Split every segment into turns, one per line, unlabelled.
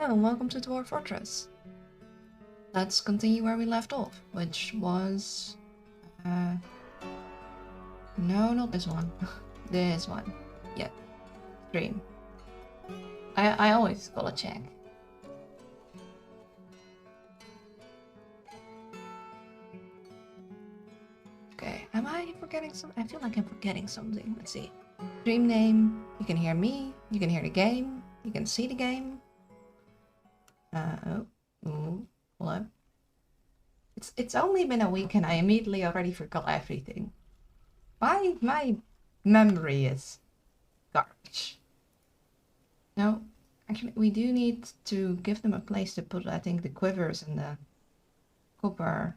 Hello and welcome to Dwarf Fortress. Let's continue where we left off, which was... no, not this one. This one. Yeah, stream. I always gotta check. Okay, am I forgetting something? I feel like I'm forgetting something. Let's see. Stream name, you can hear me, you can hear the game, you can see the game. Hello. It's only been a week and I immediately already forgot everything. My memory is garbage. No, actually we do need to give them a place to put, I think, the quivers and the copper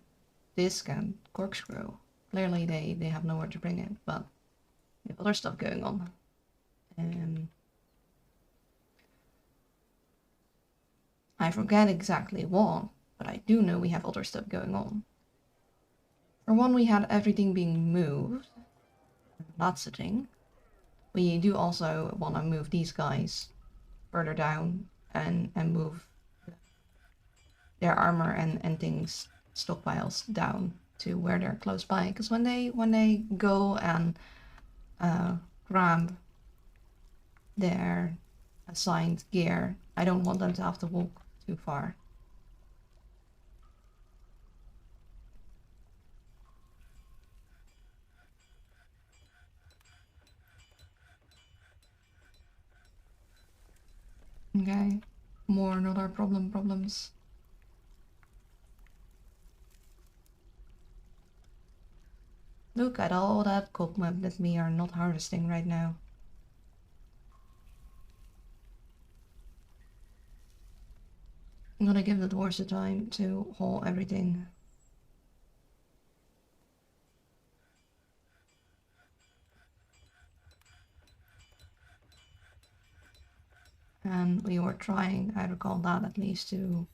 disc and corkscrew. Clearly they have nowhere to bring it, but we have other stuff going on. I forget exactly what, but I do know we have other stuff going on. For one, we had everything being moved. That's the thing. We do also want to move these guys further down and move their armor and things, stockpiles, down to where they're close by. Because when they go and grab their assigned gear, I don't want them to have to walk too far. Okay, more another problems. Look at all that cobweb that we are not harvesting right now. I'm gonna give the dwarves the time to haul everything. And we were trying, I recall that at least, to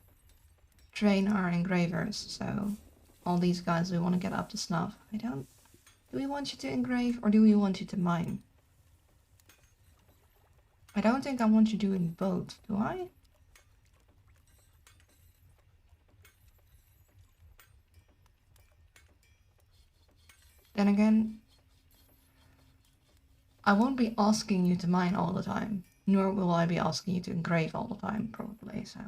train our engravers, so all these guys we want to get up to snuff. Do we want you to engrave or do we want you to mine? I don't think I want you doing both, do I? Then again, I won't be asking you to mine all the time, nor will I be asking you to engrave all the time, probably, so.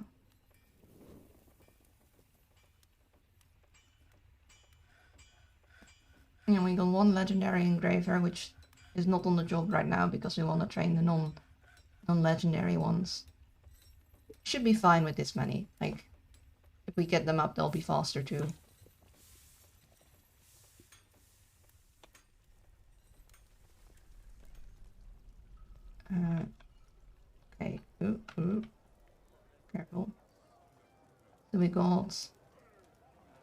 And we got one legendary engraver, which is not on the job right now because we want to train the non-legendary ones. Should be fine with this many. Like, if we get them up, they'll be faster too. Okay. Ooh. Careful. So we got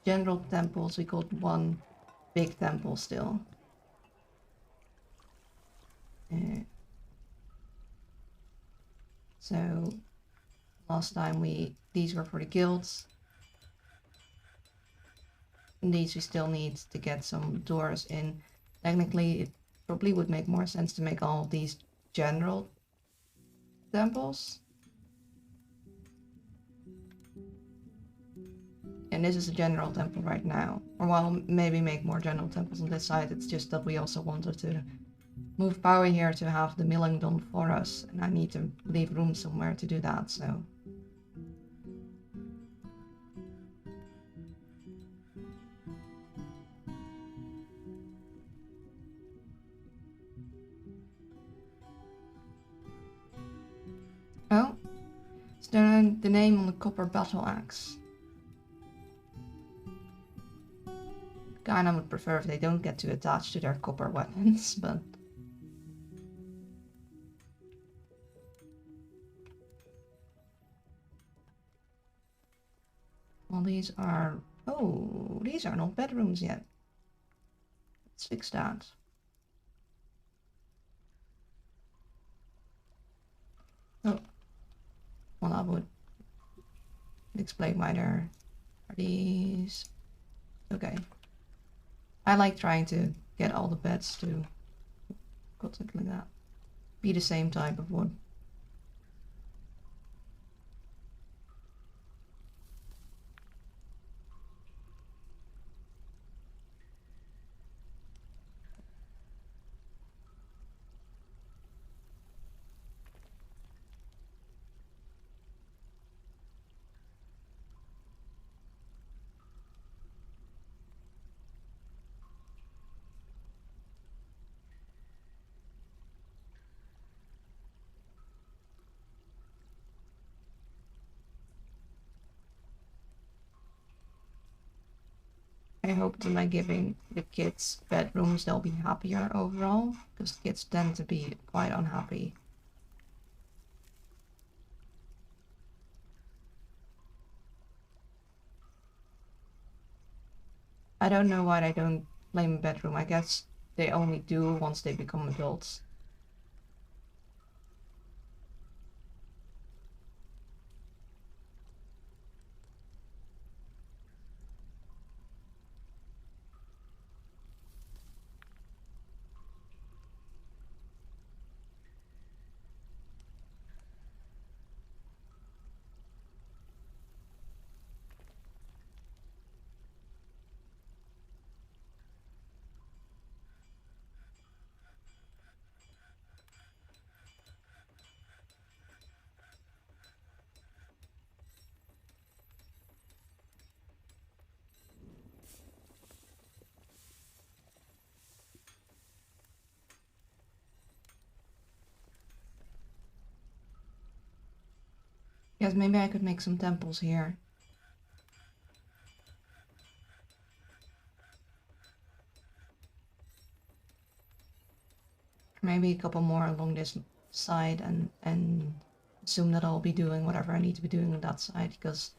general temples. We got one big temple still. So last time these were for the guilds. And these we still need to get some doors in. Technically, it probably would make more sense to make all of these general temples. And this is a general temple right now. Or well, maybe make more general temples on this side. It's just that we also wanted to move power here to have the milling done for us. And I need to leave room somewhere to do that, so. Oh, it's the name on the copper battle axe. Kinda would prefer if they don't get too attached to their copper weapons, but... Well, these are... Oh, these are not bedrooms yet. Let's fix that. Oh. Well, that would explain why there are these... Okay. I like trying to get all the beds to... got something like that. Be the same type of wood. I hope that by giving the kids bedrooms, they'll be happier overall, because kids tend to be quite unhappy. I don't know why they don't claim a bedroom. I guess they only do once they become adults. Yes, maybe I could make some temples here. Maybe a couple more along this side and assume that I'll be doing whatever I need to be doing on that side, because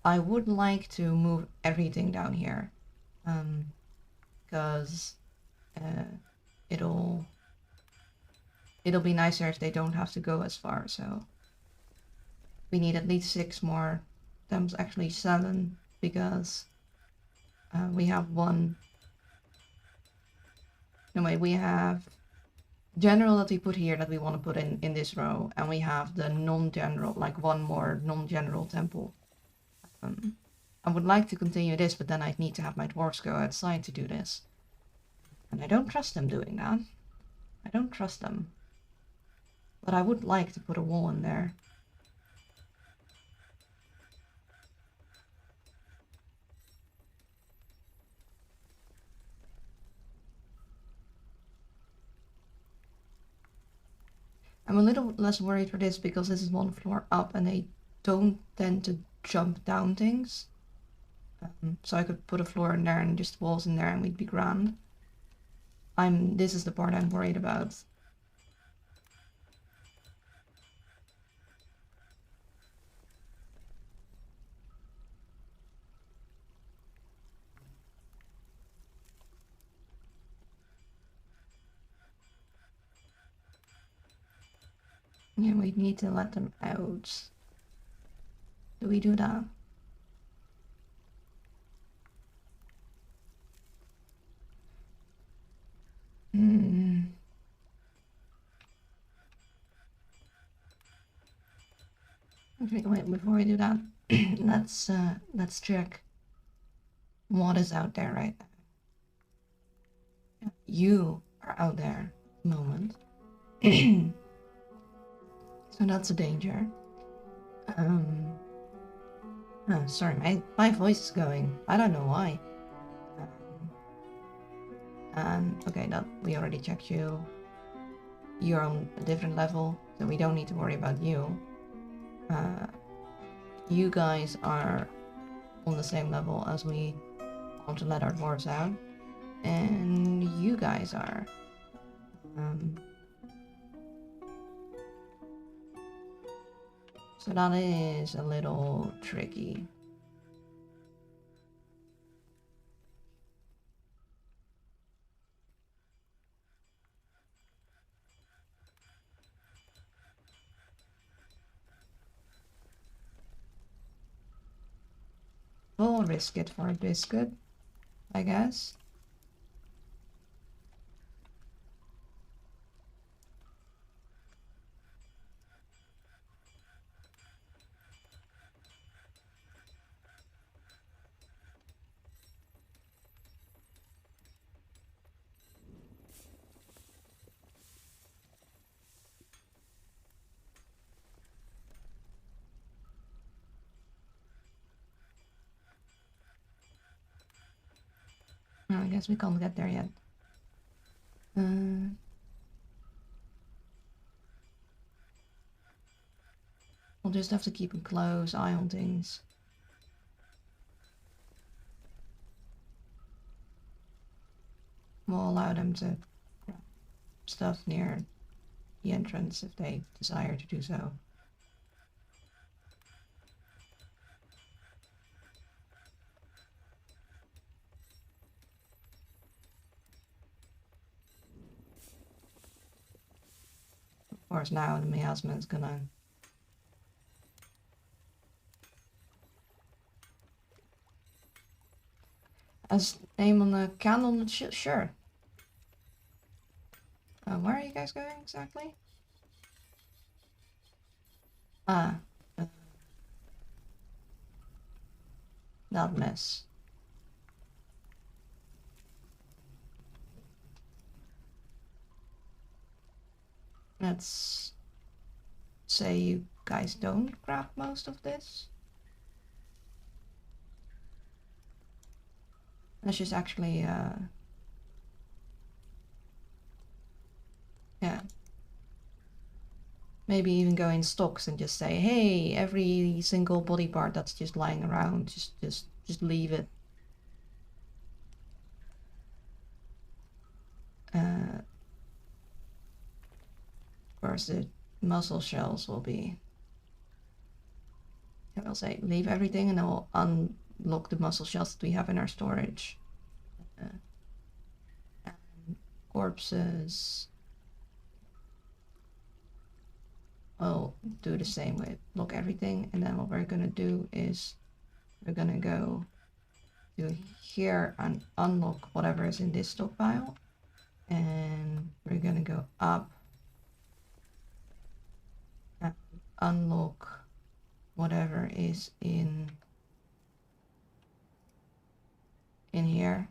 I would like to move everything down here. Because it'll be nicer if they don't have to go as far, so we need at least 6 more temples, actually 7, because we have one. No wait, we have general that we put here that we want to put in this row, and we have the non-general, like one more non-general temple. I would like to continue this, but then I'd need to have my dwarves go outside to do this. And I don't trust them doing that. I don't trust them. But I would like to put a wall in there. I'm a little less worried for this because this is one floor up and they don't tend to jump down things. So I could put a floor in there and just walls in there and we'd be grand. This is the part I'm worried about. Yeah, we need to let them out. Do we do that? Okay, wait, before we do that, let's check what is out there right now. You are out there at the moment. So that's a danger. Oh, sorry, my voice is going. I don't know why. Okay, that we already checked you. You're on a different level, so we don't need to worry about you. You guys are on the same level as we want to let our dwarves out. And you guys are. So that is a little tricky. We'll risk it for a biscuit, I guess. No, I guess we can't get there yet. We'll just have to keep a close eye on things. We'll allow them to stuff near the entrance if they desire to do so. Of course, now the miasma is gonna as name on the candle, sure. Where are you guys going exactly? Ah, that mess. Let's say you guys don't grab most of this. Let's just actually, yeah. Maybe even go in stocks and just say, hey, every single body part that's just lying around, just leave it. Of course, the muscle shells will be. I will say, leave everything, and then we'll unlock the muscle shells that we have in our storage. And corpses. I'll do the same with lock everything, and then what we're gonna do is we're gonna go to here and unlock whatever is in this stockpile, and we're gonna go up and unlock whatever is in here,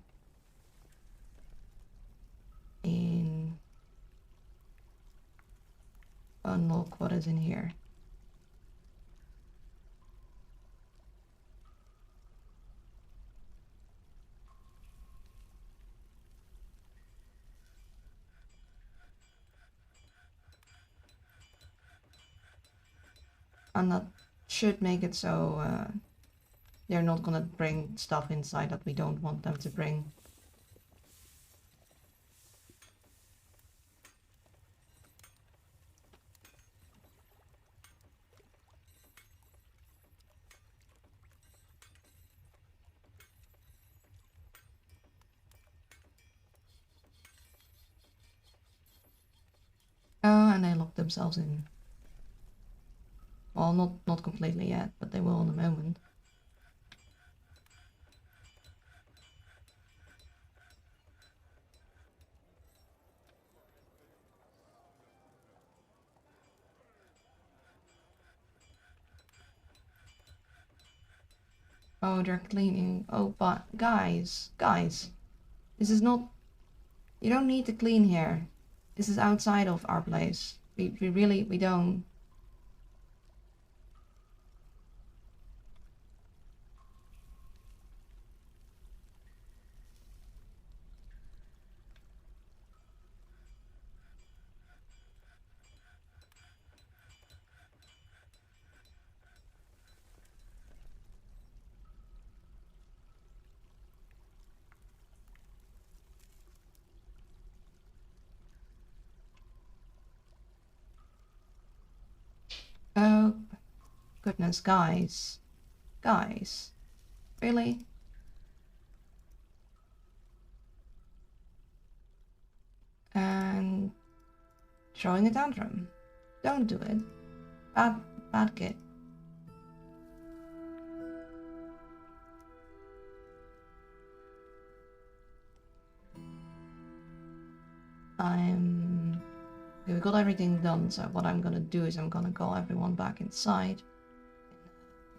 unlock what is in here. And that should make it so they're not gonna bring stuff inside that we don't want them to bring. Oh, and they lock themselves in. Well, not completely yet, but they will in a moment. Oh, they're cleaning. Oh, but guys, this is not. You don't need to clean here. This is outside of our place. We don't. Oh, goodness, guys. Guys. Really? And throwing a tantrum. Don't do it. Bad kid. We got everything done, so what I'm gonna do is I'm gonna call everyone back inside.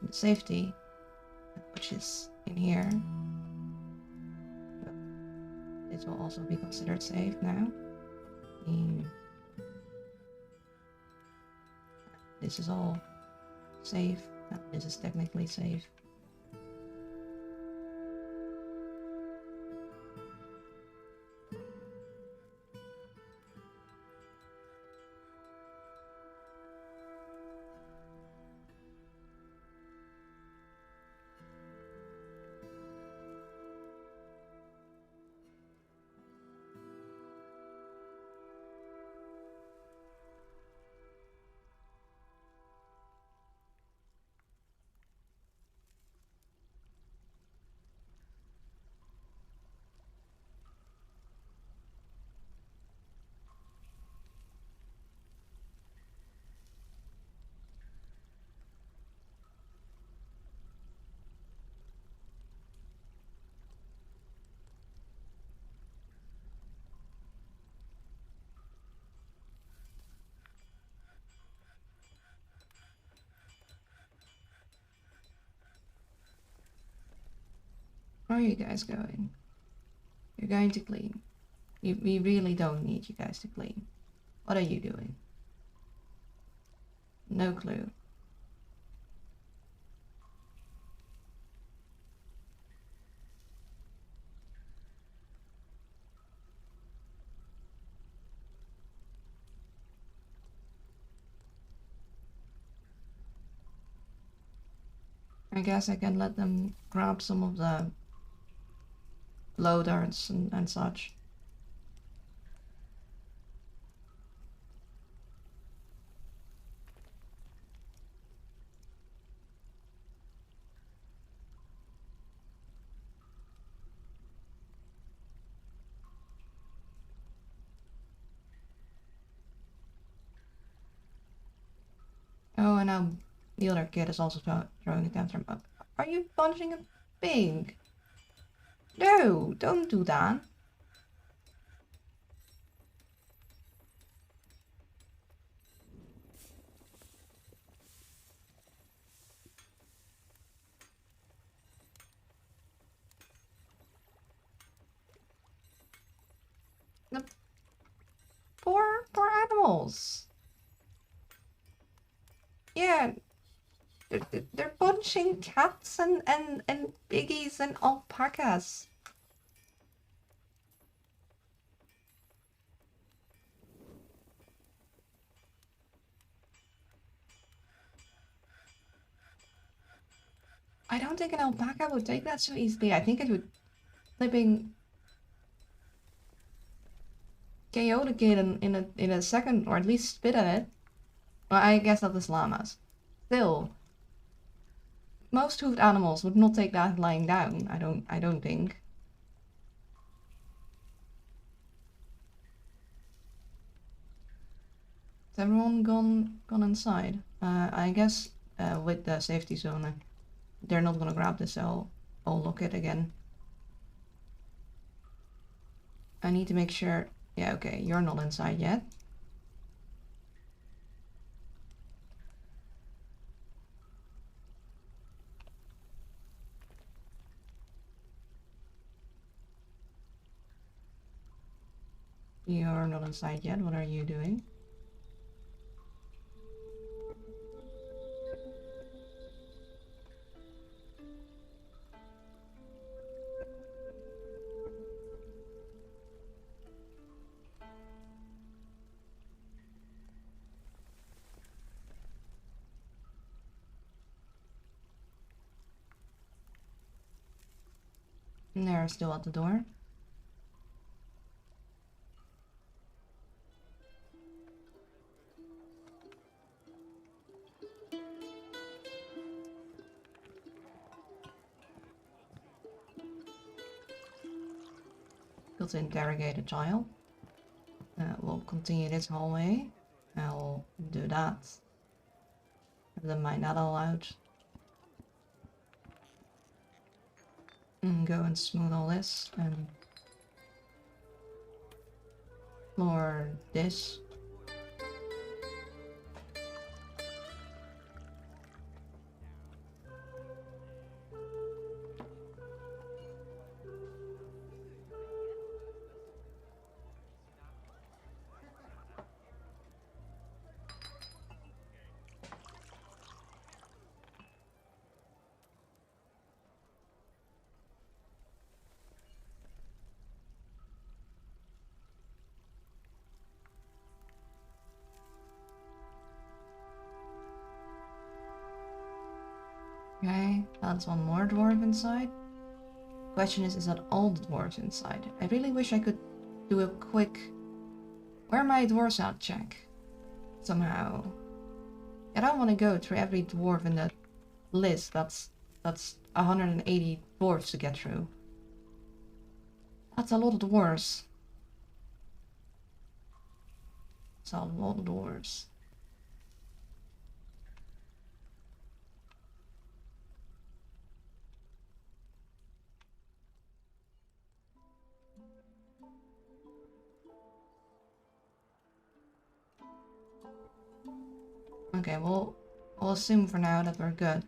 In the safety, which is in here. This will also be considered safe now. This is all safe. This is technically safe. Where are you guys going? You're going to clean. We really don't need you guys to clean. What are you doing? No clue. I guess I can let them grab some of the loaders and such. Oh, and now the other kid is also throwing a tantrum. Are you punching a pig? No, don't do that. The poor animals. Yeah, they're punching cats and piggies and alpacas. I don't think an alpaca would take that so easily. I think it would flipping KO the kid in a second, or at least spit at it. Well, I guess that is llamas. Still, most hoofed animals would not take that lying down. I don't think. Has everyone gone inside? I guess with the safety zone, they're not gonna grab this. So I'll look it again. I need to make sure. Yeah, okay, you're not inside yet. You're not inside yet. What are you doing? And they're still at the door. To interrogate a child. We'll continue this hallway. I'll do that. Have them mind that all out. And go and smooth all this and floor this. Okay, that's one more dwarf inside. Question is that all the dwarves inside? I really wish I could do a quick where are my dwarves at check. Somehow. I don't want to go through every dwarf in the list. That's 180 dwarves to get through. That's a lot of dwarves. That's a lot of dwarves. Okay, we'll assume for now that we're good.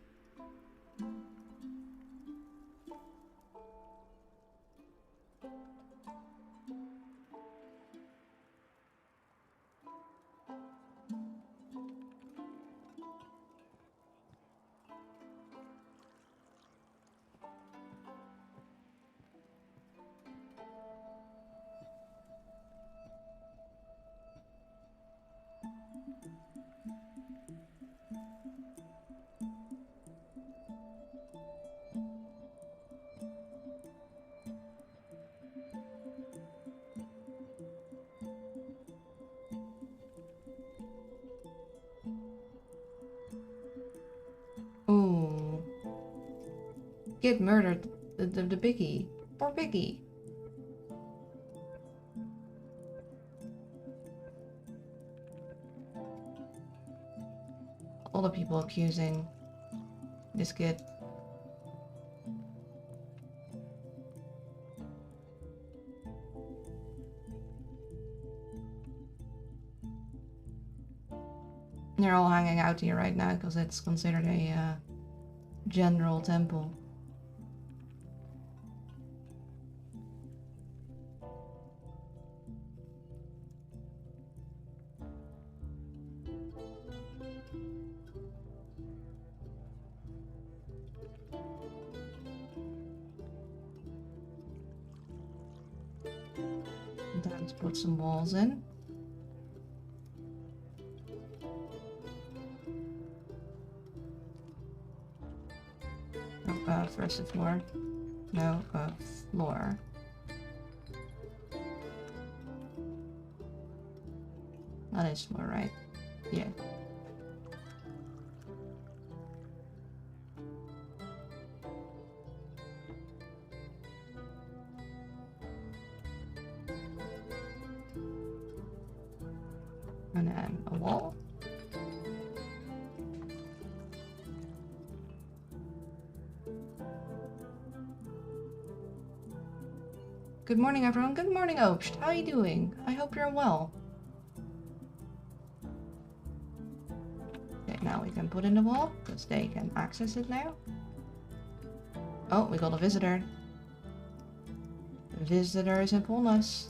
kid murdered the piggy. Poor piggy. All the people accusing this kid. They're all hanging out here right now because it's considered a general temple. Time to put some walls in. First the floor. No, floor. That is floor, right? Yeah. And then a wall. Good morning, everyone. Good morning, Obst. How are you doing? I hope you're well. Okay, now we can put in the wall, because they can access it now. Oh, we got a visitor. The visitor is upon us.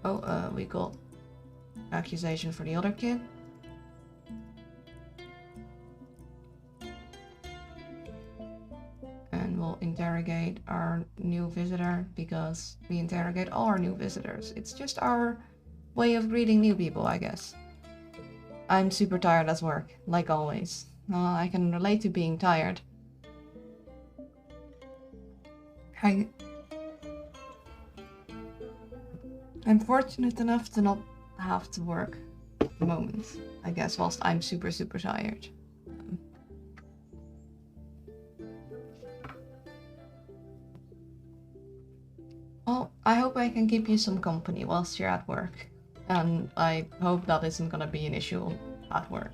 Oh, we got accusation for the other kid. And we'll interrogate our new visitor because we interrogate all our new visitors. It's just our way of greeting new people, I guess. I'm super tired at work, like always. I can relate to being tired. I'm fortunate enough to not have to work at the moment, I guess, whilst I'm super tired. Well, I hope I can keep you some company whilst you're at work. And I hope that isn't gonna be an issue at work.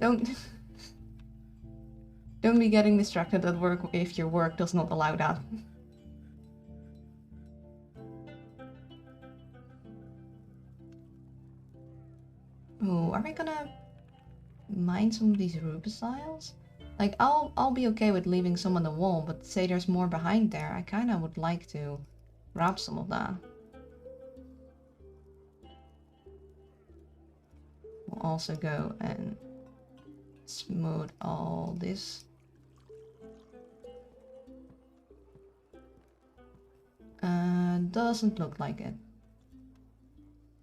Don't be getting distracted at work if your work does not allow that. Ooh, are we gonna mine some of these rubiциles? Like, I'll be okay with leaving some on the wall, but say there's more behind there, I kinda would like to grab some of that. We'll also go and smooth all this. Doesn't look like it.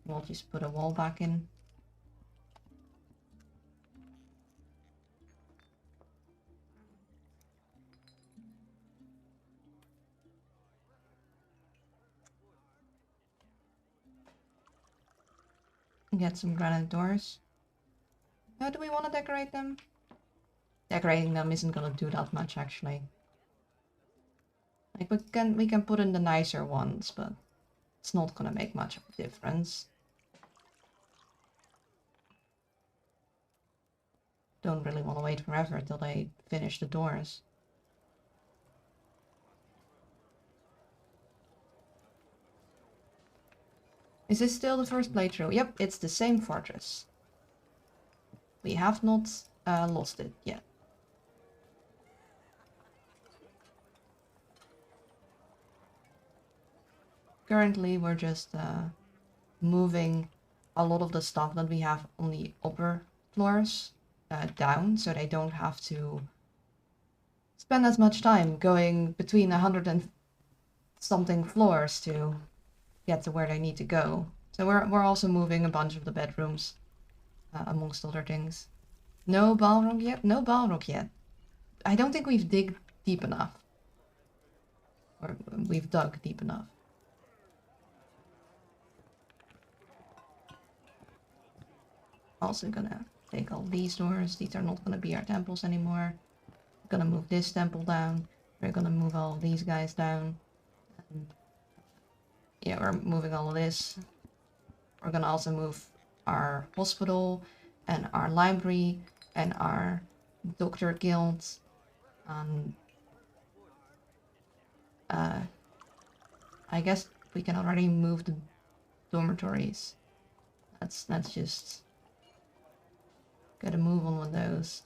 We'll just put a wall back in. Get some granite doors. Do we want to decorate them? Decorating them isn't gonna do that much, actually. Like, we can put in the nicer ones, but it's not gonna make much of a difference. Don't really want to wait forever till they finish the doors. Is this still the first playthrough? Yep, it's the same fortress. We have not lost it yet. Currently, we're just moving a lot of the stuff that we have on the upper floors down, so they don't have to spend as much time going between 100 and something floors to get to where they need to go. So we're also moving a bunch of the bedrooms, amongst other things. No Balrog yet? No Balrog yet. I don't think we've digged deep enough. Or we've dug deep enough. Also gonna take all these doors. These are not gonna be our temples anymore. We're gonna move this temple down. We're gonna move all of these guys down. And yeah, we're moving all of this. We're gonna also move our hospital and our library and our doctor guild. And I guess we can already move the dormitories. That's just gotta move on with those.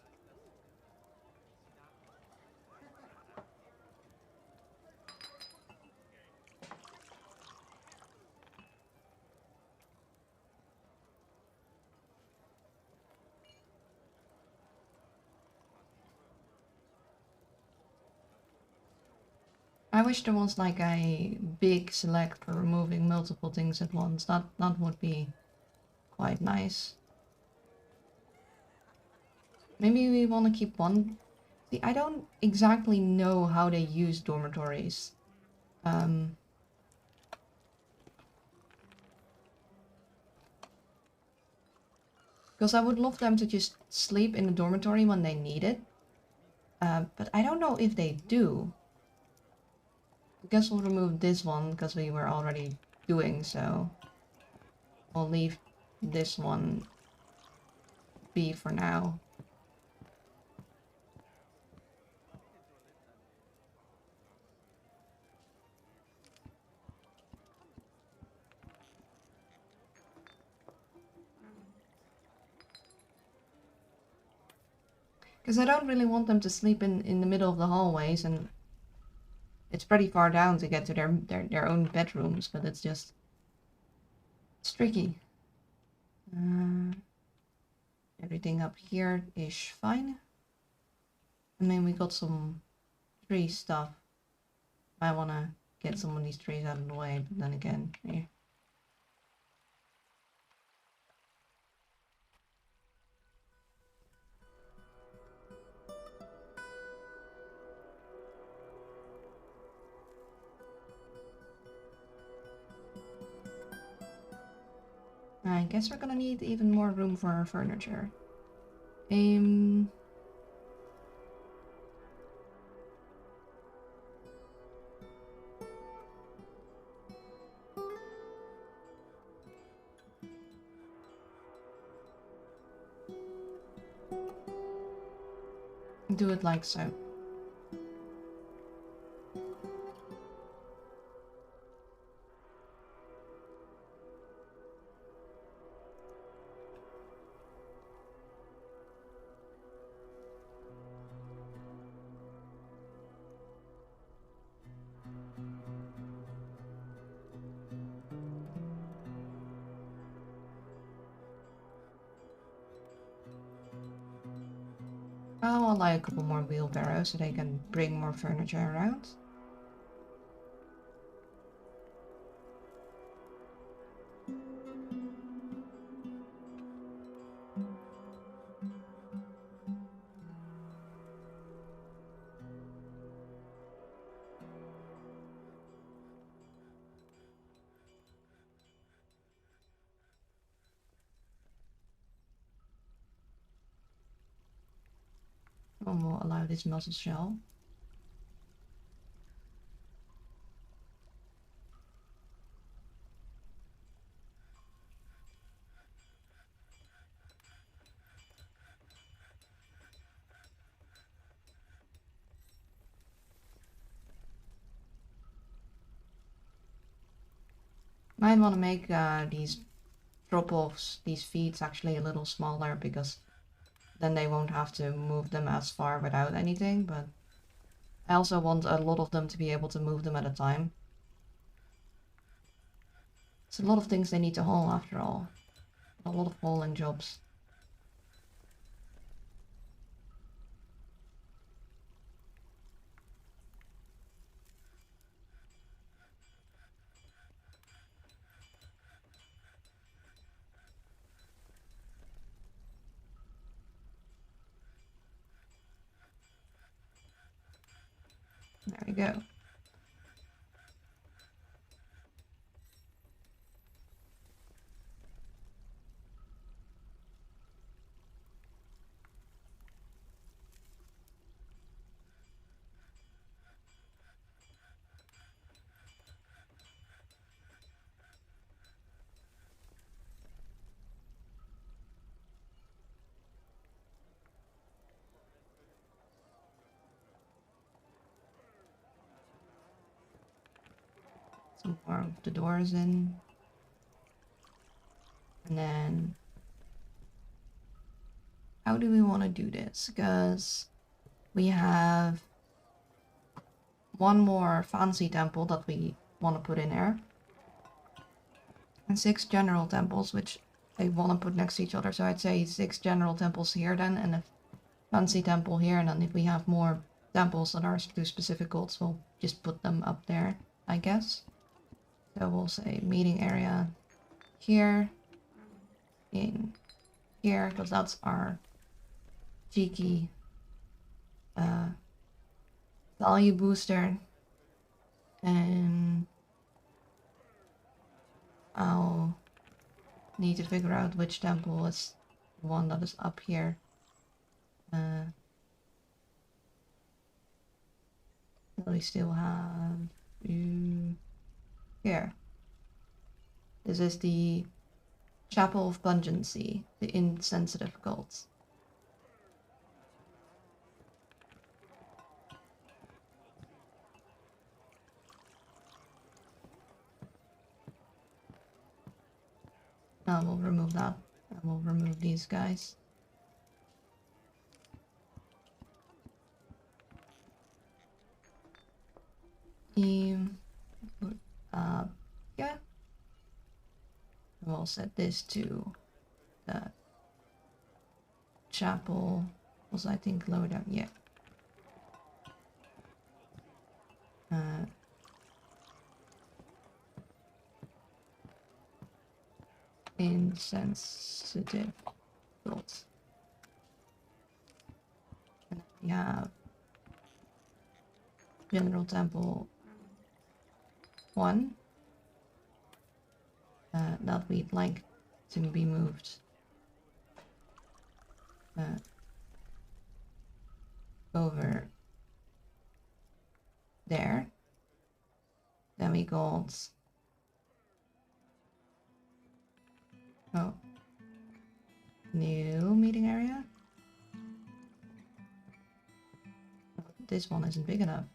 I wish there was like a big select for removing multiple things at once. That would be quite nice. Maybe we want to keep one. See, I don't exactly know how they use dormitories. Because I would love them to just sleep in the dormitory when they need it. But I don't know if they do. I guess we'll remove this one because we were already doing so. We'll leave this one be for now. Because I don't really want them to sleep in the middle of the hallways, and it's pretty far down to get to their own bedrooms, but it's just... it's tricky. Everything up here is fine. I mean, we got some tree stuff. I want to get some of these trees out of the way, but then again, here. I guess we're gonna need even more room for our furniture. Do it like so. I'll allow a couple more wheelbarrows so they can bring more furniture around. And we'll allow this mussel shell. Might want to make these drop-offs, these feeds actually a little smaller, because then they won't have to move them as far without anything, but I also want a lot of them to be able to move them at a time. It's a lot of things they need to haul after all. A lot of hauling jobs. There we go. some more of the doors in. And then how do we want to do this? Because we have one more fancy temple that we want to put in there. And 6 general temples, which I want to put next to each other. So I'd say 6 general temples here then, and a fancy temple here. And then if we have more temples that are to specific gods, we'll just put them up there, I guess. So we'll say meeting area here, in here, because that's our cheeky value booster. And I'll need to figure out which temple is the one that is up here. We still have here. This is the Chapel of Pungency, the insensitive gods. Now we'll remove that, and we'll remove these guys. Yeah. We'll set this to the chapel. Was I think lower down? Yeah. Insensitive thoughts. And we have General Temple 1 that we'd like to be moved over there. Then we got new meeting area. This one isn't big enough.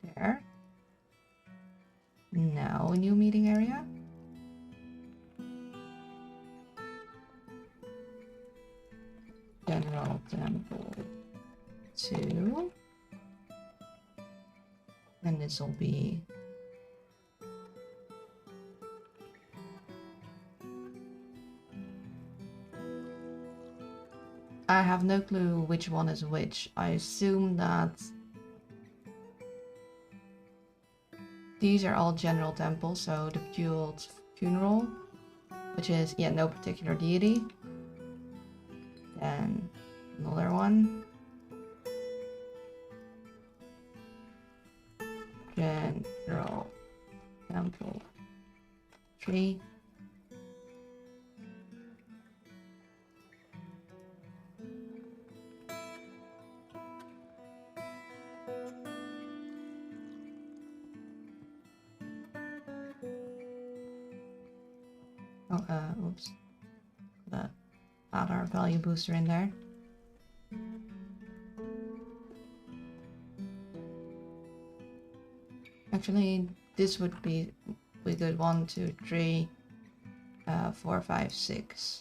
There. Now a new meeting area. General Temple 2. And this will be I have no clue which one is which. I assume that these are all general temples, so the Jeweled Funeral, which is, yeah, no particular deity. Then another one. General Temple 3. Oops. Add our value booster in there. Actually, this would be we could 1, 2, 3, 4, 5, 6.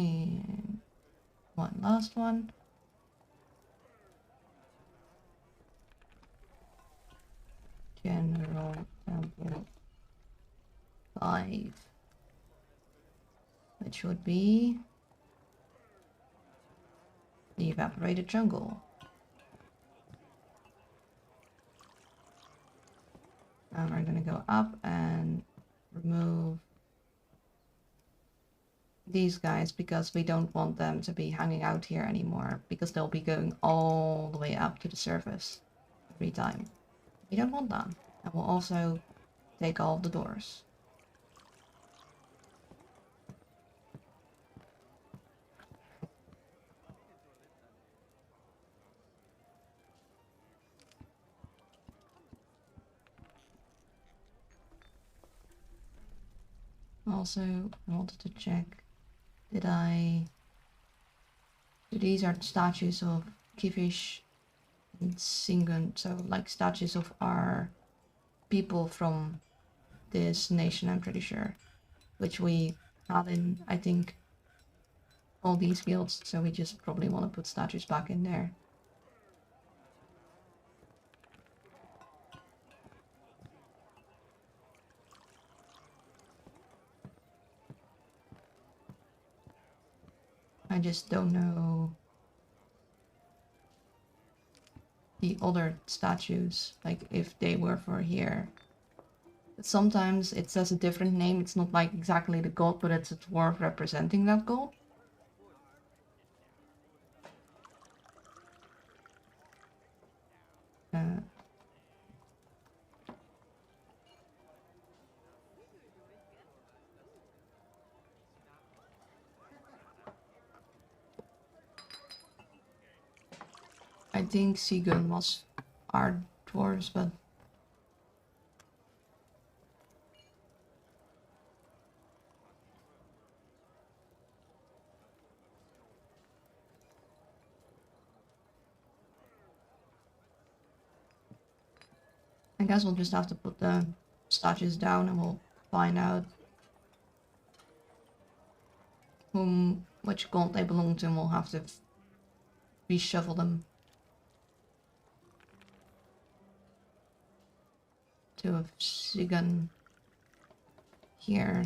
And one last one. General Temple 5. Which would be the Evaporated Jungle. And we're gonna go up and remove these guys because we don't want them to be hanging out here anymore because they'll be going all the way up to the surface every time. We don't want that. And we'll also take all the doors. Also, I wanted to check, so these are statues of Kivish and Singun, so like statues of our people from this nation, I'm pretty sure, which we had in, I think, all these guilds, so we just probably want to put statues back in there. I just don't know the other statues, like if they were for here. But sometimes it says a different name, it's not like exactly the god, but it's a dwarf representing that god. I think Sigun was our dwarves, but I guess we'll just have to put the statues down and we'll find out which god they belong to, and we'll have to reshuffle them to a Sigun here.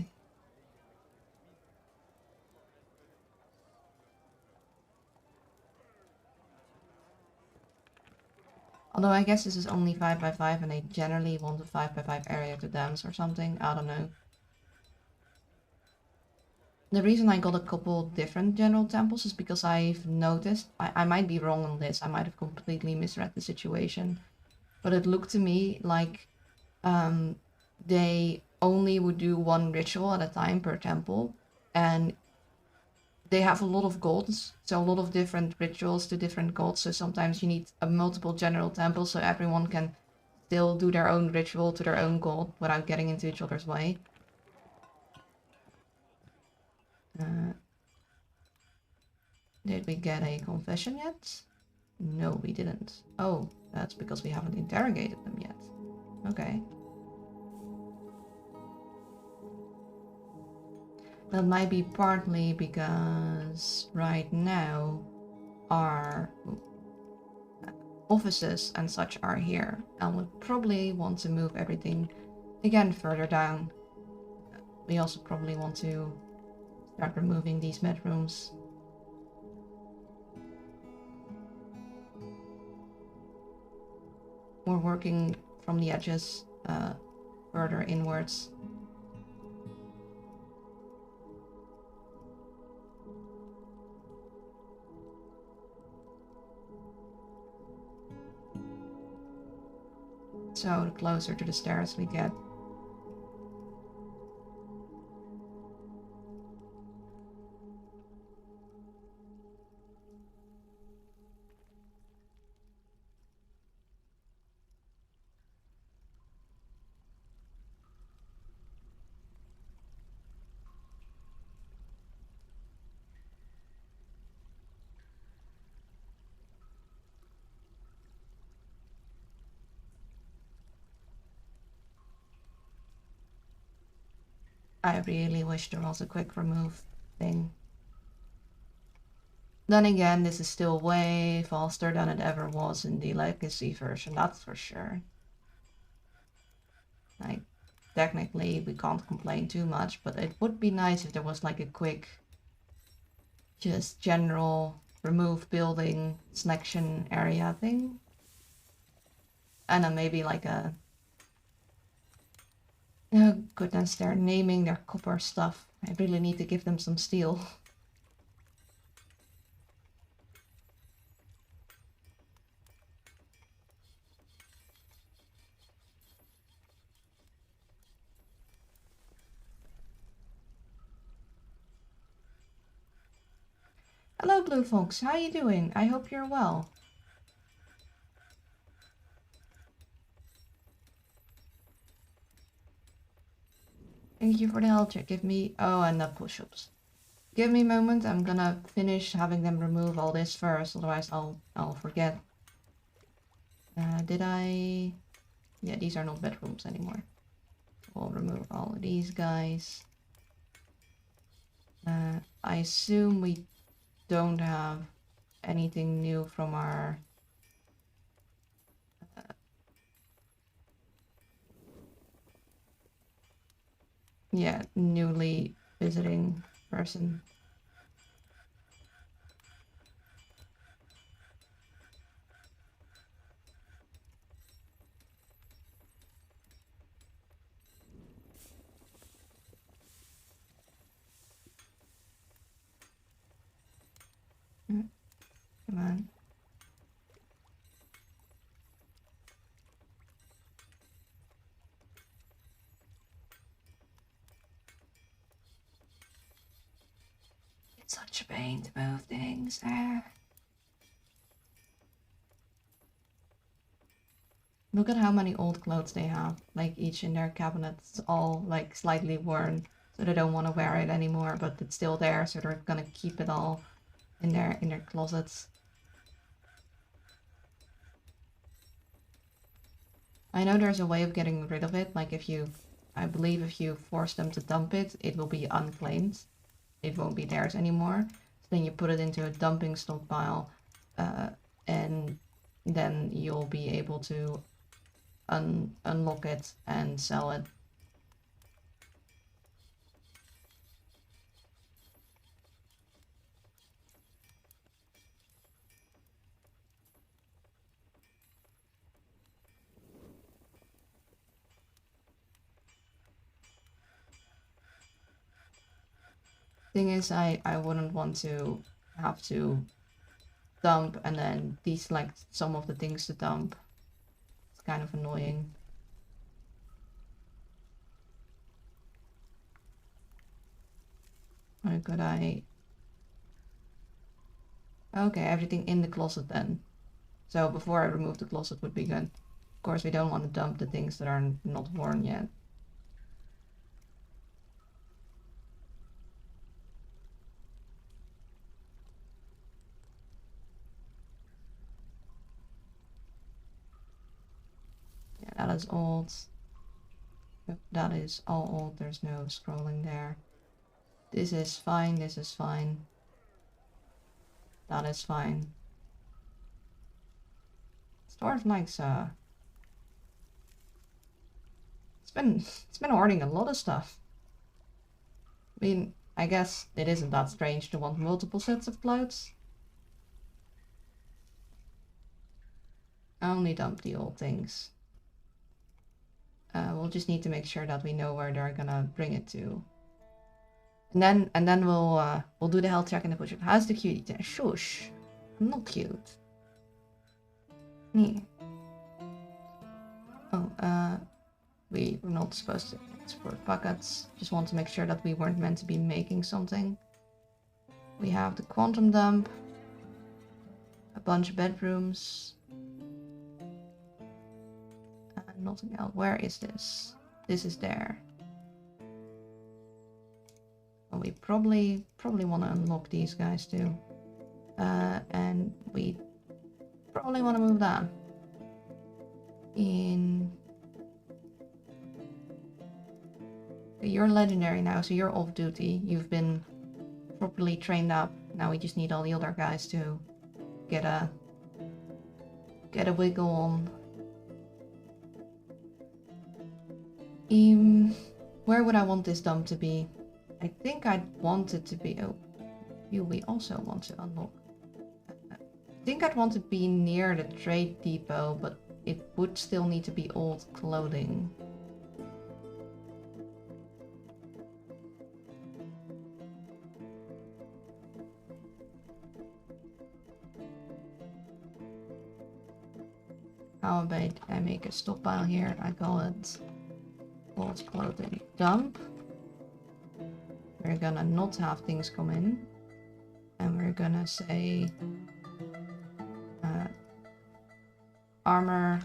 Although I guess this is only 5x5 and they generally want a 5x5 area to dance or something, I don't know. The reason I got a couple different general temples is because I've noticed, I might be wrong on this, I might have completely misread the situation, but it looked to me like they only would do one ritual at a time per temple, and they have a lot of gods, so a lot of different rituals to different gods, so sometimes you need a multiple general temple so everyone can still do their own ritual to their own god without getting into each other's way. Did we get a confession yet? No, we didn't. Oh, that's because we haven't interrogated them yet. Okay. That might be partly because right now our offices and such are here, and we probably want to move everything again further down. We also probably want to start removing these bedrooms. We're working from the edges further inwards. So the closer to the stairs we get. I really wish there was a quick remove thing. Then again, this is still way faster than it ever was in the legacy version, that's for sure. Like, technically we can't complain too much, but it would be nice if there was like a quick, just general remove building selection area thing. And then maybe like a... Oh goodness, they're naming their copper stuff. I really need to give them some steel. Hello Blue Fox, how you doing? I hope you're well. Thank you for the health check. Give me... Oh, and the push-ups. Give me a moment. I'm gonna finish having them remove all this first. Otherwise, I'll forget. Did I... Yeah, these are not bedrooms anymore. We'll remove all of these guys. I assume we don't have anything new from our... yeah, newly visiting person. Come on. It's such a pain to move things there. Look at how many old clothes they have, like each in their cabinets, all like slightly worn, so they don't want to wear it anymore, but it's still there, so they're gonna keep it all in their closets. I know there's a way of getting rid of it, like I believe if you force them to dump it, it will be unclaimed. It won't be theirs anymore. So then you put it into a dumping stockpile, and then you'll be able to unlock it and sell it. Thing is, I wouldn't want to have to dump and then deselect some of the things to dump. It's kind of annoying. Or could I... Okay, everything in the closet then. So before I remove the closet would be good. Of course, we don't want to dump the things that are not worn yet. Yeah, that is old. That is all old. There's no scrolling there. This is fine. This is fine. That is fine. Dwarf likes it's been hoarding a lot of stuff. I mean, I guess it isn't that strange to want multiple sets of clothes. I only dump the old things. We'll just need to make sure that we know where they're gonna bring it to. And then we'll do the health check and the push-up. How's the cutie there? Shush. I'm not cute. Yeah. Oh, we were not supposed to export buckets. Just want to make sure that we weren't meant to be making something. We have the quantum dump. A bunch of bedrooms. And nothing else. Where is this? This is there. Well, we probably want to unlock these guys too. And we probably want to move that in. You're legendary now, so you're off duty. You've been properly trained up. Now we just need all the other guys to get a wiggle on. Where would I want this dump to be? I think I'd want it to be... Oh, you we also want to unlock. I think I'd want to be near the trade depot, but it would still need to be old clothing. How about I make a stockpile here? I call it old clothing dump. We're gonna not have things come in. And we're gonna say armor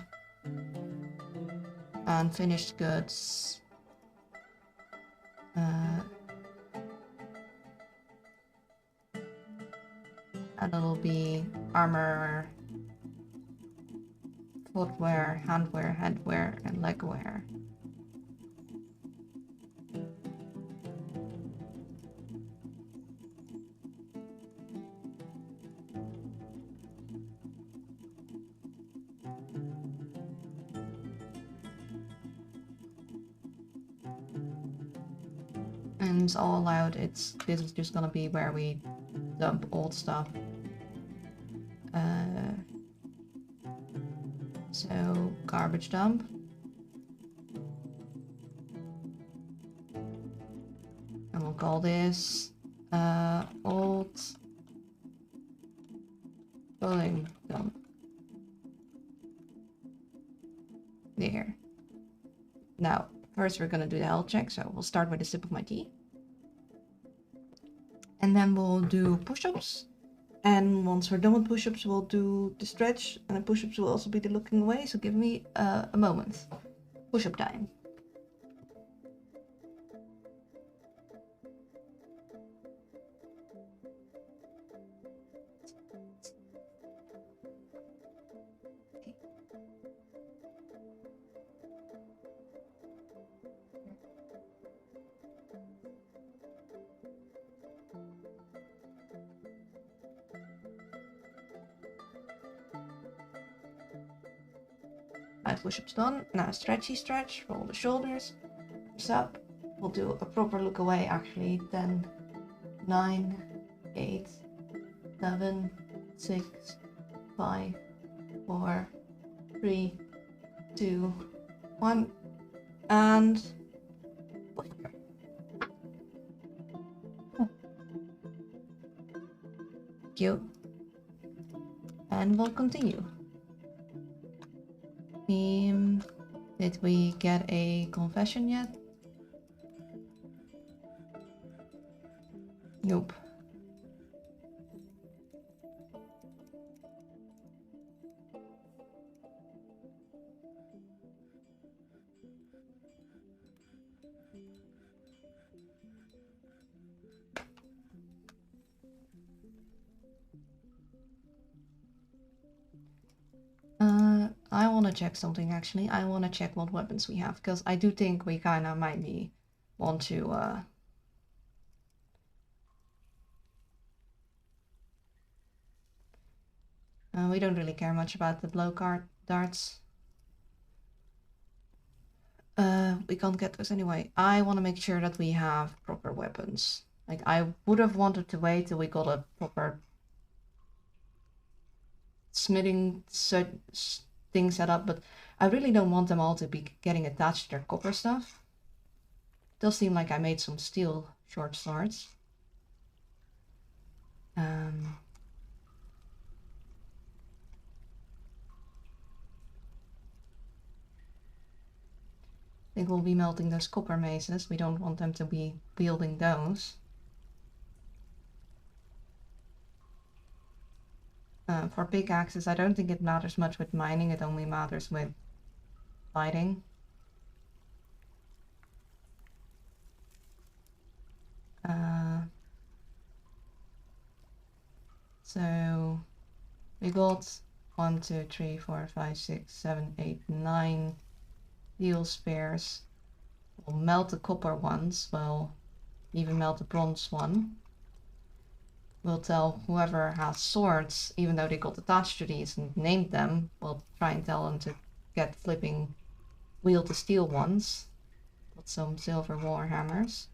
and finished goods. And it'll be armor, footwear, handwear, headwear, and legwear. And it's all allowed. This is just gonna be where we dump old stuff. So garbage dump. And we'll call this old clothing dump. There. Now, first we're gonna do the health check, so we'll start with a sip of my tea. And then we'll do push-ups. And once we're done with push-ups, we'll do the stretch. And the push-ups will also be the looking away, so give me a moment. Push-up time. Push-ups done. Now stretchy stretch, roll the shoulders, arms up. We'll do a proper look away actually. 10, 9, 8, 7, 6, 5, 4, 3, 2, 1, and cute. And we'll continue. Did we get a confession yet? Nope. I want to check something actually. I want to check what weapons we have, because I do think we kind of might be want to we don't really care much about the blow darts. We can't get those anyway. I want to make sure that we have proper weapons. Like, I would have wanted to wait till we got a proper smithing thing set up, but I really don't want them all to be getting attached to their copper stuff. It does seem like I made some steel short swords. I think we'll be melting those copper maces. We don't want them to be wielding those. For pickaxes, I don't think it matters much with mining. It only matters with fighting. So we got 1, 2, 3, 4, 5, 6, 7, 8, 9 steel spears. We'll melt the copper ones. We'll even melt the bronze one. We'll tell whoever has swords, even though they got attached to these and named them, we'll try and tell them to get flipping wield the steel ones. Got some silver war hammers.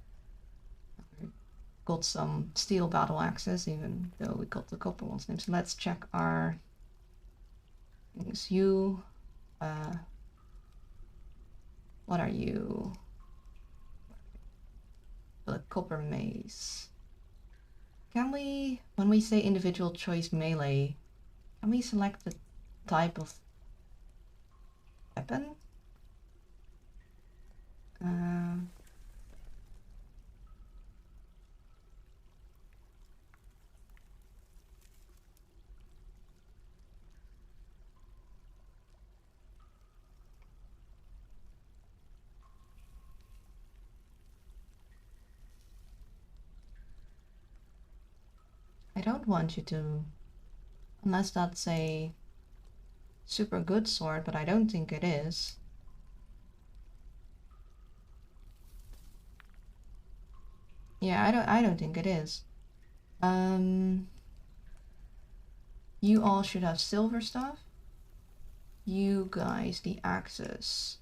Got some steel battle axes, even though we got the copper ones named. So let's check our things. You, what are you? The copper mace. Can we, when we say individual choice melee, can we select the type of weapon? don't want you to, unless that's a super good sword, but I don't think it is. Yeah, I don't think it is. You all should have silver stuff. You guys, the axes.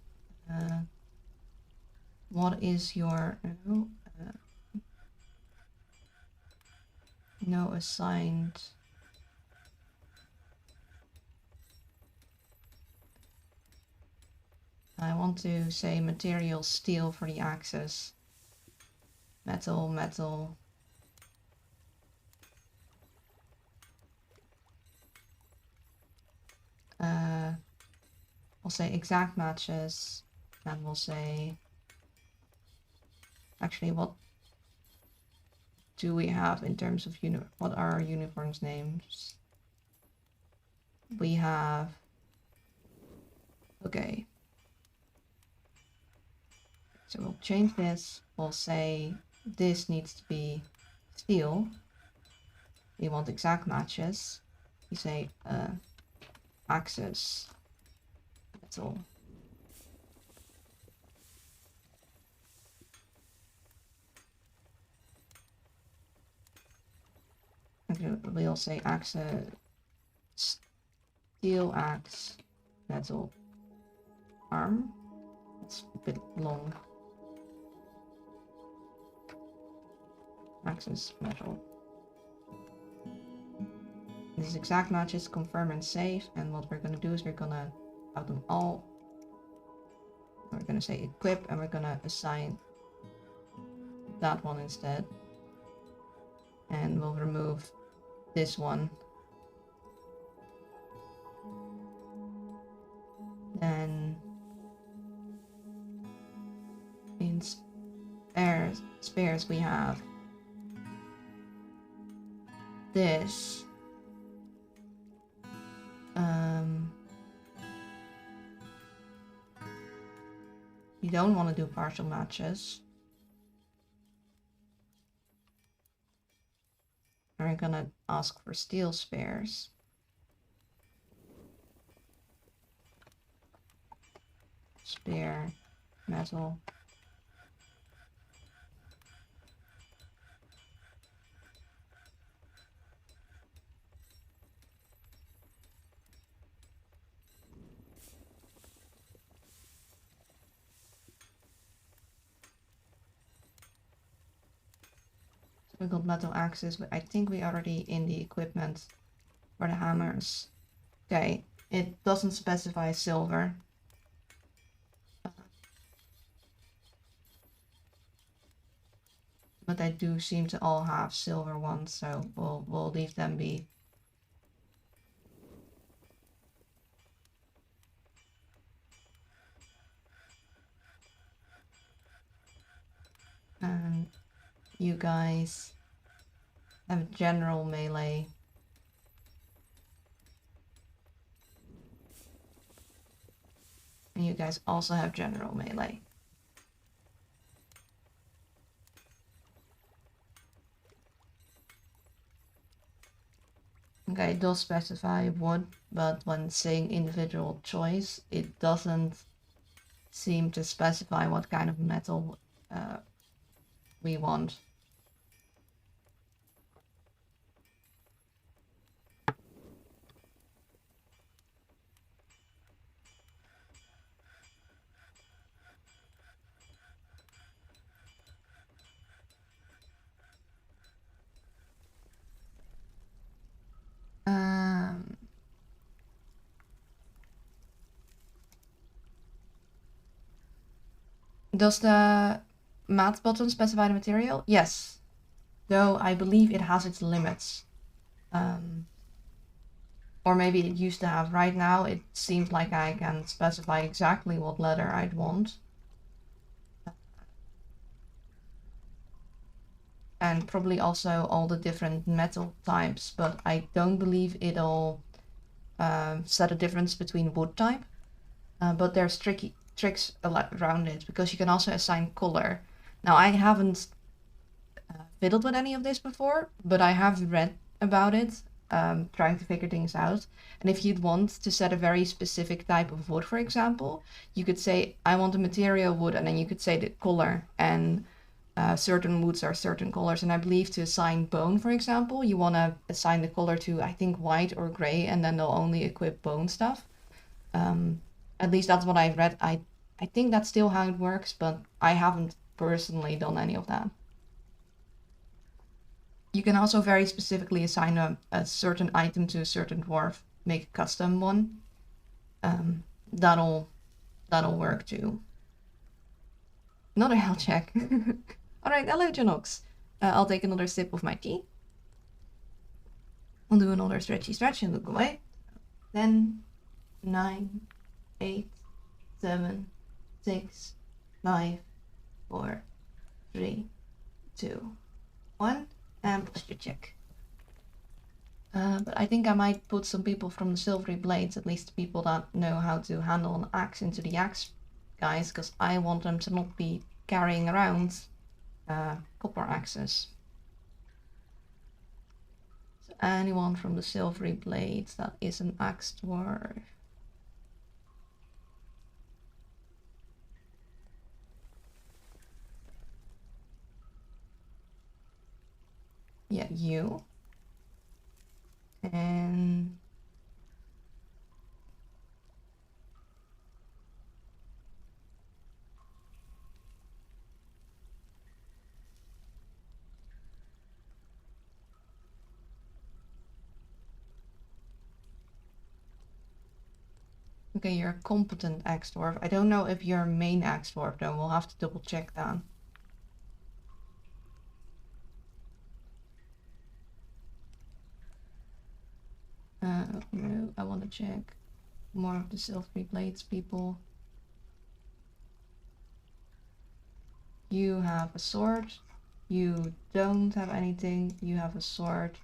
What is your no assigned? I want to say material steel for the axes. Metal, metal. We'll say exact matches, and we'll say, actually, what do we have in terms of what are our uniforms names? We have, okay. So we'll change this, we'll say this needs to be steel. We want exact matches. We say axis. Metal. We'll say axis, steel axe, metal arm. It's a bit long. Axis, metal. This is exact matches, confirm and save. And what we're gonna do is we're gonna have them all. We're gonna say equip, and we're gonna assign that one instead. And we'll remove this one. Then in spares we have this. You don't want to do partial matches. We're gonna ask for steel spares. Spare, metal. We got metal axes, but I think we already in the equipment for the hammers. Okay, it doesn't specify silver. But they do seem to all have silver ones, so we'll leave them be. And you guys have general melee. And you guys also have general melee. Okay, it does specify wood, but when saying individual choice, it doesn't seem to specify what kind of metal we want. Does the math button specify the material? Yes. Though I believe it has its limits. Or maybe it used to have. Right now it seems like I can specify exactly what letter I'd want. And probably also all the different metal types, but I don't believe it'll set a difference between wood type. But there's tricks around it, because you can also assign color. Now I haven't fiddled with any of this before, but I have read about it, trying to figure things out. And if you'd want to set a very specific type of wood, for example, you could say, I want a material wood, and then you could say the color, and certain woods are certain colors. And I believe to assign bone, for example, you want to assign the color to, I think, white or gray, and then they'll only equip bone stuff. At least that's what I've read. I think that's still how it works, but I haven't personally done any of that. You can also very specifically assign a certain item to a certain dwarf, make a custom one. That'll work too. Another health check. Alright, hello Janox. I'll take another sip of my tea. I'll do another stretchy stretch and look away. 10, 9, 8, 7, 6, 5, 4, 3, 2, 1. And posture check. But I think I might put some people from the silvery blades, at least people that know how to handle an axe, into the axe guys, because I want them to not be carrying around copper axes. So anyone from the silvery blades that is an axe dwarf. Yeah, you. And okay, you're a competent axe dwarf. I don't know if you're a main axe dwarf though. We'll have to double check that. No, I want to check more of the silvery blades people. You have a sword. You don't have anything. You have a sword.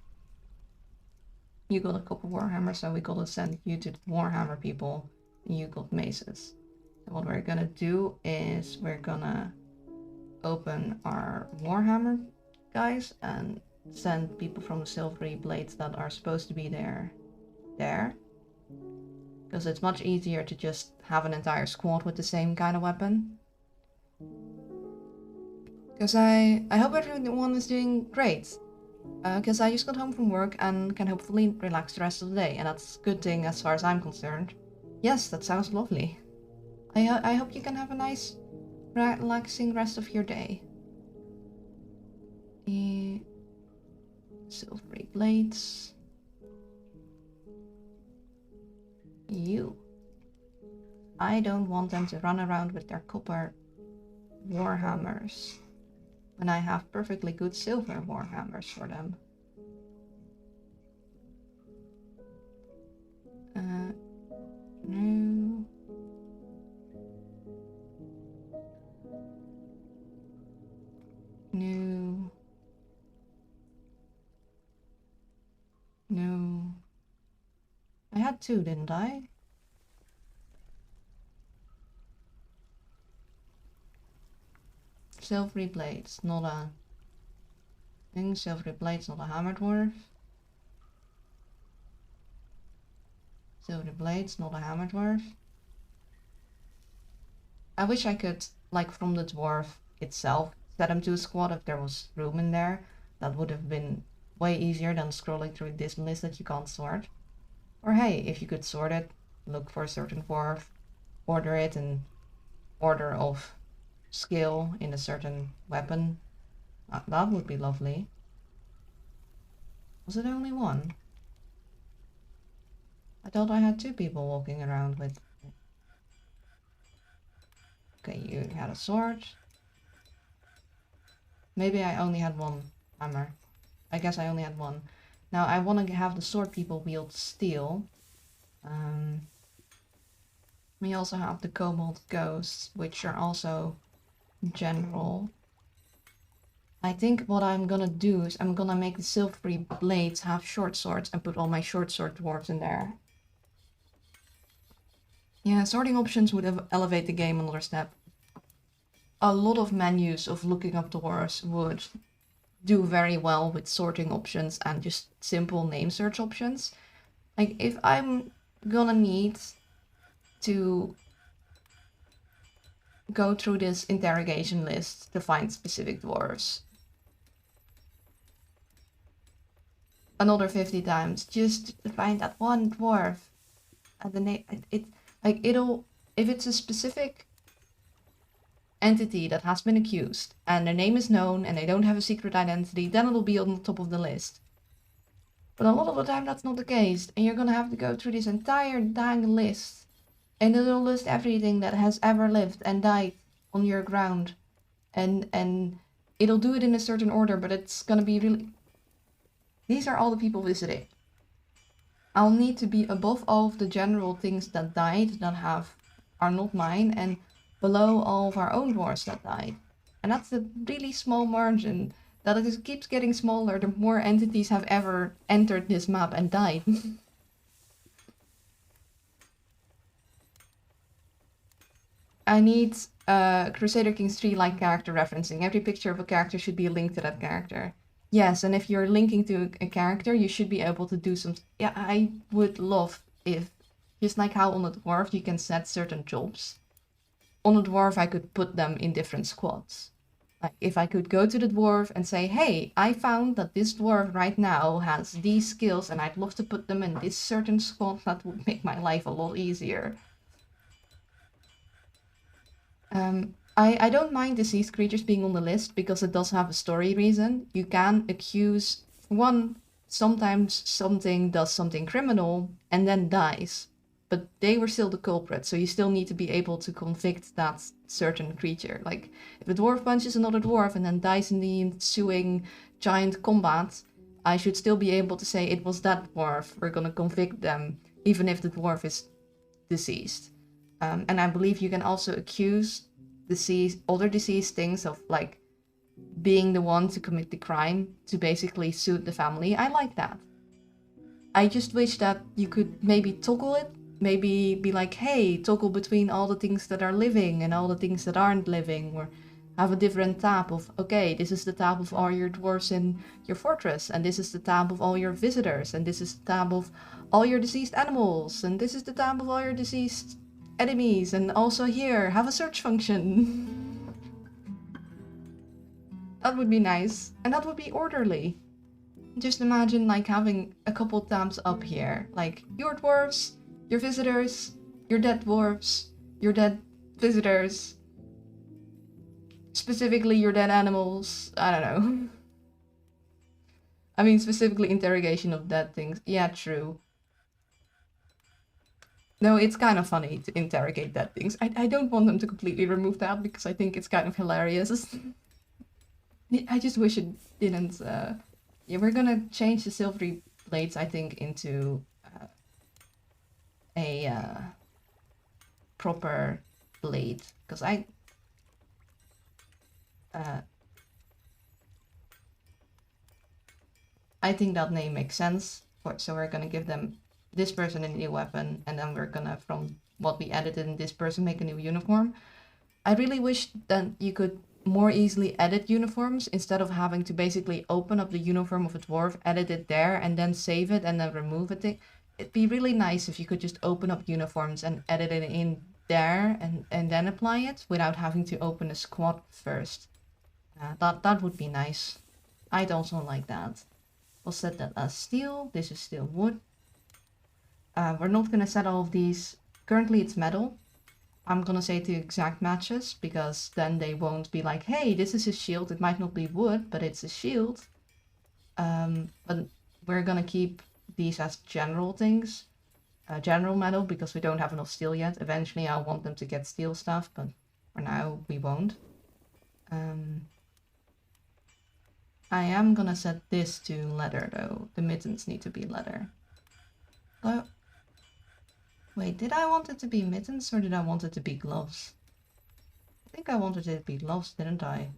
You got a couple warhammer, so we gotta send you to the warhammer people. You got maces. So what we're gonna do is we're gonna open our warhammer guys and send people from the silvery blades that are supposed to be there. Because it's much easier to just have an entire squad with the same kind of weapon. Because I hope everyone is doing great. Because I just got home from work and can hopefully relax the rest of the day, and that's a good thing as far as I'm concerned. Yes, that sounds lovely. I hope you can have a nice, relaxing rest of your day. Silvery blades. You. I don't want them to run around with their copper warhammers when I have perfectly good silver warhammers for them. No. No. No. I had two, didn't I? Silvery blades, not a thing. Silvery blades, not a hammer dwarf. Silvery blades, not a hammer dwarf. I wish I could, like from the dwarf itself, set him to a squad if there was room in there. That would have been way easier than scrolling through this list that you can't sort. Or hey, if you could sort it, look for a certain dwarf, order it in order of skill in a certain weapon. That would be lovely. Was it only one? I thought I had two people walking around with... Okay, you had a sword. Maybe I only had one hammer. I guess I only had one. Now I want to have the sword people wield steel. We also have the kobold ghosts, which are also general. I think what I'm gonna do is I'm gonna make the silvery blades have short swords and put all my short sword dwarves in there. Yeah, sorting options would elevate the game another step. A lot of menus of looking up dwarves would do very well with sorting options and just simple name search options. Like, if I'm gonna need to go through this interrogation list to find specific dwarves another 50 times just to find that one dwarf, and the name, it'll, if it's a specific entity that has been accused and their name is known and they don't have a secret identity, then it'll be on the top of the list. But a lot of the time that's not the case, and you're gonna have to go through this entire dang list, and it'll list everything that has ever lived and died on your ground, and it'll do it in a certain order, but it's gonna be really... These are all the people visiting. I'll need to be above all of the general things that died that are not mine, and below all of our own dwarves that died. And that's a really small margin that it just keeps getting smaller the more entities have ever entered this map and died. I need Crusader Kings 3-like character referencing. Every picture of a character should be a link to that character. Yes, and if you're linking to a character, you should be able to do some... Yeah, I would love if, just like how on the Dwarf you can set certain jobs, on the Dwarf I could put them in different squads. Like, if I could go to the Dwarf and say, hey, I found that this Dwarf right now has these skills and I'd love to put them in this certain squad, that would make my life a lot easier. I don't mind deceased creatures being on the list because it does have a story reason. You can accuse, one, sometimes something does something criminal and then dies, but they were still the culprit, so you still need to be able to convict that certain creature. Like, if a dwarf punches another dwarf and then dies in the ensuing giant combat, I should still be able to say it was that dwarf, we're gonna convict them, even if the dwarf is deceased. And I believe you can also accuse other deceased things of, like, being the one to commit the crime to basically suit the family. I like that. I just wish that you could maybe toggle it. Maybe be like, hey, toggle between all the things that are living and all the things that aren't living, or have a different tab of, okay, this is the tab of all your dwarves in your fortress, and this is the tab of all your visitors, and this is the tab of all your deceased animals, and this is the tab of all your deceased enemies, and also here, have a search function. That would be nice, and that would be orderly. Just imagine, like, having a couple tabs up here, like, your dwarves, your visitors, your dead dwarves, your dead visitors, specifically your dead animals, I don't know. I mean, specifically interrogation of dead things. Yeah, true. No, it's kind of funny to interrogate dead things. I don't want them to completely remove that because I think it's kind of hilarious. I just wish it didn't. Yeah, we're gonna change the silvery blades, I think, into a proper blade, because I think that name makes sense. So we're gonna give them this person a new weapon, and then we're gonna, from what we edited in this person, make a new uniform. I really wish that you could more easily edit uniforms instead of having to basically open up the uniform of a dwarf, edit it there, and then save it and then remove it. It'd be really nice if you could just open up uniforms and edit it in there and then apply it without having to open a squad first. That would be nice. I'd also like that. We'll set that as steel. This is still wood. We're not gonna set all of these. Currently it's metal. I'm gonna say to exact matches, because then they won't be like, hey, this is a shield. It might not be wood, but it's a shield. But we're gonna keep these as general things. General metal, because we don't have enough steel yet. Eventually I want them to get steel stuff, but for now we won't. I am gonna set this to leather though. The mittens need to be leather. Oh. Wait, did I want it to be mittens or did I want it to be gloves? I think I wanted it to be gloves, didn't I?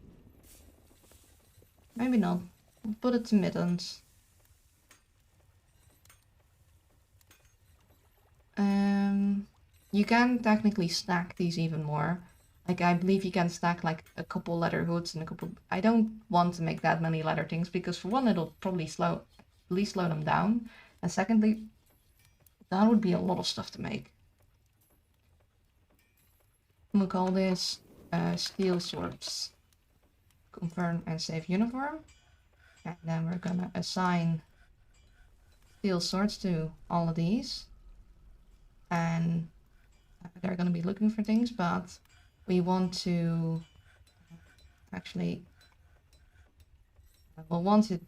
Maybe not. We'll put it to mittens. You can technically stack these even more. Like, I believe you can stack like a couple leather hoods and a couple... I don't want to make that many leather things because for one, it'll probably at least slow them down. And secondly, that would be a lot of stuff to make. We'll call this steel swords. Confirm and save uniform. And then we're gonna assign steel swords to all of these. And they're gonna be looking for things, but we want to actually... we'll want to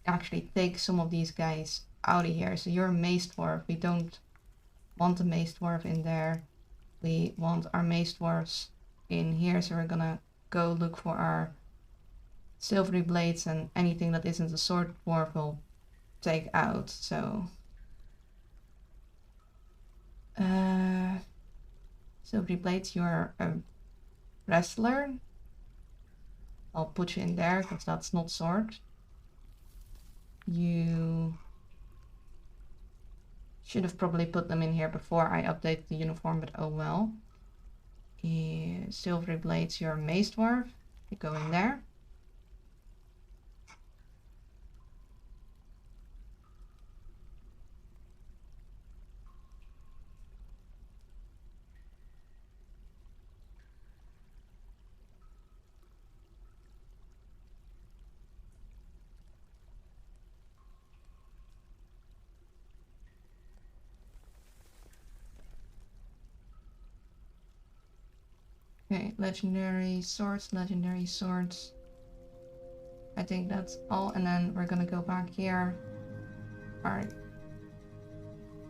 actually take some of these guys out of here. So you're a mace dwarf. We don't want a mace dwarf in there. We want our mace dwarfs in here. So we're gonna go look for our silvery blades, and anything that isn't a sword dwarf will take out. So silvery blades, you're a wrestler. I'll put you in there because that's not sword. You should have probably put them in here before I updated the uniform, but oh well. Silvery blades, you're a mace dwarf. You go in there. Okay, legendary swords, legendary swords. I think that's all, and then we're gonna go back here. Alright.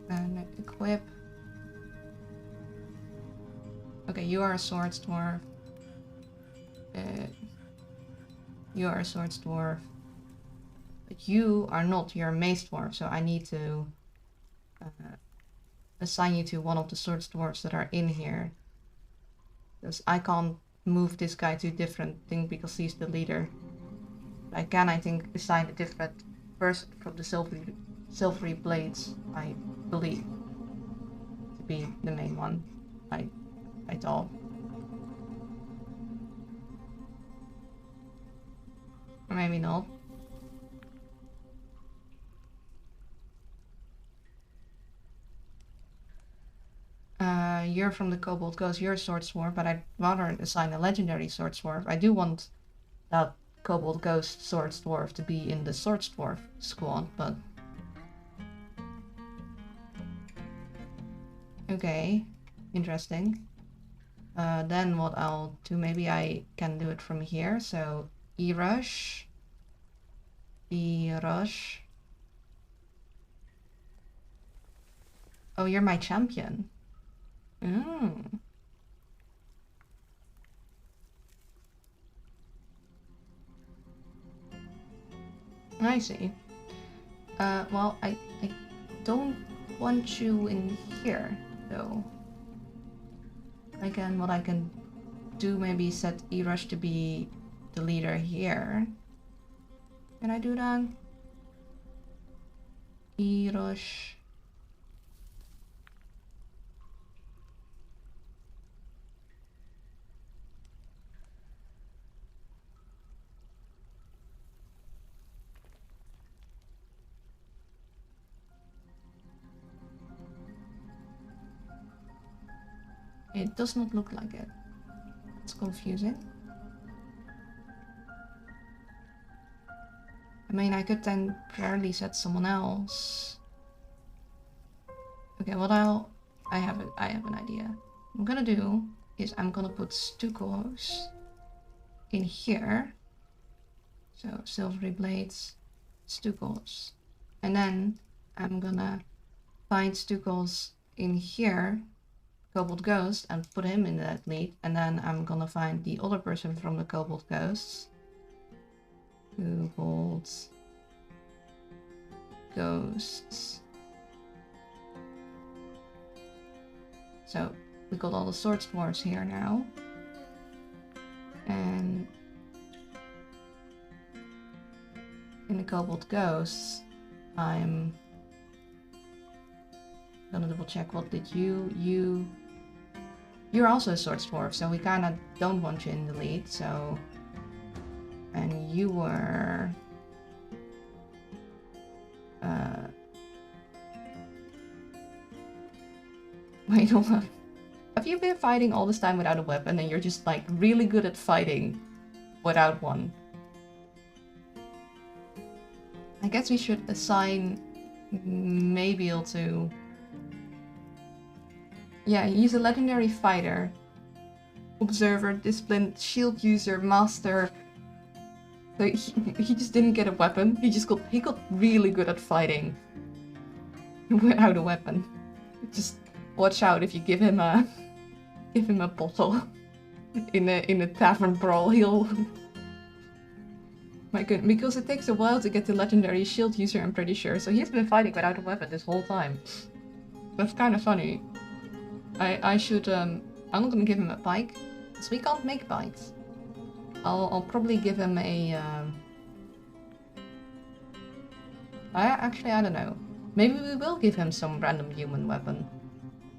And equip. Okay, you are a swords dwarf. You are a swords dwarf. But you are not, you're a mace dwarf, so I need to assign you to one of the swords dwarfs that are in here. Because I can't move this guy to a different thing because he's the leader. I can, I think, assign a different person from the silvery blades, I believe, to be the main one. I thought. Or maybe not. You're from the Kobold Ghost, you're a sword dwarf, but I'd rather assign a legendary sword dwarf. I do want that Kobold Ghost sword dwarf to be in the sword dwarf squad, but... okay, interesting. Then what I'll do, maybe I can do it from here, so E-Rush. E-Rush. Oh, you're my champion. Mm. I see. Well, I don't want you in here, though. Again, what I can do, maybe set E-Rush to be the leader here. Can I do that? E-Rush. It does not look like it. It's confusing. I mean, I could temporarily set someone else. Okay, what I have an idea. What I'm gonna do is I'm gonna put Stukos in here. So silvery blades, Stukos. And then I'm gonna find Stukos in here, Kobold Ghost, and put him in that lead. And then I'm gonna find the other person from the Kobold Ghosts. Kobold Ghosts. So we got all the sword dwarves here now. And in the Kobold Ghosts, I'm gonna double check what did you're You're also a sword dwarf, so we kind of don't want you in the lead, so... And you were... Wait, hold on. Have you been fighting all this time without a weapon and you're just like really good at fighting without one? I guess we should assign Maybeal to... Yeah, he's a legendary fighter. Observer, disciplined, shield user, master. So he just didn't get a weapon. He got really good at fighting without a weapon. Just watch out if you give him a bottle in a tavern brawl. He'll... My goodness, because it takes a while to get the legendary shield user, I'm pretty sure. So he's been fighting without a weapon this whole time. That's kind of funny. I should I'm not gonna give him a pike, because we can't make pikes. I'll probably give him a actually, I don't know. Maybe we will give him some random human weapon.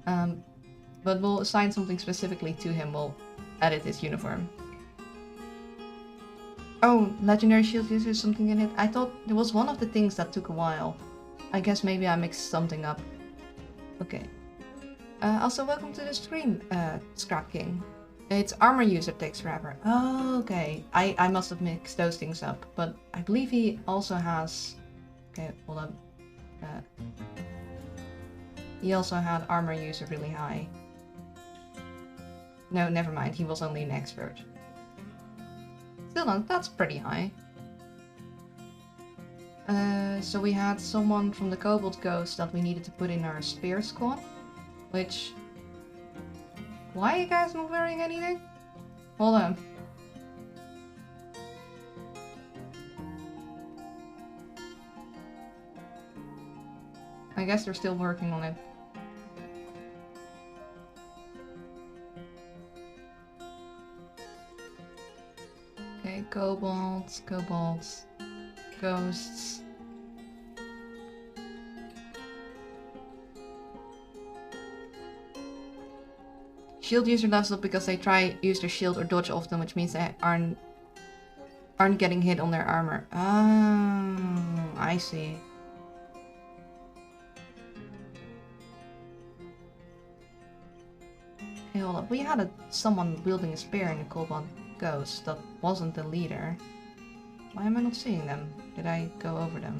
But we'll assign something specifically to him. We'll edit his uniform. Oh, legendary shield user, something in it. I thought there was one of the things that took a while. I guess maybe I mixed something up. Okay. Also, welcome to the stream, Scrap King. It's armor user takes forever. Oh, okay. I must have mixed those things up, but I believe he also has... Okay, hold on. He also had armor user really high. No, never mind. He was only an expert. Still not, that's pretty high. So we had someone from the Kobold Ghost that we needed to put in our spear squad. Which... Why are you guys not wearing anything? Hold on. I guess they're still working on it. Okay, kobolds, ghosts. Shield user levels up because they try use their shield or dodge often, which means they aren't getting hit on their armor. Oh, I see. Okay, hold up. We had someone wielding a spear in the Kobold Ghost that wasn't the leader. Why am I not seeing them? Did I go over them?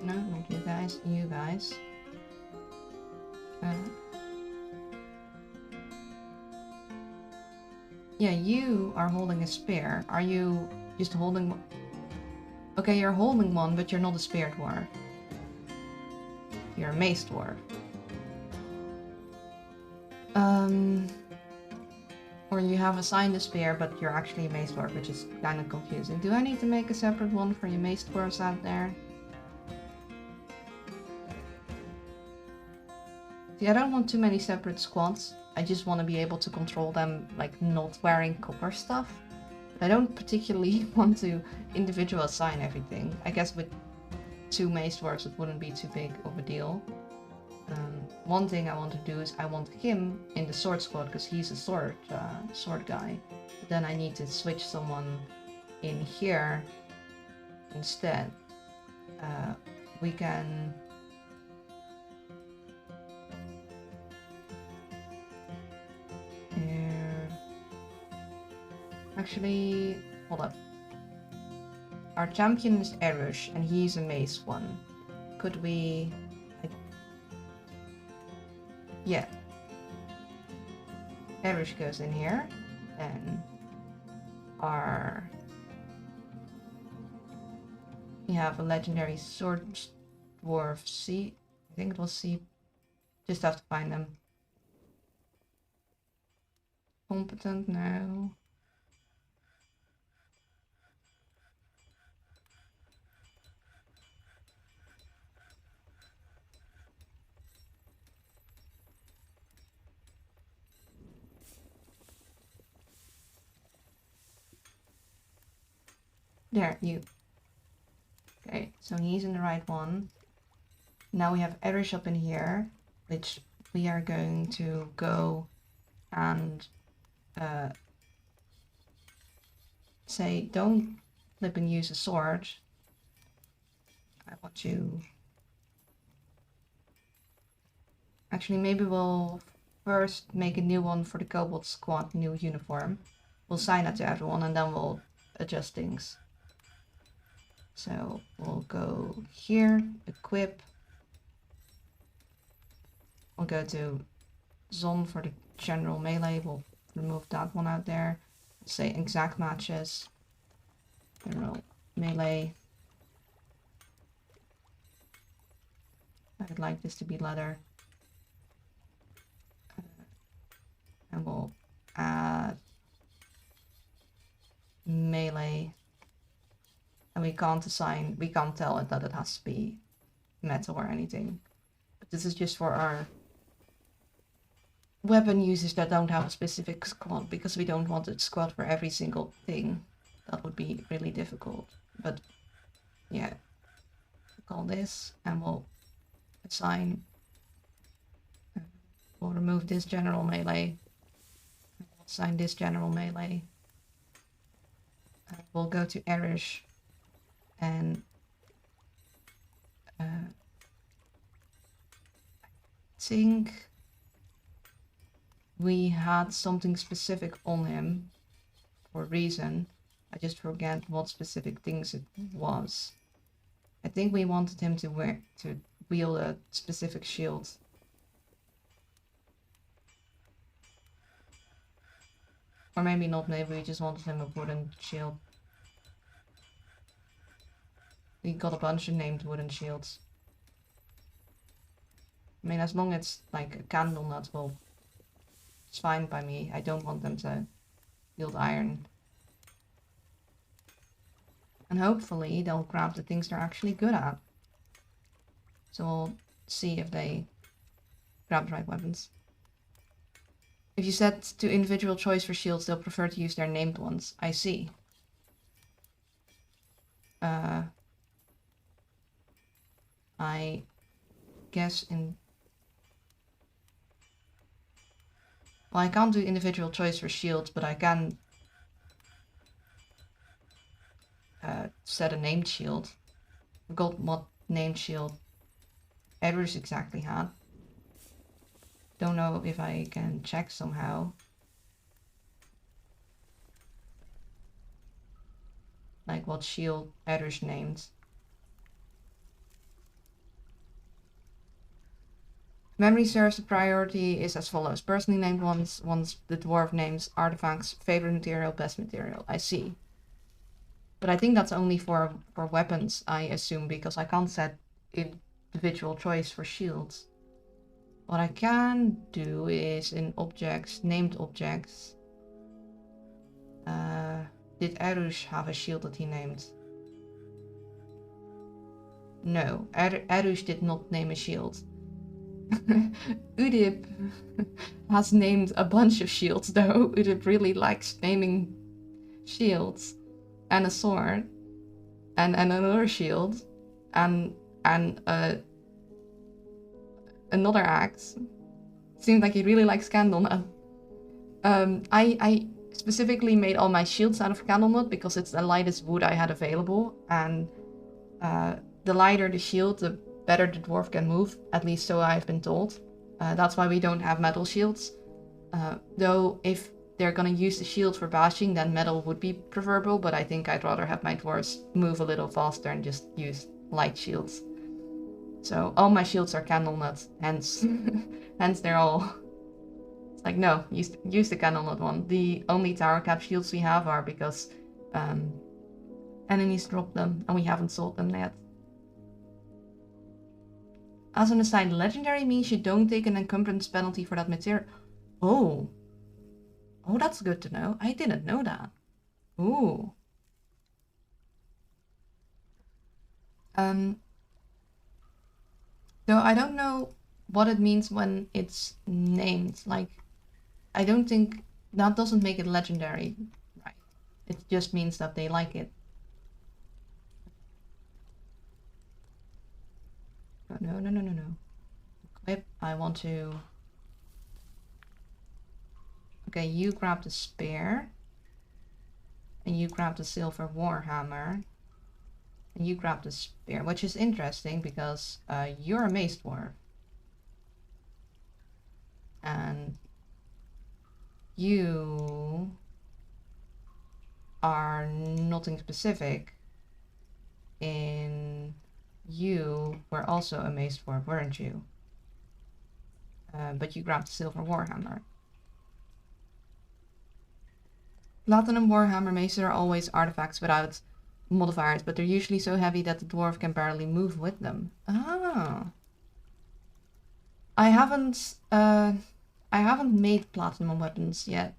No, not you guys. You guys. Yeah, you are holding a spear. Are you just holding one? Okay, you're holding one, but you're not a spear dwarf. You're a mace dwarf. Or you have assigned a spear, but you're actually a mace dwarf, which is kind of confusing. Do I need to make a separate one for you mace dwarves out there? See, I don't want too many separate squads. I just want to be able to control them, like, not wearing copper stuff. But I don't particularly want to individual assign everything. I guess with 2 mace dwarves it wouldn't be too big of a deal. One thing I want to do is I want him in the sword squad, because he's a sword guy. But then I need to switch someone in here instead. We can... Actually, hold up. Our champion is Erush, and he's a mace one. Could we... Yeah. Erush goes in here. Then our... We have a legendary sword dwarf C. I think it was C. Just have to find them. Competent? No. There, you. Okay, so he's in the right one. Now we have Erish up in here, which we are going to go and say, don't flip and use a sword. I want you... Actually, maybe we'll first make a new one for the Cobalt Squad, new uniform. We'll sign that to everyone and then we'll adjust things. So we'll go here, equip. We'll go to Zon for the general melee. We'll remove that one out there. Say exact matches. General melee. I'd like this to be leather. And we'll add melee. And we can't tell it that it has to be metal or anything. But this is just for our weapon users that don't have a specific squad, because we don't want a squad for every single thing. That would be really difficult. But yeah, we'll call this and we'll assign. We'll remove this general melee. We'll assign this general melee. We'll go to Erish and I think we had something specific on him for a reason. I just forget what specific things it was. I think we wanted him to wield a specific shield. Or maybe not, maybe we just wanted him a wooden shield. We got a bunch of named wooden shields. I mean, as long as it's like a candle nut, well, it's fine by me. I don't want them to wield iron. And hopefully they'll grab the things they're actually good at. So we'll see if they grab the right weapons. If you set to individual choice for shields, they'll prefer to use their named ones. I see. I guess in... Well, I can't do individual choice for shields, but I can set a named shield. I forgot what named shield Edwards exactly had. Don't know if I can check somehow. Like what shield Edwards named. Memory serves, the priority is as follows. Personally named ones, the dwarf names, artifacts, favorite material, best material. I see. But I think that's only for weapons, I assume, because I can't set individual choice for shields. What I can do is in objects, named objects. Did Erush have a shield that he named? No, Erush did not name a shield. Udip has named a bunch of shields though. Udip really likes naming shields. And a sword. And another shield. And another axe. Seems like he really likes candlenut. I specifically made all my shields out of candlenut because it's the lightest wood I had available. And the lighter the shield, the better the dwarf can move, at least so I've been told. That's why we don't have metal shields. Though if they're gonna use the shield for bashing, then metal would be preferable, but I think I'd rather have my dwarves move a little faster and just use light shields. So all my shields are candlenut, hence hence they're all... It's like, no, use the candlenut one. The only tower cap shields we have are because enemies drop them and we haven't sold them yet. As an aside, legendary means you don't take an encumbrance penalty for that material. Oh. Oh, that's good to know. I didn't know that. Ooh. Though I don't know what it means when it's named. Like, I don't think... That doesn't make it legendary, right? It just means that they like it. no, no, no, no, no. Equip, I want to... Okay, you grab the spear. And you grab the silver warhammer. And you grab the spear, which is interesting because you're a mace dwarf. And you are nothing specific. In you were also a mace dwarf, weren't you? But you grabbed the silver warhammer. Platinum warhammer maces are always artifacts without modifiers, but they're usually so heavy that the dwarf can barely move with them. Ah. I haven't made platinum weapons yet.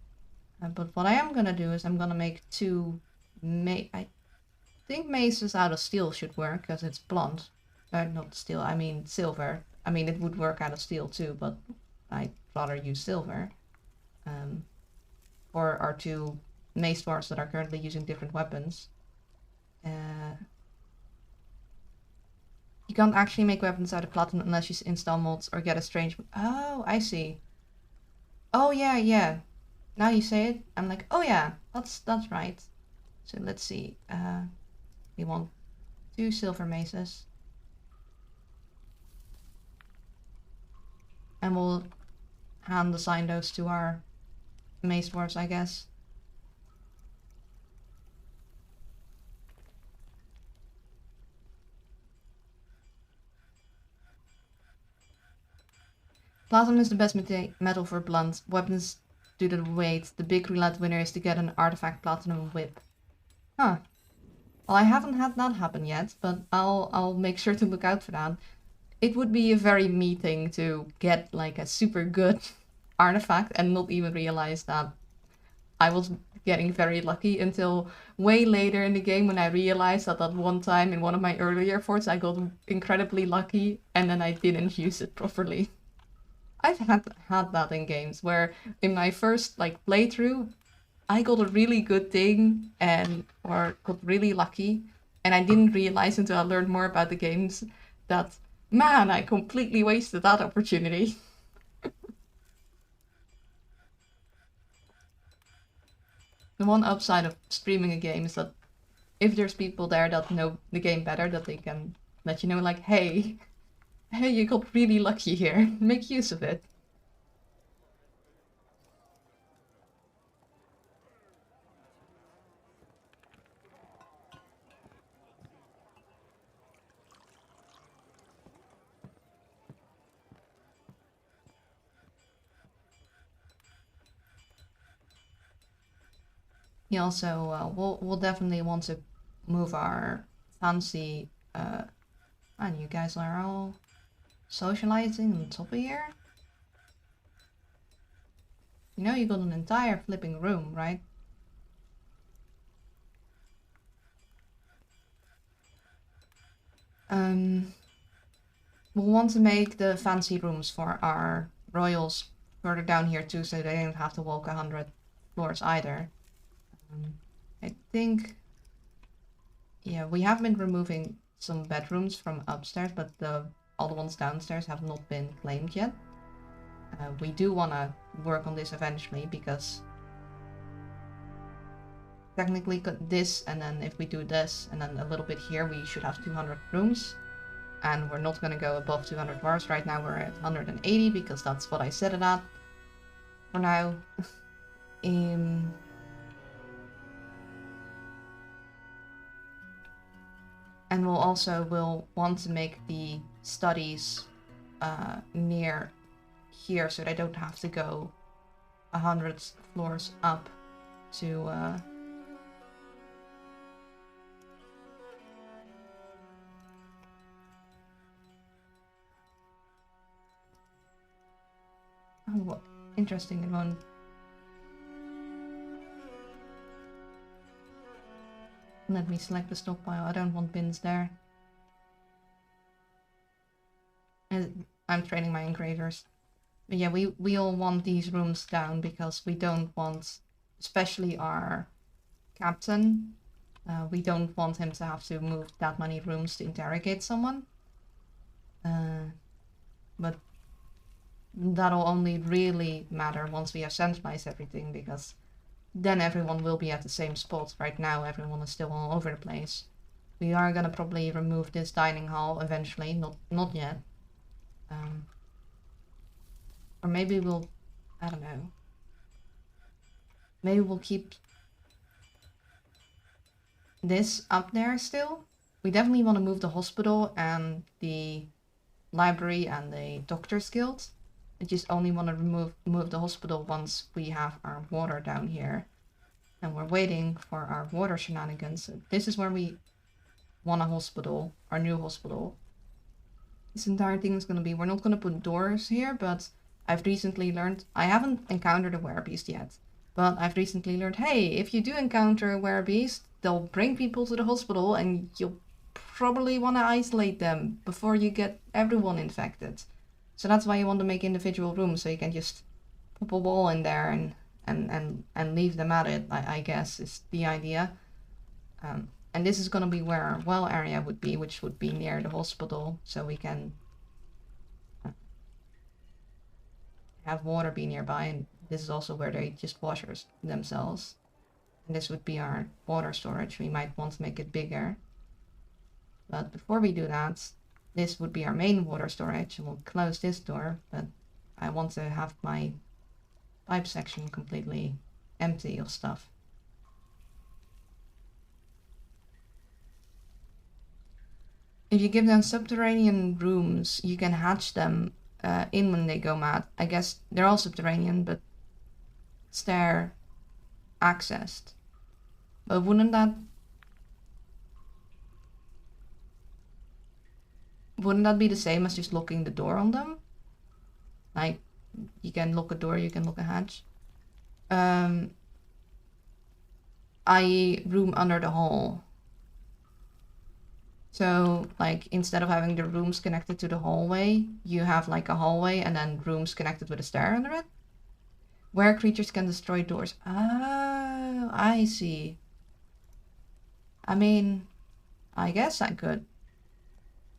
But what I am gonna do is I'm gonna make two I think maces out of steel should work because it's blunt. Not steel, I mean silver. I mean it would work out of steel too, but I'd rather use silver. For our two mace dwarves that are currently using different weapons. You can't actually make weapons out of platinum unless you install mods or get a strange... Oh, I see. Oh, yeah, yeah. Now you say it, I'm like, oh yeah, that's right. So let's see. We want 2 silver maces. And we'll hand assign those to our mace dwarves, I guess. Platinum is the best metal for blunt weapons due to the weight. The big roulette winner is to get an artifact platinum whip. Huh. Well, I haven't had that happen yet, but I'll make sure to look out for that. It would be a very me thing to get like a super good artifact and not even realize that I was getting very lucky until way later in the game when I realized that one time in one of my earlier forts I got incredibly lucky and then I didn't use it properly. I've had that in games where in my first like playthrough I got a really good thing or got really lucky and I didn't realize until I learned more about the games that man, I completely wasted that opportunity. The one upside of streaming a game is that if there's people there that know the game better, that they can let you know like, hey, you got really lucky here, make use of it. He also, we'll definitely want to move our fancy, and you guys are all socializing on top of here? You know you got an entire flipping room, right? We'll want to make the fancy rooms for our royals further down here too, so they don't have to walk 100 floors either. I think... Yeah, we have been removing some bedrooms from upstairs, but all the ones downstairs have not been claimed yet. We do want to work on this eventually, because technically this, and then if we do this, and then a little bit here, we should have 200 rooms. And we're not going to go above 200 dwarves. Right now we're at 180, because that's what I set it at for now. And we'll want to make the studies near here, so they don't have to go 100 floors up to... Oh, what interesting, it won't... Let me select the stockpile. I don't want bins there. I'm training my engravers. But yeah, we all want these rooms down because we don't want, especially our captain, we don't want him to have to move that many rooms to interrogate someone. But that'll only really matter once we have centralized everything, because then everyone will be at the same spot. Right now, everyone is still all over the place. We are gonna probably remove this dining hall eventually, not yet. Or maybe we'll, I don't know. Maybe we'll keep this up there still. We definitely want to move the hospital and the library and the doctor's guild. I just only want to move the hospital once we have our water down here. And we're waiting for our water shenanigans. So this is where we want a hospital, our new hospital. This entire thing is going to be, we're not going to put doors here, but I've recently learned, I haven't encountered a werebeast yet, but I've recently learned, hey, if you do encounter a werebeast, they'll bring people to the hospital and you'll probably want to isolate them before you get everyone infected. So that's why you want to make individual rooms, so you can just pop a wall in there and leave them at it, I guess, is the idea. And this is going to be where our well area would be, which would be near the hospital, so we can have water be nearby. And this is also where they just wash themselves. And this would be our water storage. We might want to make it bigger. But before we do that, this would be our main water storage, and we'll close this door, but I want to have my pipe section completely empty of stuff. If you give them subterranean rooms, you can hatch them in when they go mad. I guess they're all subterranean, but stair accessed. But wouldn't that be the same as just locking the door on them? Like, you can lock a door, you can lock a hatch. I.e. room under the hall. So, like, instead of having the rooms connected to the hallway, you have like a hallway and then rooms connected with a stair under it. Where creatures can destroy doors. Oh, I see. I mean, I guess I could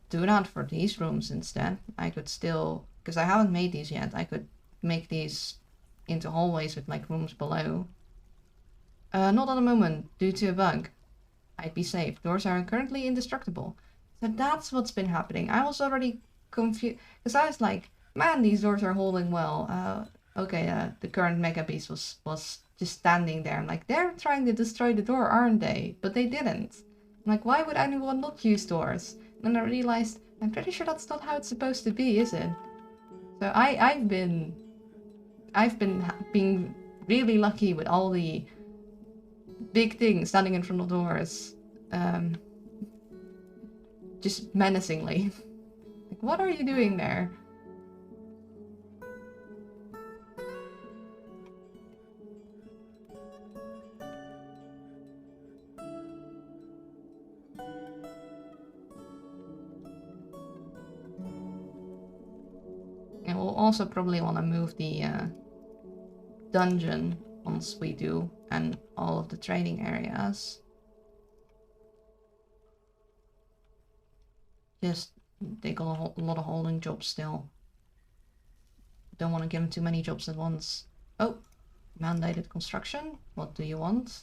do that for these rooms instead. I could still, because I haven't made these yet, I could make these into hallways with like rooms below. Not at the moment, due to a bug. I'd be safe. Doors are currently indestructible. So that's what's been happening. I was already confused, because I was like, man, these doors are holding well. Okay, the current mega beast was just standing there. I'm like, they're trying to destroy the door, aren't they? But they didn't. I'm like, why would anyone not use doors? And then I realized, I'm pretty sure that's not how it's supposed to be, is it? So I've been being really lucky with all the big things standing in front of doors. Just menacingly. Like, what are you doing there? And we'll also probably want to move the dungeon once we do, and all of the training areas. Just take a lot of holding jobs still. Don't want to give them too many jobs at once. Oh, mandated construction. What do you want?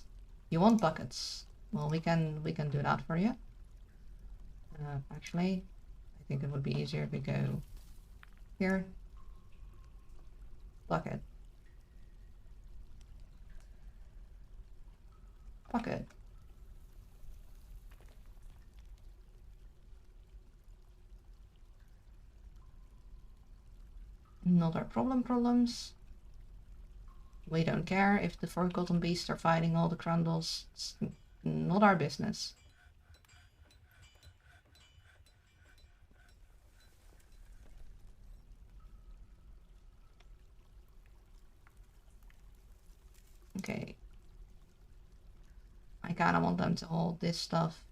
You want buckets. Well, we can do that for you. Actually, I think it would be easier if we go here. Bucket. Bucket. Not our problems. We don't care if the Forgotten Beasts are fighting all the Crundles. It's not our business. Okay. I kinda want them to hold this stuff.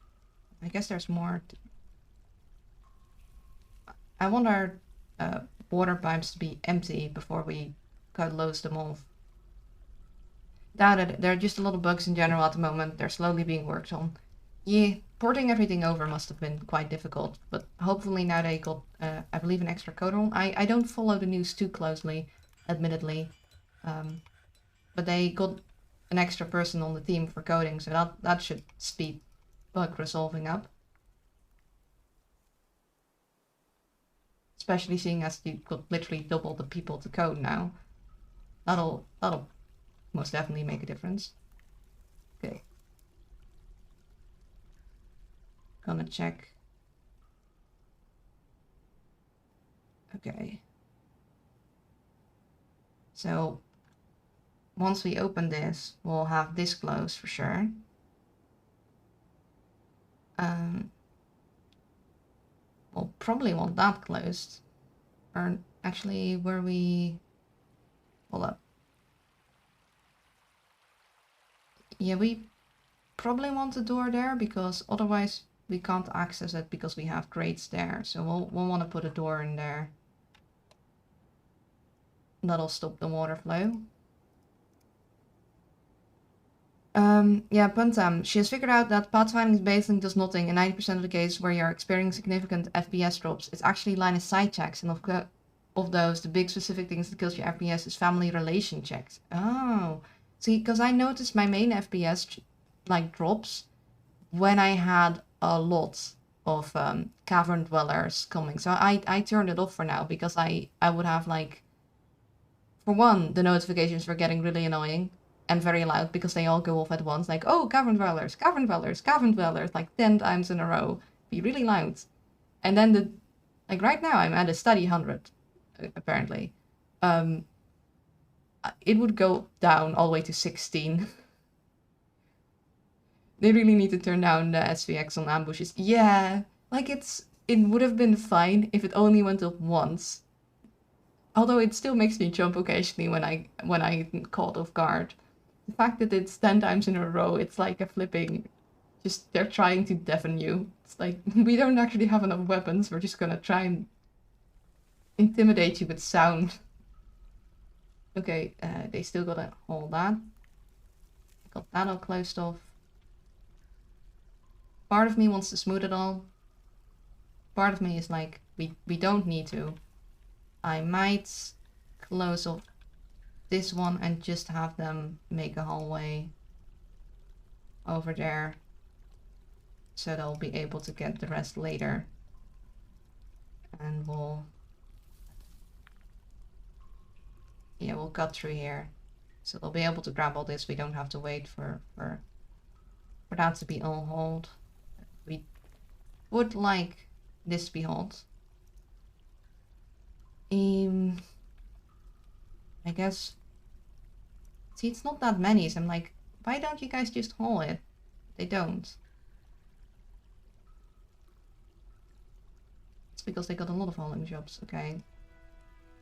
I guess there's more. I want our water pipes to be empty before we close them off. Doubt it. There are just a lot of bugs in general at the moment. They're slowly being worked on. Yeah, porting everything over must have been quite difficult, but hopefully now they got, I believe, an extra code on. I don't follow the news too closely, admittedly, but they got an extra person on the team for coding, so that should speed bug resolving up. Especially seeing as you've got literally double the people to code now. That'll most definitely make a difference. Okay. Gonna check. Okay. So once we open this, we'll have this closed for sure. We'll probably want that closed. Or actually, were we... Hold up. Yeah, we probably want a door there because otherwise we can't access it because we have grates there. So we'll want to put a door in there. That'll stop the water flow. Yeah, Puntam. She has figured out that pathfinding's basing does nothing in 90% of the cases where you're experiencing significant FPS drops. It's actually line of sight checks, and of those, the big specific things that kills your FPS is family relation checks. Oh, see, because I noticed my main FPS like drops when I had a lot of cavern dwellers coming. So I turned it off for now because I would have like, for one, the notifications were getting really annoying and very loud because they all go off at once, like, oh, cavern dwellers, cavern dwellers, cavern dwellers, like 10 times in a row, be really loud. And then like right now I'm at a steady 100, apparently. It would go down all the way to 16. They really need to turn down the SVX on ambushes. Yeah, like it would have been fine if it only went up once. Although it still makes me jump occasionally when I caught off guard. The fact that it's 10 times in a row, it's like a flipping, just they're trying to deafen you. It's like, we don't actually have enough weapons, we're just gonna try and intimidate you with sound. Okay, they still gotta hold that. Got that all closed off. Part of me wants to smooth it all. Part of me is like, we don't need to. I might close off this one and just have them make a hallway over there so they'll be able to get the rest later. And we'll cut through here. So they'll be able to grab all this. We don't have to wait for that to be all hauled. We would like this to be hauled. I guess. See, it's not that many, so I'm like, why don't you guys just haul it? They don't. It's because they got a lot of hauling jobs, okay.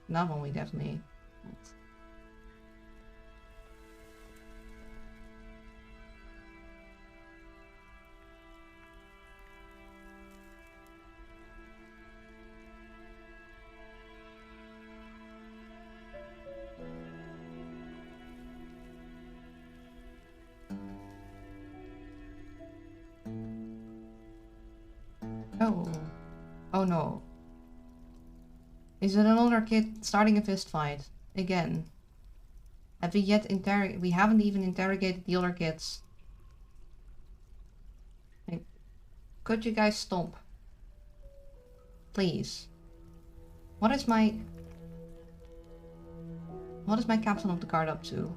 That one we definitely want. Oh no. Is it another kid starting a fist fight? Again. Have we yet we haven't even interrogated the other kids. Like, could you guys stop? Please. What is my captain of the guard up to?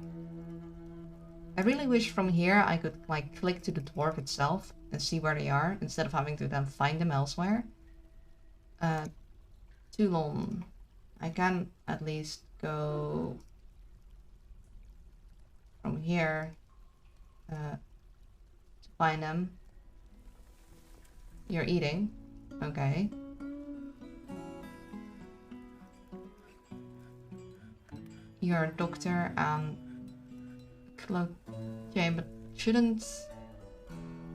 I really wish from here I could like click to the dwarf itself and see where they are instead of having to then find them elsewhere. Too long. I can at least go from here to find them. You're eating. Okay. You're a doctor and okay, but shouldn't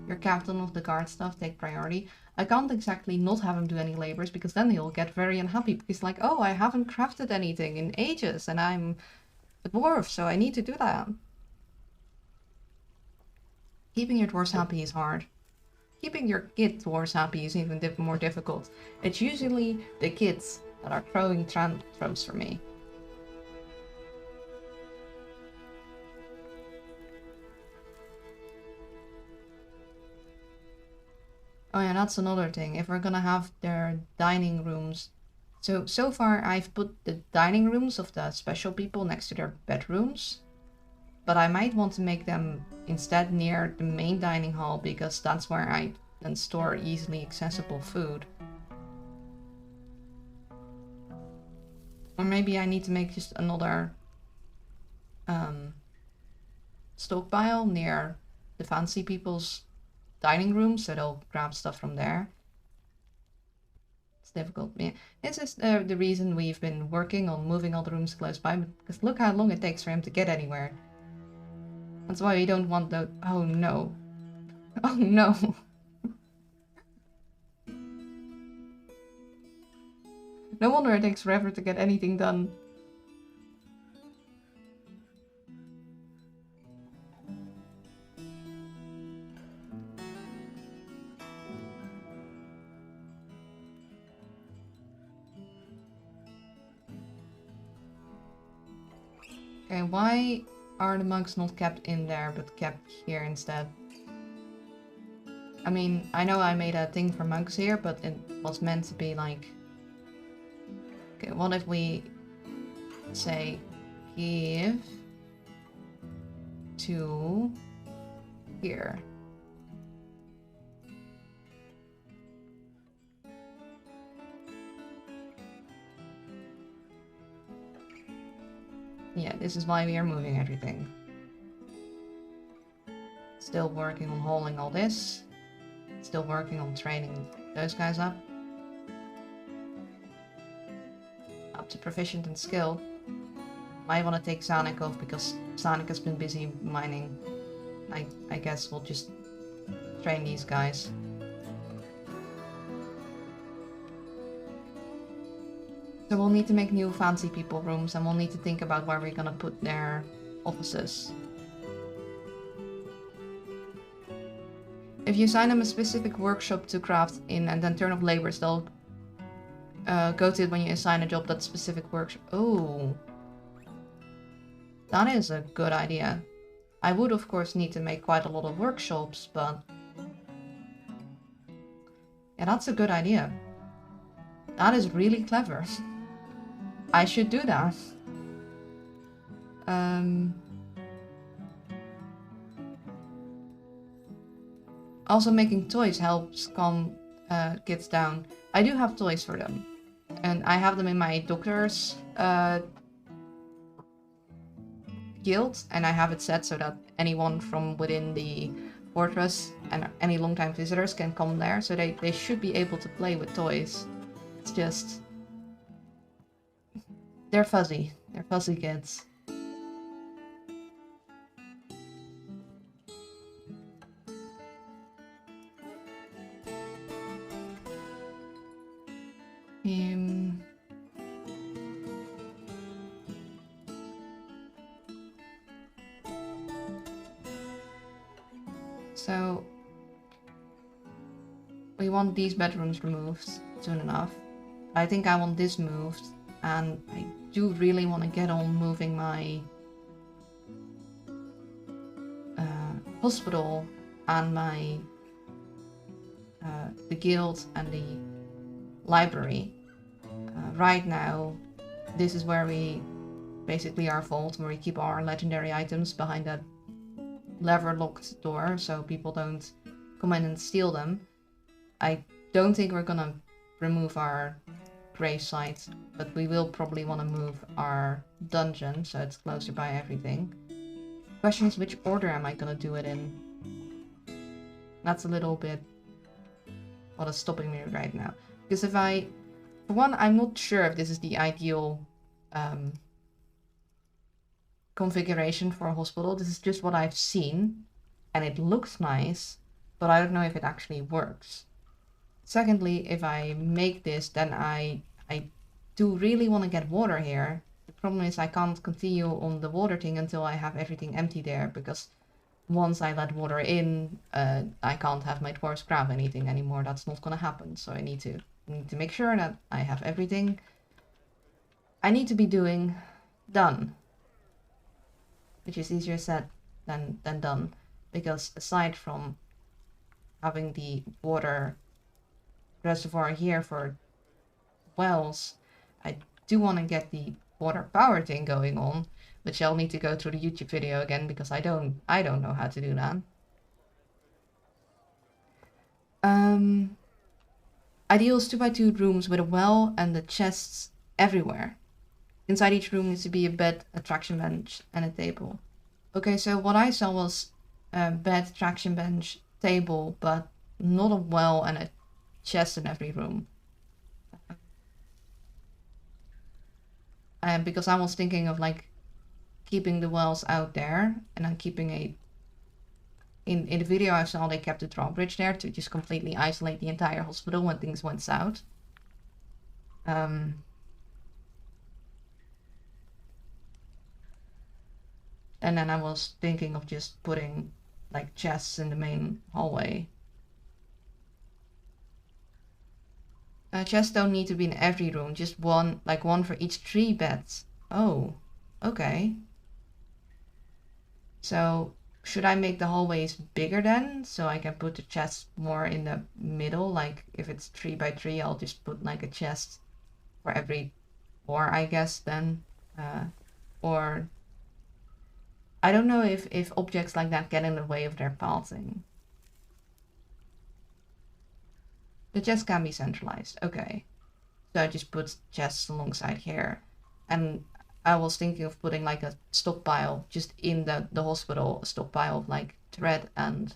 your captain of the guard staff take priority? I can't exactly not have him do any labors because then he'll get very unhappy because like, oh, I haven't crafted anything in ages and I'm a dwarf, so I need to do that. Keeping your dwarves happy is hard. keeping your kid dwarves happy is even more difficult. It's usually the kids that are throwing tantrums for me. Oh yeah, that's another thing. If we're gonna have their dining rooms. So far I've put the dining rooms of the special people next to their bedrooms. But I might want to make them instead near the main dining hall because that's where I can store easily accessible food. Or maybe I need to make just another stockpile near the fancy people's dining room so they'll grab stuff from there. It's difficult. Yeah. This is the reason we've been working on moving all the rooms close by, because look how long it takes for him to get anywhere. That's why we don't want the... Oh no. Oh no. No wonder it takes forever to get anything done. Okay, why are the monks not kept in there but kept here instead? I mean, I know I made a thing for monks here, but it was meant to be like... Okay, what if we say give to here? Yeah, this is why we are moving everything. Still working on hauling all this. Still working on training those guys up. Up to proficient and skilled. Might want to take Sonic off because Sonic has been busy mining. I guess we'll just train these guys. So we'll need to make new fancy people rooms and we'll need to think about where we're gonna put their offices. If you assign them a specific workshop to craft in and then turn off labors, they'll go to it when you assign a job that specific workshop. Oh. That is a good idea. I would of course need to make quite a lot of workshops, but... Yeah, that's a good idea. That is really clever. I should do that. Also making toys helps calm kids down. I do have toys for them. And I have them in my doctor's guild. And I have it set so that anyone from within the fortress and any long-time visitors can come there. So they should be able to play with toys. It's just... They're fuzzy. They're fuzzy kids. So we want these bedrooms removed soon enough. I think I want this moved, and I do really want to get on moving my hospital and my the guild and the library. Right now, this is where we basically our vault, where we keep our legendary items behind that lever locked door so people don't come in and steal them. I don't think we're gonna remove our gravesite, but we will probably want to move our dungeon so it's closer by everything. Question is, which order am I gonna do it in? That's a little bit what is stopping me right now. Because if I... For one, I'm not sure if this is the ideal configuration for a hospital. This is just what I've seen, and it looks nice, but I don't know if it actually works. Secondly, if I make this, then I do really want to get water here. The problem is I can't continue on the water thing until I have everything empty there, because once I let water in, I can't have my dwarves grab anything anymore. That's not gonna happen. So I need to make sure that I have everything I need to be doing done, which is easier said than done, because aside from having the water reservoir here for wells, I do want to get the water power thing going on, which I'll need to go through the YouTube video again because I don't know how to do that. Ideal is 2x2 rooms with a well and the chests everywhere. Inside each room needs to be a bed, a traction bench, and a table. Okay, so what I saw was a bed, traction bench, table, but not a well and a chest in every room. Because I was thinking of like keeping the wells out there and then keeping a... In the video I saw they kept the drawbridge there to just completely isolate the entire hospital when things went south. And then I was thinking of just putting like chests in the main hallway. Chests don't need to be in every room, just one, like one for each 3 beds. Oh, okay. So should I make the hallways bigger then, so I can put the chests more in the middle? Like if it's 3x3, I'll just put like a chest for every 4, I guess then. Or I don't know if objects like that get in the way of their pathing. The chests can be centralized. Okay. So I just put chests alongside here. And I was thinking of putting like a stockpile just in the hospital, a stockpile of like thread and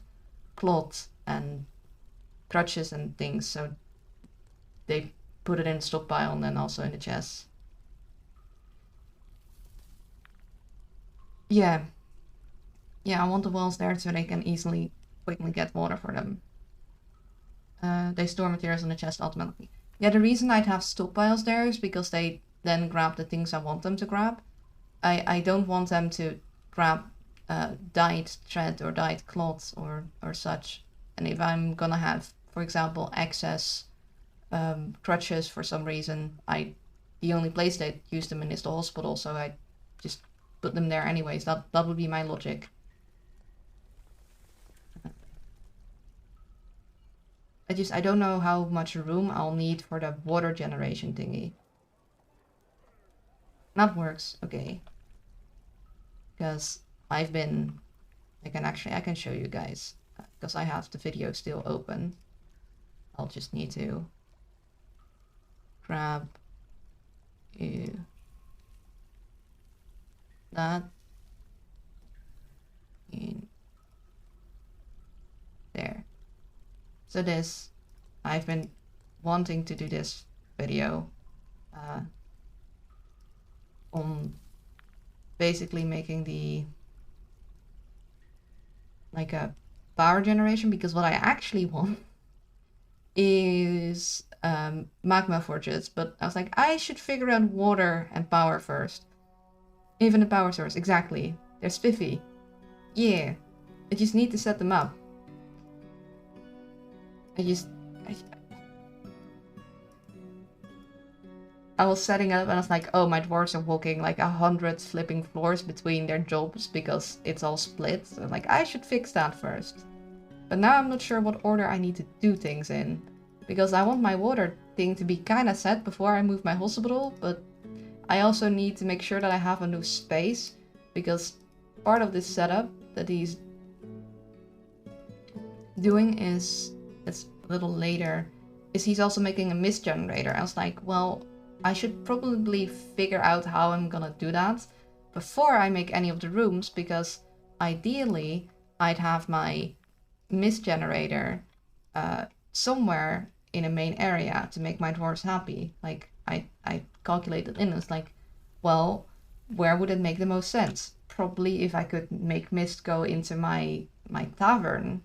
cloth and crutches and things. So they put it in the stockpile and then also in the chests. Yeah. Yeah, I want the wells there so they can quickly get water for them. They store materials in the chest automatically. Yeah, the reason I'd have stockpiles there is because they then grab the things I want them to grab. I don't want them to grab dyed thread or dyed cloth or such. And if I'm gonna have, for example, excess crutches for some reason, the only place they use them in is the hospital, so I just put them there anyways. That would be my logic. I don't know how much room I'll need for the water generation thingy. That works, okay. Because I've been... I can show you guys. Because I have the video still open. I'll just need to grab that in there. So this, I've been wanting to do this video on basically making the like a power generation, because what I actually want is magma forges, but I was like, I should figure out water and power first. Even the power source, exactly. They're spiffy. Yeah. I just need to set them up. I was setting it up and I was like, oh, my dwarves are walking like 100 flipping floors between their jobs because it's all split. So I'm like, I should fix that first. But now I'm not sure what order I need to do things in. Because I want my water thing to be kind of set before I move my hospital. But I also need to make sure that I have enough space. Because part of this setup that he's doing is, it's a little later, is he's also making a mist generator. I was like, well, I should probably figure out how I'm gonna do that before I make any of the rooms, because ideally I'd have my mist generator somewhere in a main area to make my dwarves happy. Like I calculated in, it's like, well, where would it make the most sense? Probably if I could make mist go into my tavern,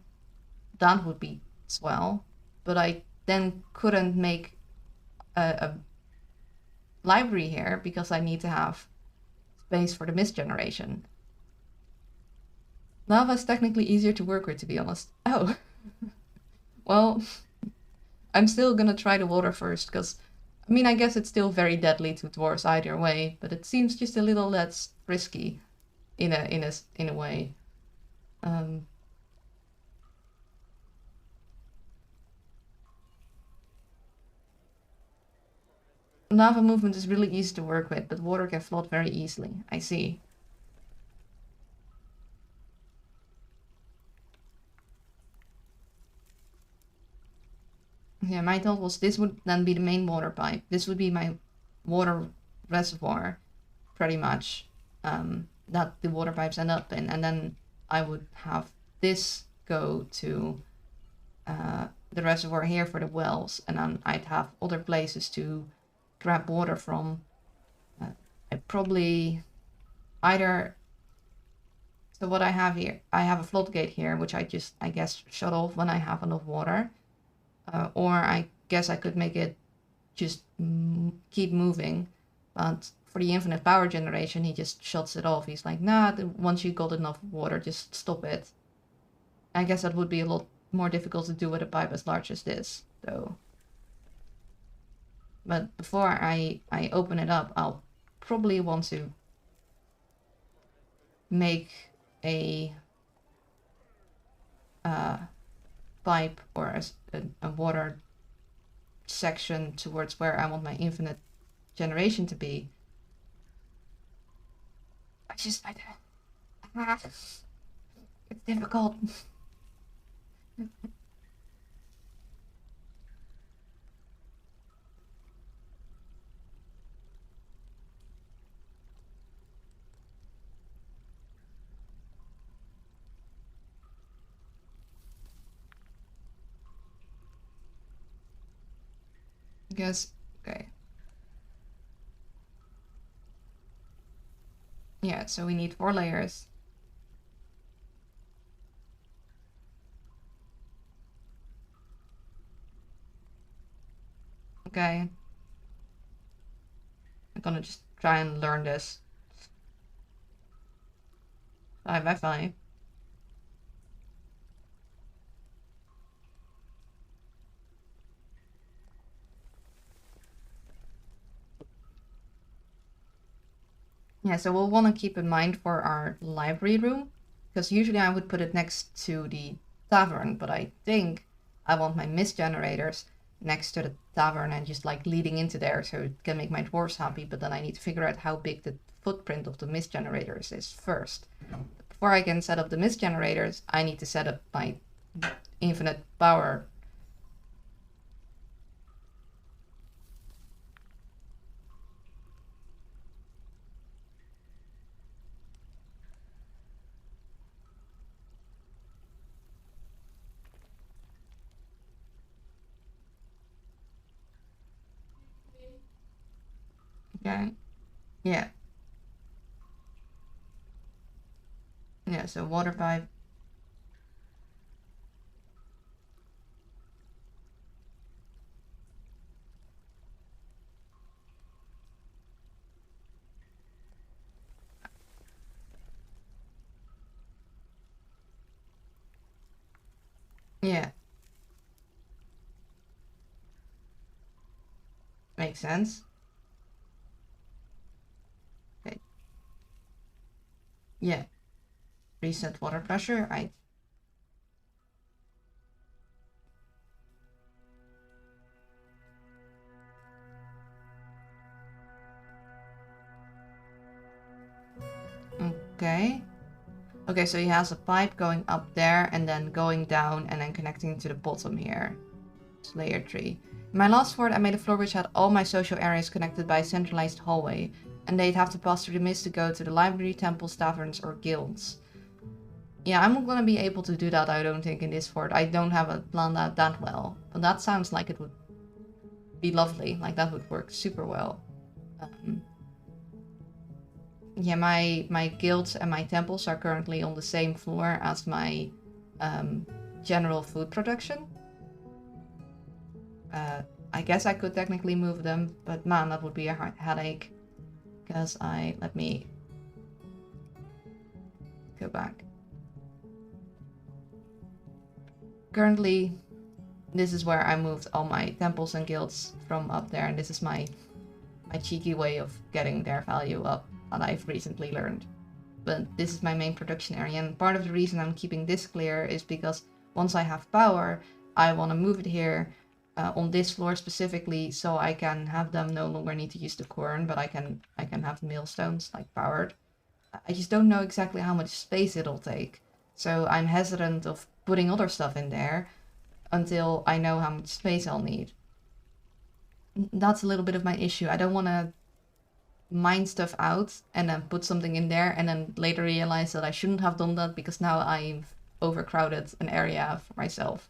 that would be swell. But I then couldn't make a library here because I need to have space for the mist generation. Lava is technically easier to work with, to be honest. Oh. Well, I'm still gonna try the water first, because, I mean, I guess it's still very deadly to dwarves either way, but it seems just a little less risky in a way. Um, Lava movement is really easy to work with, but water can float very easily. I see. Yeah, my thought was this would then be the main water pipe. This would be my water reservoir, pretty much, that the water pipes end up in. And then I would have this go to the reservoir here for the wells. And then I'd have other places to grab water from. I probably either... So what I have here, I have a floodgate here, which I just, I guess, shut off when I have enough water. Or I guess I could make it just keep moving. But for the infinite power generation, he just shuts it off. He's like, nah, once you got enough water, just stop it. I guess that would be a lot more difficult to do with a pipe as large as this, though. But before I open it up, I'll probably want to make a pipe or a water section towards where I want my infinite generation to be. It's difficult. Guess, okay. Yeah, so we need 4 layers. Okay. I'm gonna just try and learn this. 5 by 5. Yeah, so we'll want to keep in mind for our library room, because usually I would put it next to the tavern, but I think I want my mist generators next to the tavern and just like leading into there so it can make my dwarves happy, but then I need to figure out how big the footprint of the mist generators is first. Before I can set up the mist generators, I need to set up my infinite power. Okay. Yeah. Yeah, so water pipe. Yeah. Makes sense. Okay. Yeah. Reset water pressure. Okay. Okay, so he has a pipe going up there and then going down and then connecting to the bottom here. It's layer 3. In my last fort, I made a floor which had all my social areas connected by a centralized hallway, and they'd have to pass through the mist to go to the library, temples, taverns, or guilds. Yeah, I'm not gonna be able to do that, I don't think, in this fort. I don't have it planned out that well, but that sounds like it would be lovely. Like, that would work super well. Yeah, my guilds and my temples are currently on the same floor as my general food production. I guess I could technically move them, but man, that would be a headache. Because let me go back. currently, this is where I moved all my temples and guilds from up there, and this is my cheeky way of getting their value up that I've recently learned. But this is my main production area, and part of the reason I'm keeping this clear is because once I have power, I want to move it here on this floor specifically, so I can have them no longer need to use the quern, but I can have millstones like powered. I just don't know exactly how much space it'll take, so I'm hesitant of putting other stuff in there until I know how much space I'll need. That's a little bit of my issue. I don't want to mine stuff out and then put something in there and then later realize that I shouldn't have done that because now I've overcrowded an area for myself.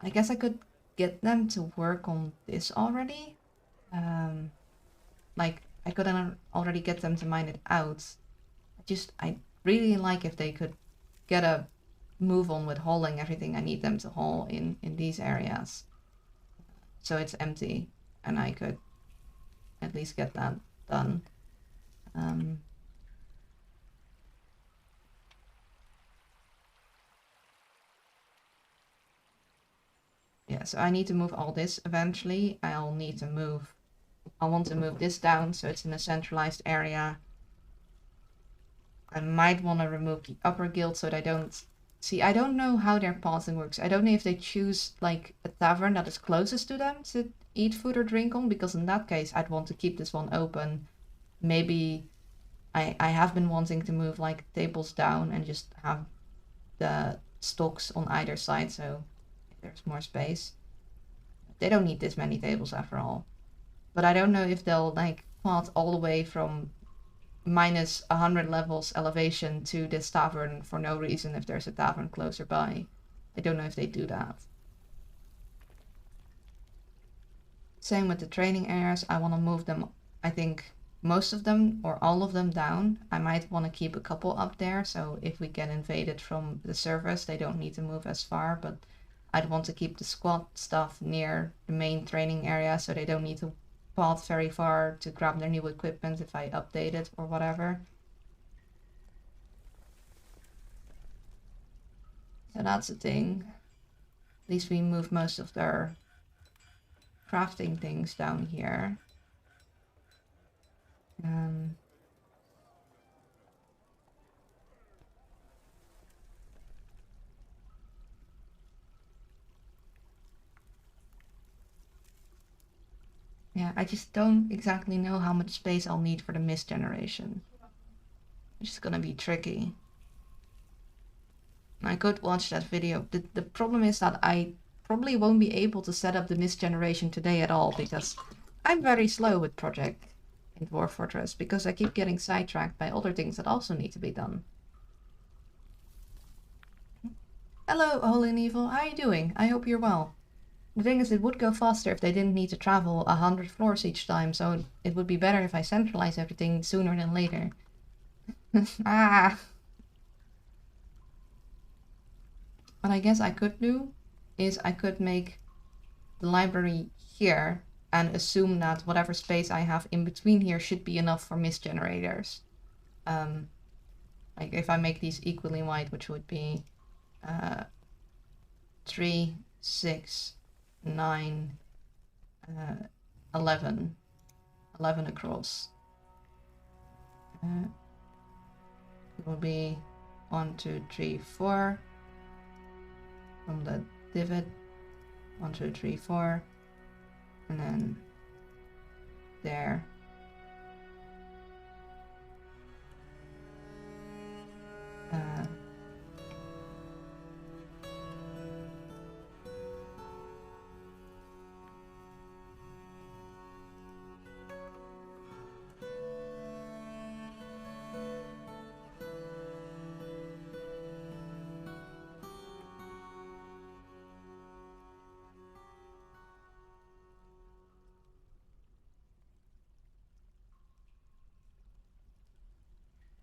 I guess I could get them to work on this already. Like, I could already get them to mine it out. I really like if they could get a move on with hauling everything I need them to haul in these areas. So it's empty, and I could at least get that done. Yeah, so I need to move all this eventually. I want to move this down so it's in a centralized area. I might want to remove the upper guild so that I don't... See, I don't know how their pathing works. I don't know if they choose like a tavern that is closest to them to eat food or drink on, because in that case I'd want to keep this one open. Maybe I have been wanting to move like tables down and just have the stocks on either side so there's more space. They don't need this many tables after all. But I don't know if they'll like path all the way from minus 100 levels elevation to this tavern for no reason if there's a tavern closer by. I don't know if they do that. Same with the training areas. I want to move them, I think most of them or all of them down. I might want to keep a couple up there, so if we get invaded from the surface they don't need to move as far, but I'd want to keep the squad stuff near the main training area so they don't need to path very far to grab their new equipment if I update it or whatever. So that's the thing. At least we move most of their crafting things down here. Yeah, I just don't exactly know how much space I'll need for the mist generation. It's just gonna be tricky. I could watch that video. The problem is that I probably won't be able to set up the mist generation today at all because I'm very slow with project in Dwarf Fortress because I keep getting sidetracked by other things that also need to be done. Hello, Holy and Evil. How are you doing? I hope you're well. The thing is, it would go faster if they didn't need to travel 100 floors each time, so it would be better if I centralize everything sooner than later. Ah! What I guess I could do is I could make the library here and assume that whatever space I have in between here should be enough for mist generators. Like if I make these equally wide, which would be 3, 6, 9, 11 across. It will be 1, 2, 3, 4 from the divot. 1, 2, 3, 4, and then there.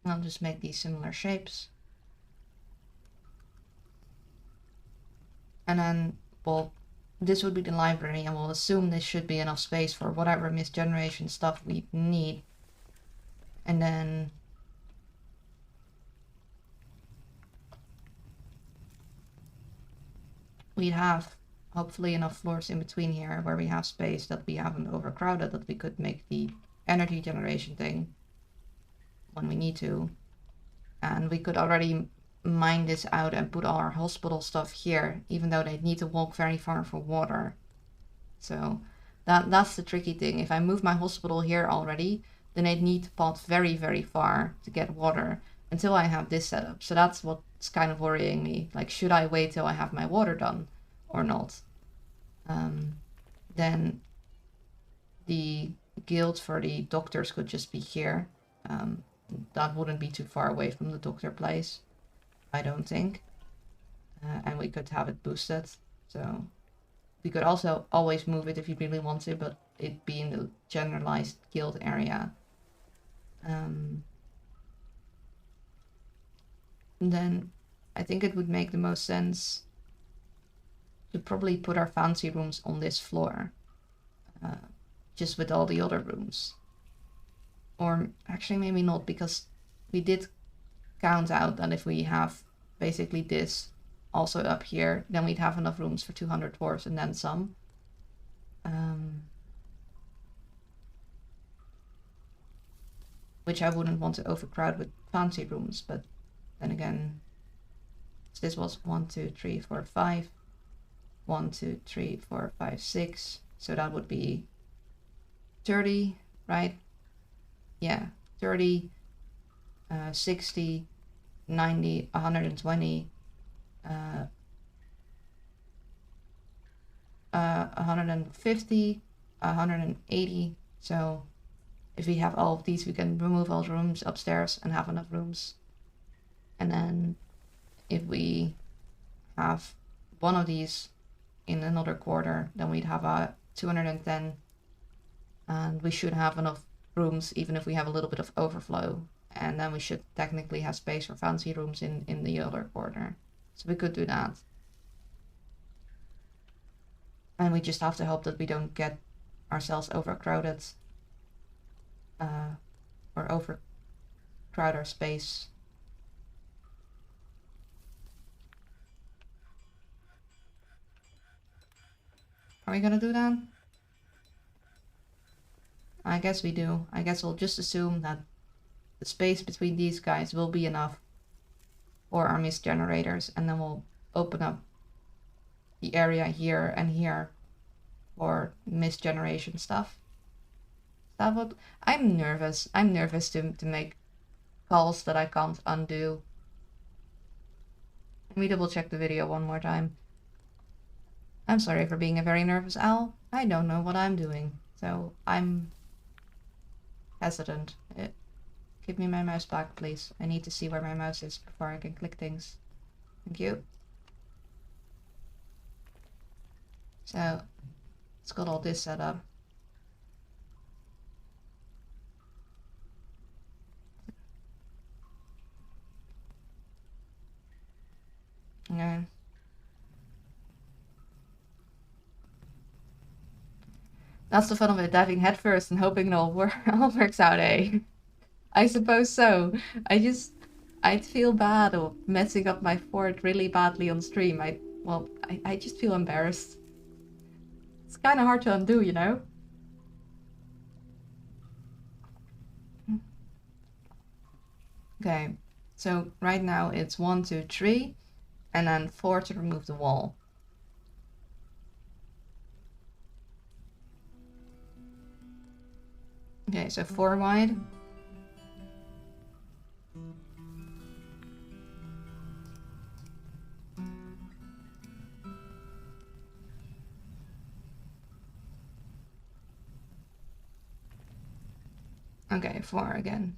I'll just make these similar shapes. And then, well, this would be the library, and we'll assume this should be enough space for whatever misgeneration stuff we need. And then we'd have hopefully enough floors in between here where we have space that we haven't overcrowded, that we could make the energy generation thing when we need to. And we could already mine this out and put all our hospital stuff here, even though they need to walk very far for water. So that's the tricky thing. If I move my hospital here already, then I'd need to pot very, very far to get water until I have this set up. So that's what's kind of worrying me. Like, should I wait till I have my water done or not? Then the guild for the doctors could just be here. That wouldn't be too far away from the doctor place, I don't think. And we could have it boosted. So we could also always move it if you really want to, but it be in the generalized guild area. Then I think it would make the most sense to probably put our fancy rooms on this floor, just with all the other rooms. Or actually maybe not, because we did count out that if we have basically this also up here, then we'd have enough rooms for 200 dwarves and then some. Which I wouldn't want to overcrowd with fancy rooms, but then again, this was 1, 2, 3, 4, 5. 1, 2, 3, 4, 5, 6. So that would be 30, right? Yeah, 30, 60, 90, 120, 150, 180. So if we have all of these, we can remove all the rooms upstairs and have enough rooms. And then if we have one of these in another quarter, then we'd have a 210, and we should have enough rooms even if we have a little bit of overflow, and then we should technically have space for fancy rooms in the other quarter. So we could do that. And we just have to hope that we don't get ourselves overcrowded, or overcrowd our space. Are we gonna do that? I guess we do. I guess we'll just assume that the space between these guys will be enough for our mist generators, and then we'll open up the area here and here for mist generation stuff. Is that what? I'm nervous. I'm nervous to make calls that I can't undo. Let me double check the video one more time. I'm sorry for being a very nervous owl. I don't know what I'm doing, so I'm hesitant. Give me my mouse back, please. I need to see where my mouse is before I can click things. Thank you. So, it's got all this set up. Okay. That's the fun of it, diving headfirst and hoping it all works out, eh? I suppose so. I'd feel bad or messing up my fort really badly on stream. I just feel embarrassed. It's kind of hard to undo, you know? Okay, so right now it's 1, 2, 3, and then 4 to remove the wall. Okay, so 4 wide. Okay, 4 again.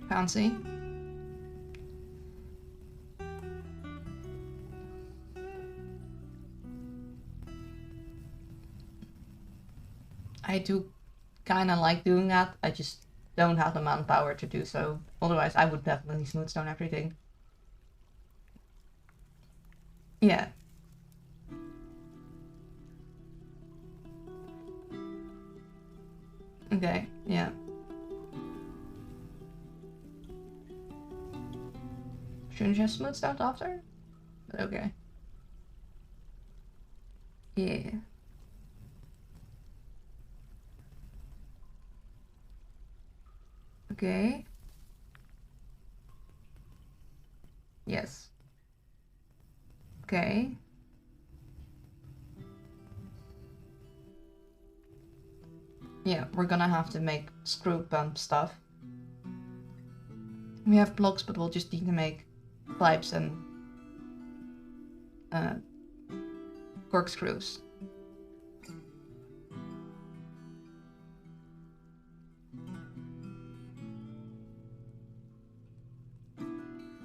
Fancy. I do kind of like doing that. I just don't have the manpower to do so. Otherwise, I would definitely smooth stone everything. Yeah. Okay, yeah. Shouldn't you have smoothed out after? But okay. Yeah. Okay. Yes. Okay. Yeah, we're gonna have to make screw pump stuff. We have blocks, but we'll just need to make pipes and corkscrews.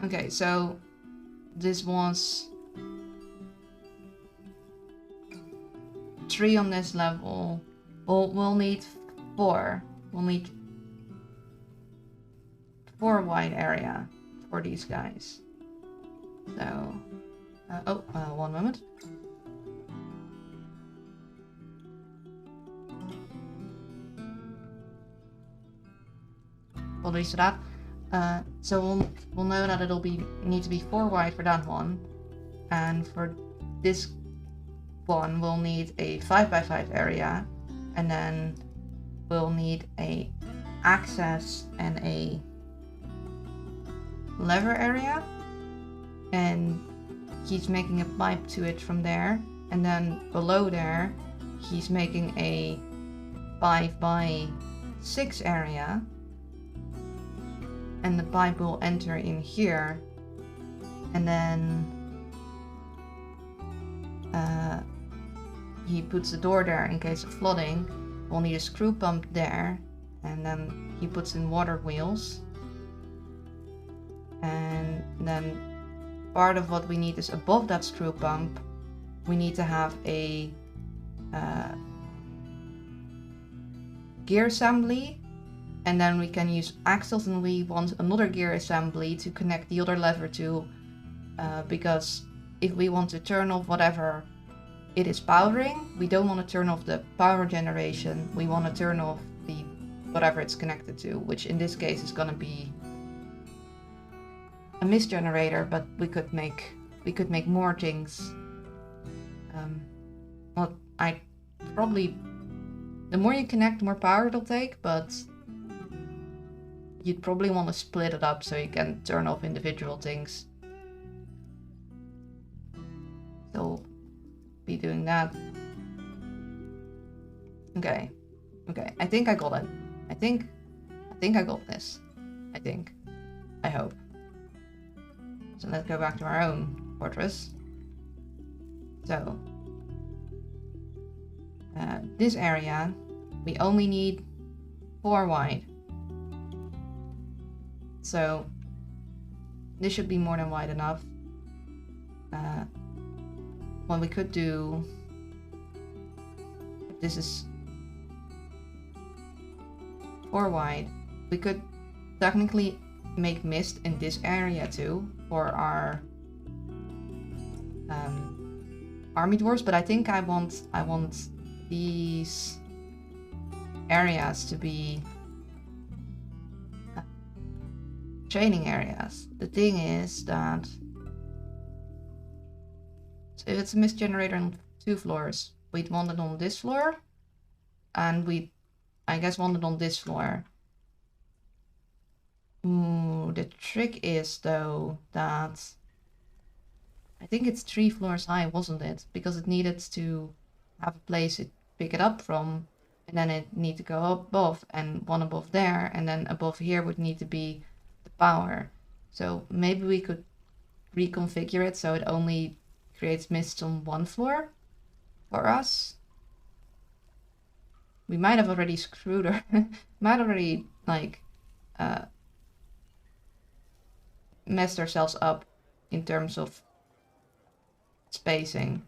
Okay, so this was 3 on this level. We'll need 4. We'll need 4 wide area for these guys. So, one moment. Apologies for that. So we'll know that it'll need to be 4 wide for that one, and for this one we'll need a 5x5 area, and then we'll need a access and a lever area, and he's making a pipe to it from there, and then below there he's making a 5x6 area, and the pipe will enter in here, and then he puts the door there in case of flooding. We'll need a screw pump there, and then he puts in water wheels, and then part of what we need is above that screw pump we need to have a gear assembly, and then we can use axles, and we want another gear assembly to connect the other lever to, because if we want to turn off whatever it is powering, we don't want to turn off the power generation, we want to turn off the whatever it's connected to, which in this case is going to be a mist generator, but we could make more things. Well, I probably, the more you connect, the more power it'll take, but you'd probably want to split it up so you can turn off individual things. So be doing that. Okay. I think I got it. I think I got this. I hope. So let's go back to our own fortress. So this area we only need 4 wide. So this should be more than wide enough. What we could do, if this is 4 wide, we could technically make mist in this area too for our army dwarves, but I think I want these areas to be training areas. The thing is that if it's a mist generator on 2 floors, we'd want it on this floor, and we, I guess, want it on this floor. Ooh, the trick is though that I think it's 3 floors high, wasn't it? Because it needed to have a place to pick it up from, and then it need to go above, and one above there, and then above here would need to be the power. So maybe we could reconfigure it so it only creates mist on 1 floor for us. We might have already screwed her. Might already like messed ourselves up in terms of spacing.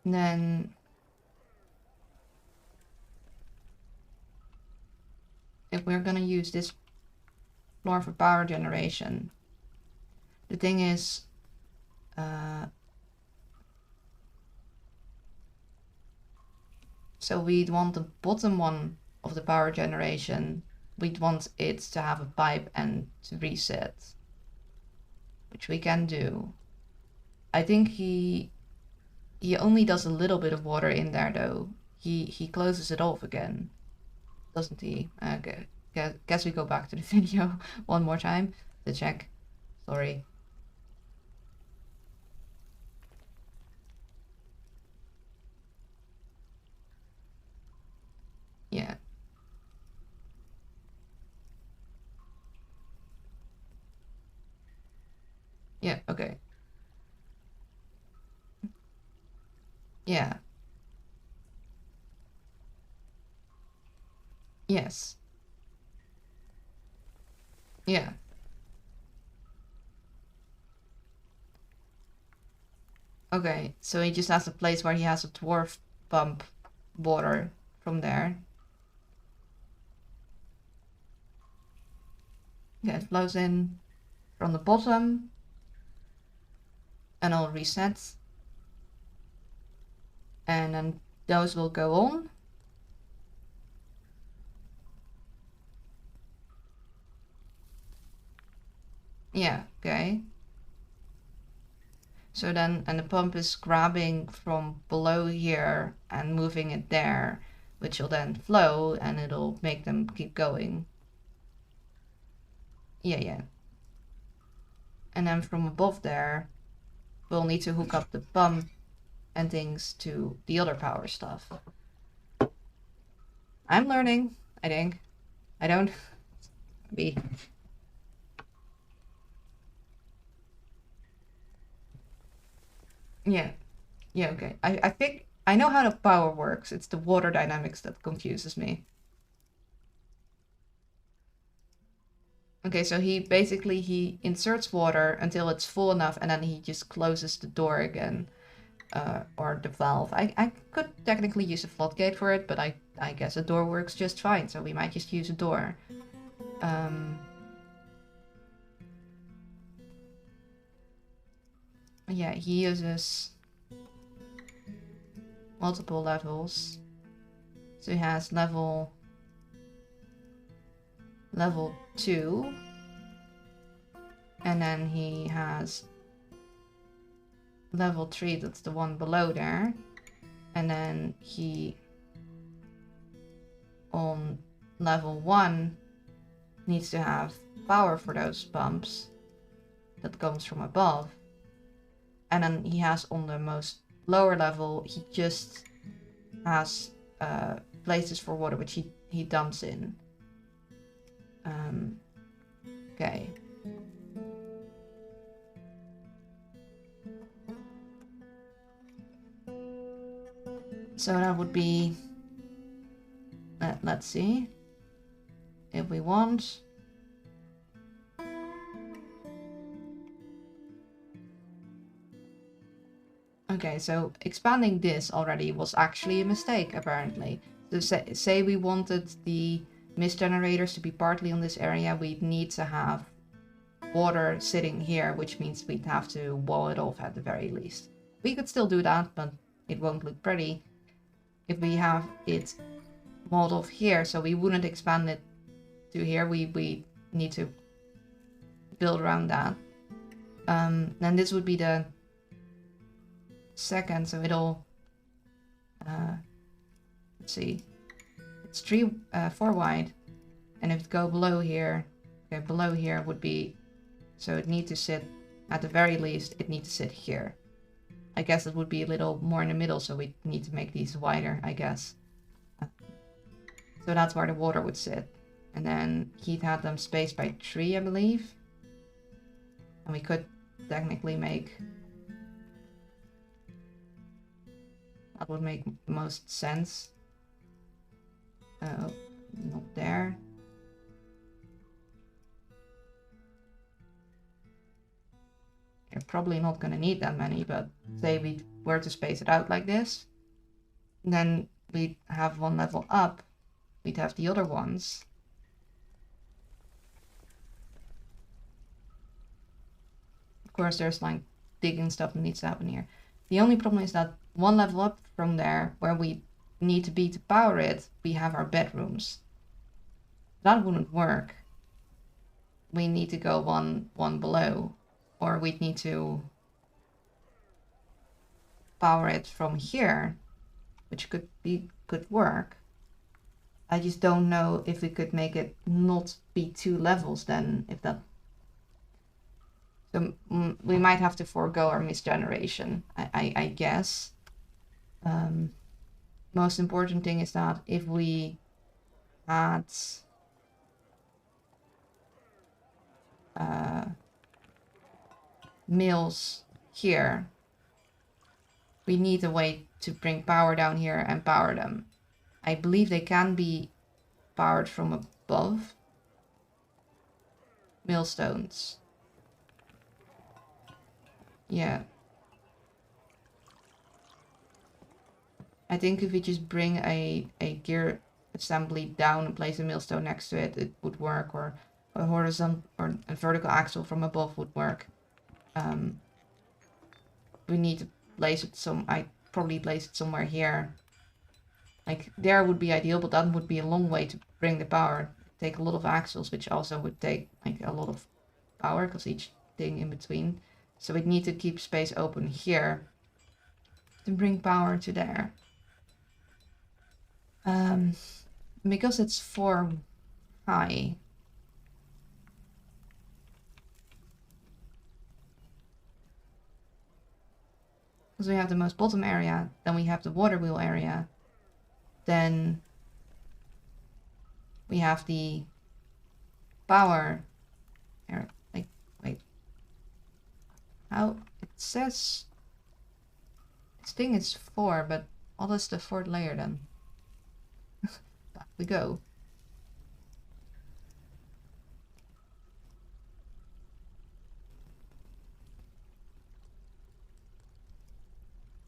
Then if we're gonna use this floor for power generation, the thing is, So we'd want the bottom one of the power generation, we'd want it to have a pipe and to reset, which we can do. I think he only does a little bit of water in there though. He closes it off again, doesn't he? Okay. Guess we go back to the video one more time to check. Sorry. Yeah. Yeah, okay. Yeah. Yes. Yeah. Okay, so he just has a place where he has a dwarf pump water from there. Yeah, it flows in from the bottom and it'll reset. And then those will go on. Yeah, okay. So then, and the pump is grabbing from below here and moving it there, which will then flow and it'll make them keep going. Yeah, yeah. And then from above there, we'll need to hook up the pump and things to the other power stuff. I'm learning, I think. I don't be. Yeah. Yeah, okay. I think I know how the power works. It's the water dynamics that confuses me. Okay, so he inserts water until it's full enough and then he just closes the door again. Or the valve. I could technically use a floodgate for it, but I guess a door works just fine, so we might just use a door. Yeah, he uses multiple levels. So he has level 2. And then he has level 3, that's the one below there. And then he, on level 1, needs to have power for those pumps that comes from above. And then he has on the most lower level, he just has places for water which he dumps in. Okay. So that would be, let's see, if we want. Okay, so expanding this already was actually a mistake, apparently. So say we wanted the mist generators to be partly on this area, we'd need to have water sitting here, which means we'd have to wall it off at the very least. We could still do that, but it won't look pretty. If we have it walled off here, so we wouldn't expand it to here, we need to build around that. Then this would be the second, so it'll let's see, it's 4 wide, and if it go below here, okay, below here would be, so it need to sit, at the very least it need to sit here. I guess it would be a little more in the middle, so we need to make these wider, I guess. So that's where the water would sit. And then he'd had them spaced by 3, I believe. And we could technically make, that would make most sense. Not there. You're probably not going to need that many, but say we were to space it out like this, then we'd have one level up, we'd have the other ones. Of course, there's like digging stuff that needs to happen here. The only problem is that one level up from there, where we need to be to power it, we have our bedrooms. That wouldn't work. We need to go one below, or we'd need to power it from here, which could work. I just don't know if we could make it not be 2 levels then, if that... So we might have to forego our misgeneration, I guess. Most important thing is that if we had mills here, we need a way to bring power down here and power them. I believe they can be powered from above. Millstones. Yeah. I think if we just bring a gear assembly down and place a millstone next to it, it would work, or a horizontal or a vertical axle from above would work. We need to place it I probably place it somewhere here. Like there would be ideal, but that would be a long way to bring the power. Take a lot of axles, which also would take like a lot of power because each thing in between. So we'd need to keep space open here to bring power to there. Because it's 4 high. Because we have the most bottom area, then we have the water wheel area, then we have the power area. Like, wait. How? It says this thing is 4, but what is the 4th layer then? Back we go.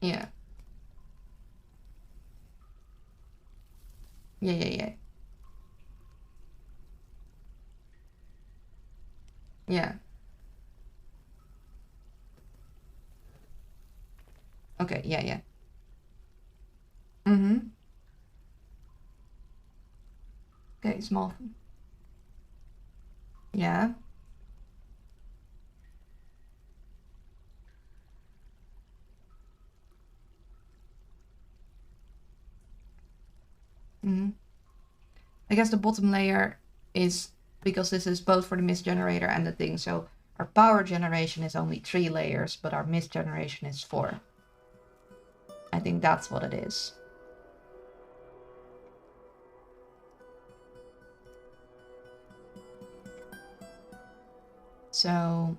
Yeah. Yeah. Yeah. Okay, yeah. Mm-hmm. Okay, small. Yeah. Mm-hmm. I guess the bottom layer is because this is both for the mist generator and the thing, so our power generation is only 3 layers, but our mist generation is 4. I think that's what it is. So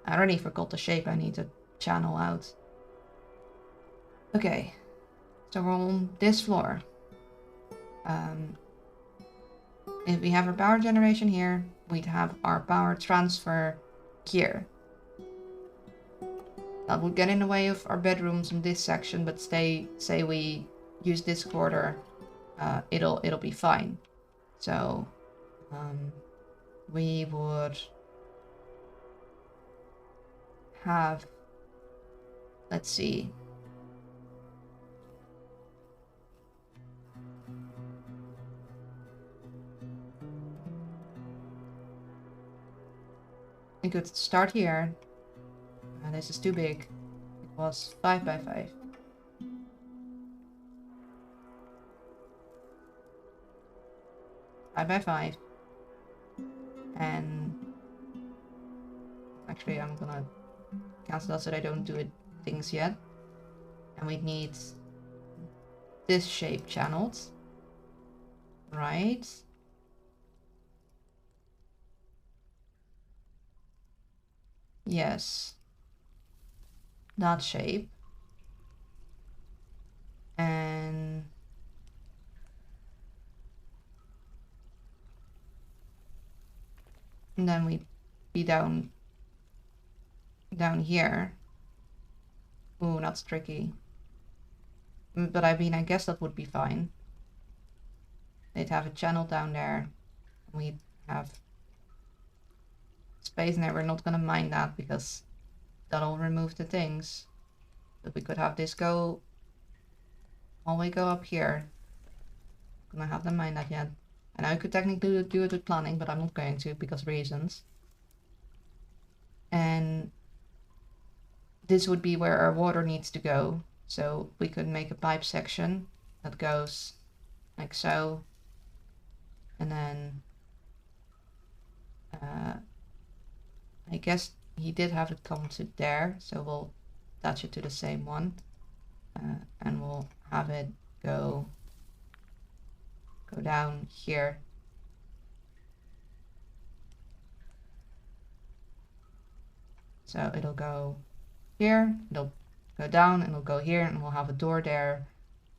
I already forgot the shape I need to channel out. Okay, so we're on this floor. If we have our power generation here, we'd have our power transfer here. That would get in the way of our bedrooms in this section, but say we use this quarter, it'll be fine. So we would have, let's see. We could start here. This is too big. It was 5 by 5. Five by 5. And actually I'm gonna cancel that so that I don't do it things yet. And we need this shape channeled. Right. Yes. That shape. And then we'd be down here. Ooh, that's tricky. But I mean, I guess that would be fine. They'd have a channel down there. We'd have space in there. We're not gonna mind that because that'll remove the things. But we could have this go while we go up here, I'm gonna have them mine that yet. And I could technically do it with planning, but I'm not going to because reasons. And this would be where our water needs to go. So we could make a pipe section that goes like so. And then I guess he did have it come to there, so we'll attach it to the same one. And we'll have it go down here. So it'll go here, it'll go down, and it'll go here, and we'll have a door there.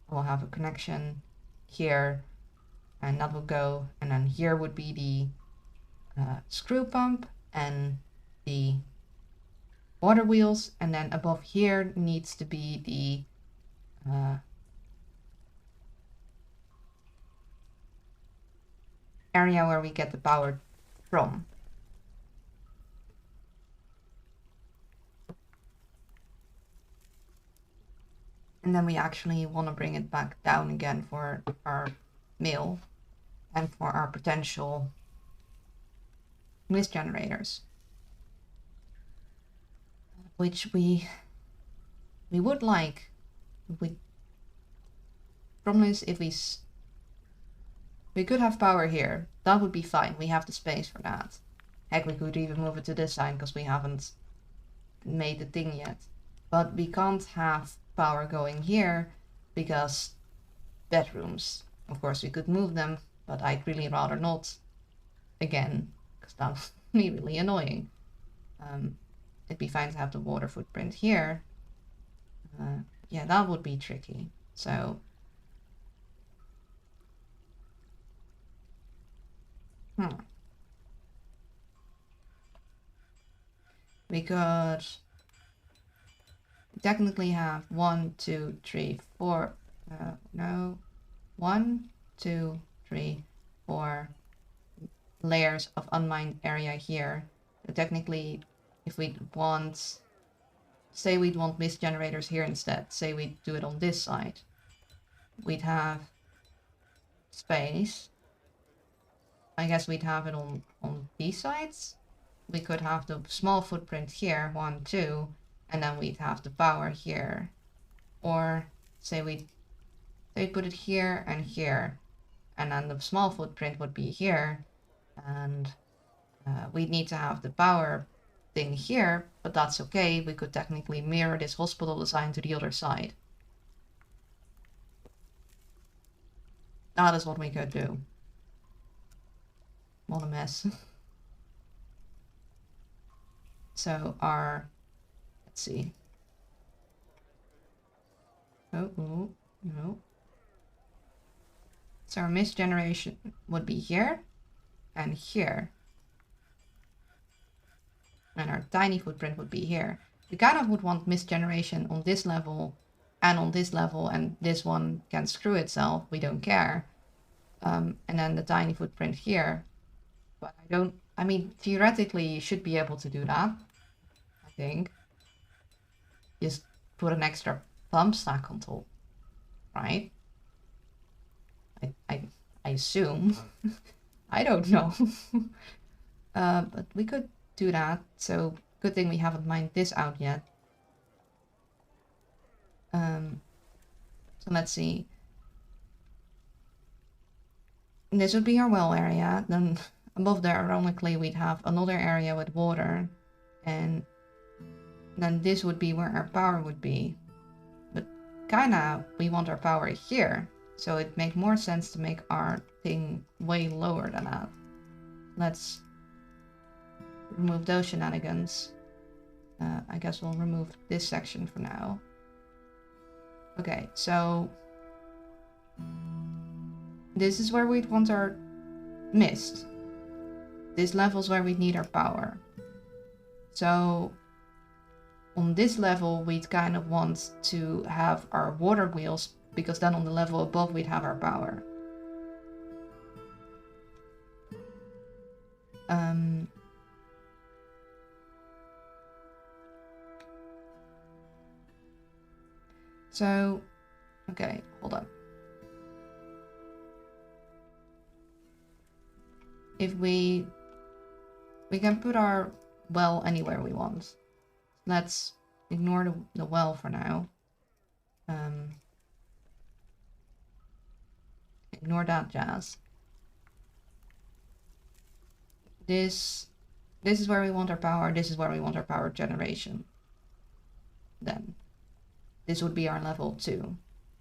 We'll have a connection here, and that will go, and then here would be the screw pump and the water wheels, and then above here needs to be the area where we get the power from. And then we actually want to bring it back down again for our mill and for our potential mist generators, which we would like. Problem is, if we could have power here, that would be fine. We have the space for that. Heck, we could even move it to this side because we haven't made the thing yet. But we can't have power going here because bedrooms. Of course, we could move them, but I'd really rather not. Again, because that would be really annoying. It'd be fine to have the water footprint here. Yeah, that would be tricky. So we could technically have 1, 2, 3, 4. No, 1, 2, 3, 4 layers of unmined area here. So technically, if we want, say we'd want mist generators here instead, say we do it on this side, we'd have space. I guess we'd have it on these sides. We could have the small footprint here, 1, 2, and then we'd have the power here. Or say we'd put it here and here, and then the small footprint would be here, and we'd need to have the power thing here, but that's okay. We could technically mirror this hospital design to the other side. That is what we could do. What a mess. So our, let's see. Oh, no. So our mist generation would be here and here. And our tiny footprint would be here. We kind of would want mist generation on this level and on this level, and this one can screw itself. We don't care. And then the tiny footprint here. But I mean, theoretically, you should be able to do that. I think. Just put an extra pump stack on top, right? I assume. I don't know. But we could do that. So good thing we haven't mined this out yet. So let's see. This would be our well area. Then above there, ironically, we'd have another area with water, and then this would be where our power would be. But kinda, we want our power here, so it makes more sense to make our thing way lower than that. Let's remove those shenanigans. I guess we'll remove this section for now. Okay, so this is where we'd want our mist. This level is where we need our power. So on this level, we'd kind of want to have our water wheels, because then on the level above, we'd have our power. So Okay, hold on. If we can put our well anywhere we want. Let's ignore the well for now. Ignore that jazz. This is where we want our power. This is where we want our power generation. Then this would be our level 2.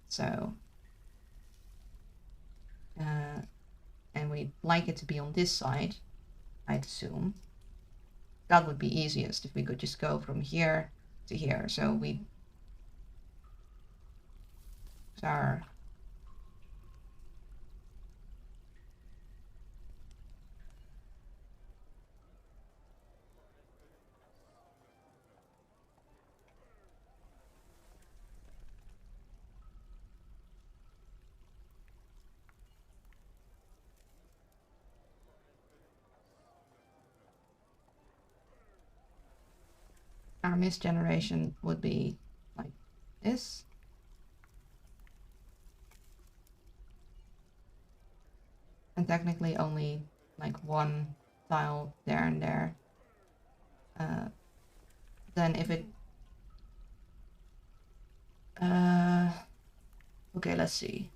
So and we'd like it to be on this side, I'd assume. That would be easiest if we could just go from here to here. So we our mist generation would be like this. And technically only like one tile there and there. Then if it... okay, let's see.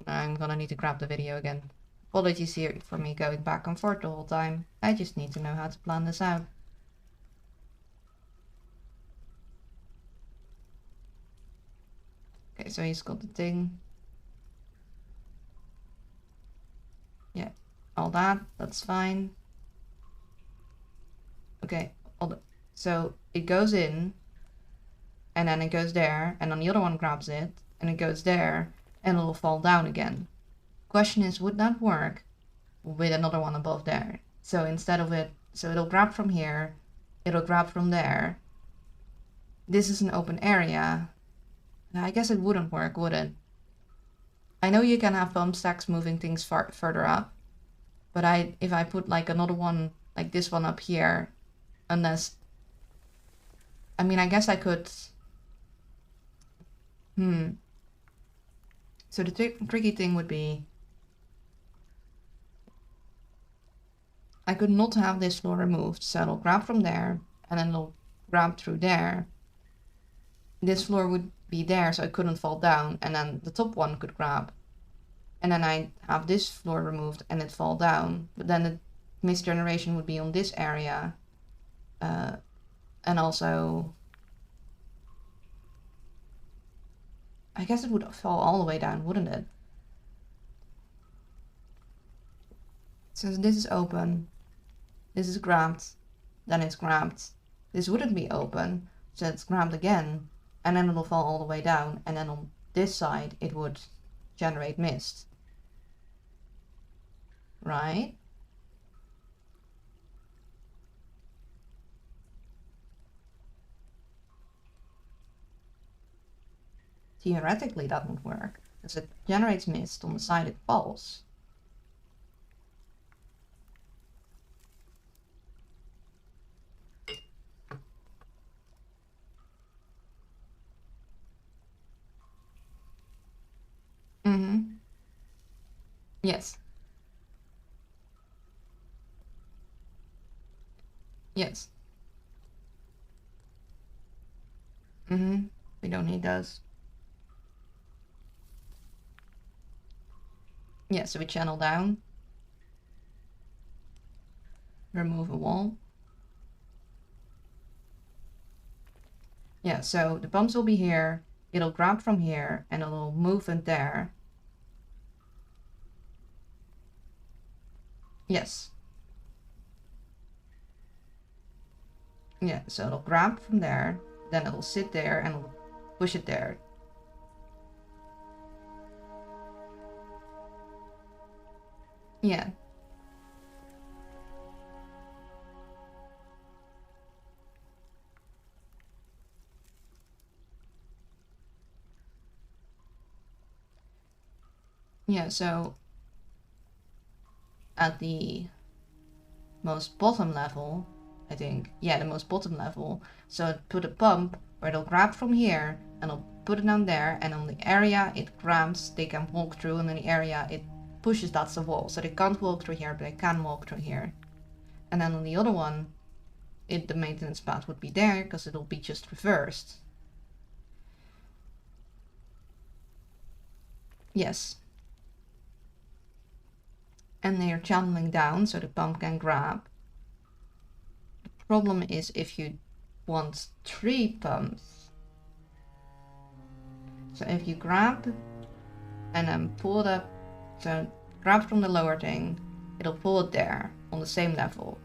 I'm gonna need to grab the video again. Apologies here for me going back and forth the whole time. I just need to know how to plan this out. Okay, so he's got the thing. Yeah, all that's fine. Okay, so it goes in, and then it goes there, and then the other one grabs it, and it goes there, and it'll fall down again. Question is, would that work with another one above there? So instead of it, so it'll grab from here, it'll grab from there. This is an open area. I guess it wouldn't work, would it? I know you can have bump stacks moving things further up, but if I put like another one, like this one up here, unless, I mean, I guess I could, so the tricky thing would be, I could not have this floor removed, so it'll grab from there, and then it'll grab through there. This floor would be there, so it couldn't fall down, and then the top one could grab. And then I have this floor removed, and it fall down. But then the mist generation would be on this area. And also... I guess it would fall all the way down, wouldn't it? So this is open. This is grabbed. Then it's grabbed. This wouldn't be open, so it's grabbed again. And then it'll fall all the way down. And then on this side, it would generate mist. Right? Theoretically, that would work, because it generates mist on the side it falls. Yes. Yes. We don't need those. Yeah, so we channel down. Remove a wall. Yeah, so the pumps will be here. It'll grab from here, and it'll move in there. Yes. Yeah, so it'll grab from there, then it'll sit there, and it'll push it there. Yeah. Yeah, so at the most bottom level, I think. Yeah, the most bottom level. So put a pump where it'll grab from here and it'll put it down there, and on the area it grabs, they can walk through, and in the area it pushes, that's the wall. So they can't walk through here, but they can walk through here. And then on the other one, the maintenance path would be there because it'll be just reversed. Yes. And they are channeling down so the pump can grab. The problem is if you want 3 pumps. So if you grab and then pull it up, so grab from the lower thing, it'll pull it there on the same level.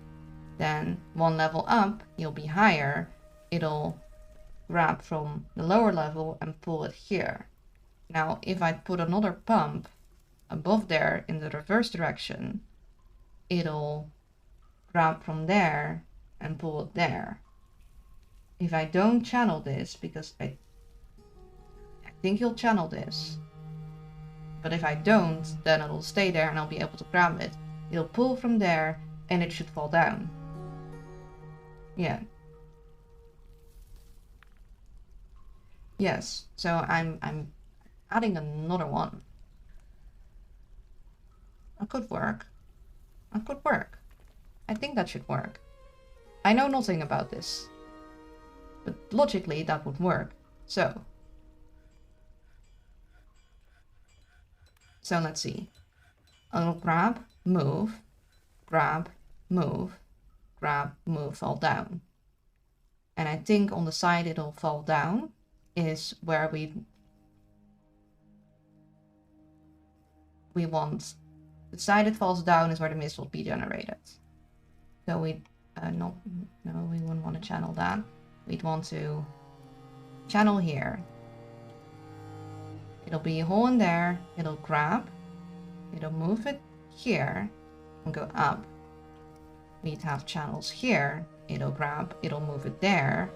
Then 1 level up, you'll be higher, it'll grab from the lower level and pull it here. Now if I put another pump above there in the reverse direction, it'll grab from there and pull it there. If I don't channel this, because I think you'll channel this, but if I don't, then it'll stay there and I'll be able to grab it. It'll pull from there and it should fall down. Yeah. Yes, so I'm adding another one. That could work. That could work. I think that should work. I know nothing about this, but logically that would work. So let's see. I'll grab, move, move, fall down. And I think on the side it'll fall down is where we want. The side it falls down is where the mist will be generated. So we no, we wouldn't want to channel that. We'd want to channel here. It'll be a hole in there, it'll grab, it'll move it here and go up. We'd have channels here, it'll grab, it'll move it there.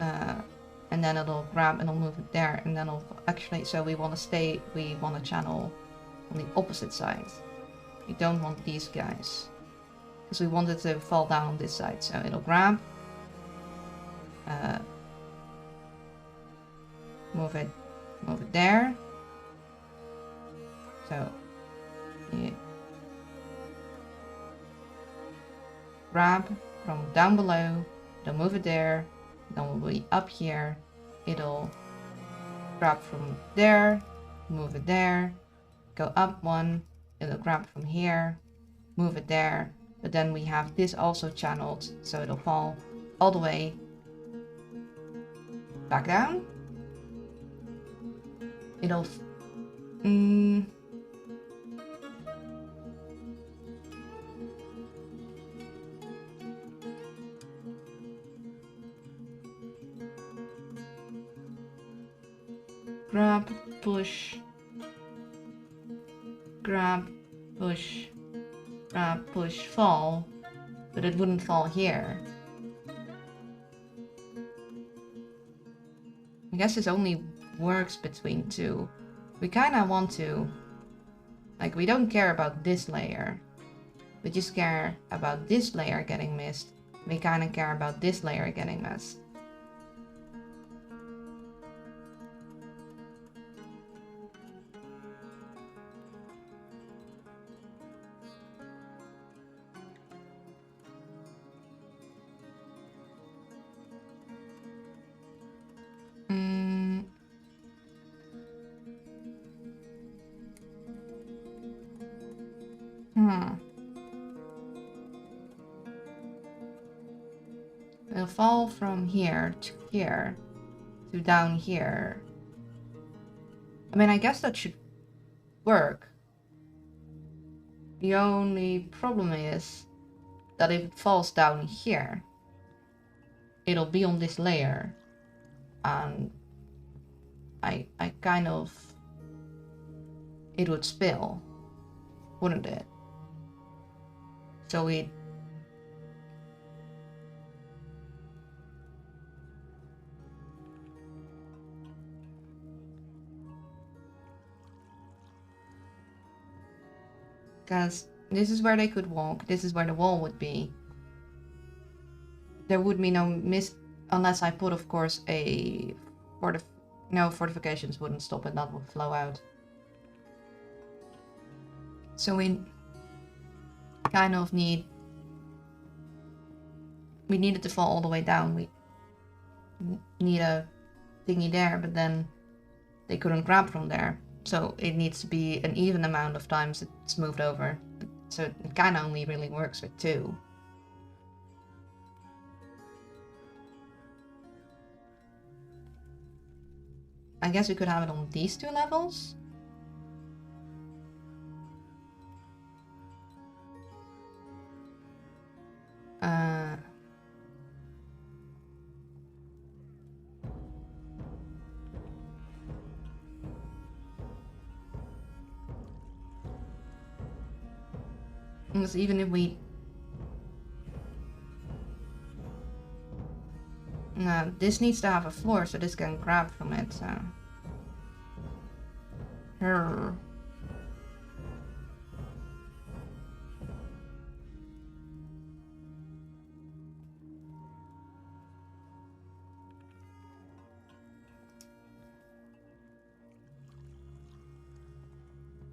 And then it'll grab and it'll move it there, and then it'll actually, so we want to channel on the opposite side. We don't want these guys, because we want it to fall down on this side. So it'll grab, move it there. So yeah. Grab from down below, it'll move it there, then we'll be up here, it'll grab from there, move it there, go up 1, it'll grab from here, move it there, but then we have this also channeled, so it'll fall all the way back down. It'll grab, push, grab, push, grab, push, fall, but it wouldn't fall here. I guess this only works between 2. We kinda want to, like, we don't care about this layer. We just care about this layer getting missed. We kinda care about this layer getting missed. It'll fall from here to down here. I mean, I guess that should work. The only problem is that if it falls down here, it'll be on this layer, and I kind of, it would spill, wouldn't it? So we because this is where they could walk, this is where the wall would be, there would be no mist unless I put, of course, a no, fortifications wouldn't stop it, that would flow out. So we kind of need it to fall all the way down. We need a thingy there, but then they couldn't grab from there. So it needs to be an even amount of times it's moved over. So it kind of only really works with 2. I guess we could have it on these 2 levels. Because even if we... No, this needs to have a floor so this can grab from it, so... Her.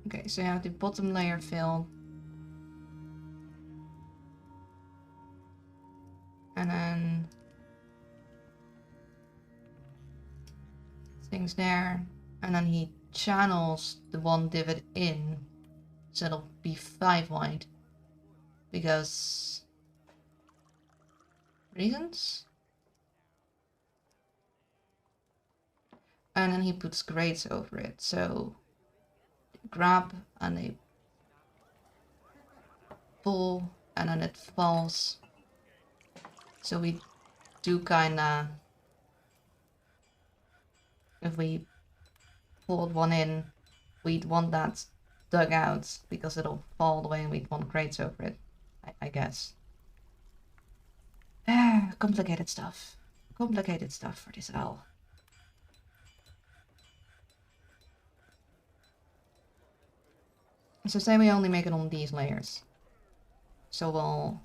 Okay, so you have the bottom layer filled. And then... things there. And then he channels the 1 divot in. So it'll be 5 wide. Because... reasons? And then he puts grates over it. So... they grab and they... pull. And then it falls. So we do kinda... if we pulled 1 in, we'd want that dug out because it'll fall the way and we'd want grates over it, I guess. Complicated stuff. Complicated stuff for this owl. So say we only make it on these layers. So we'll...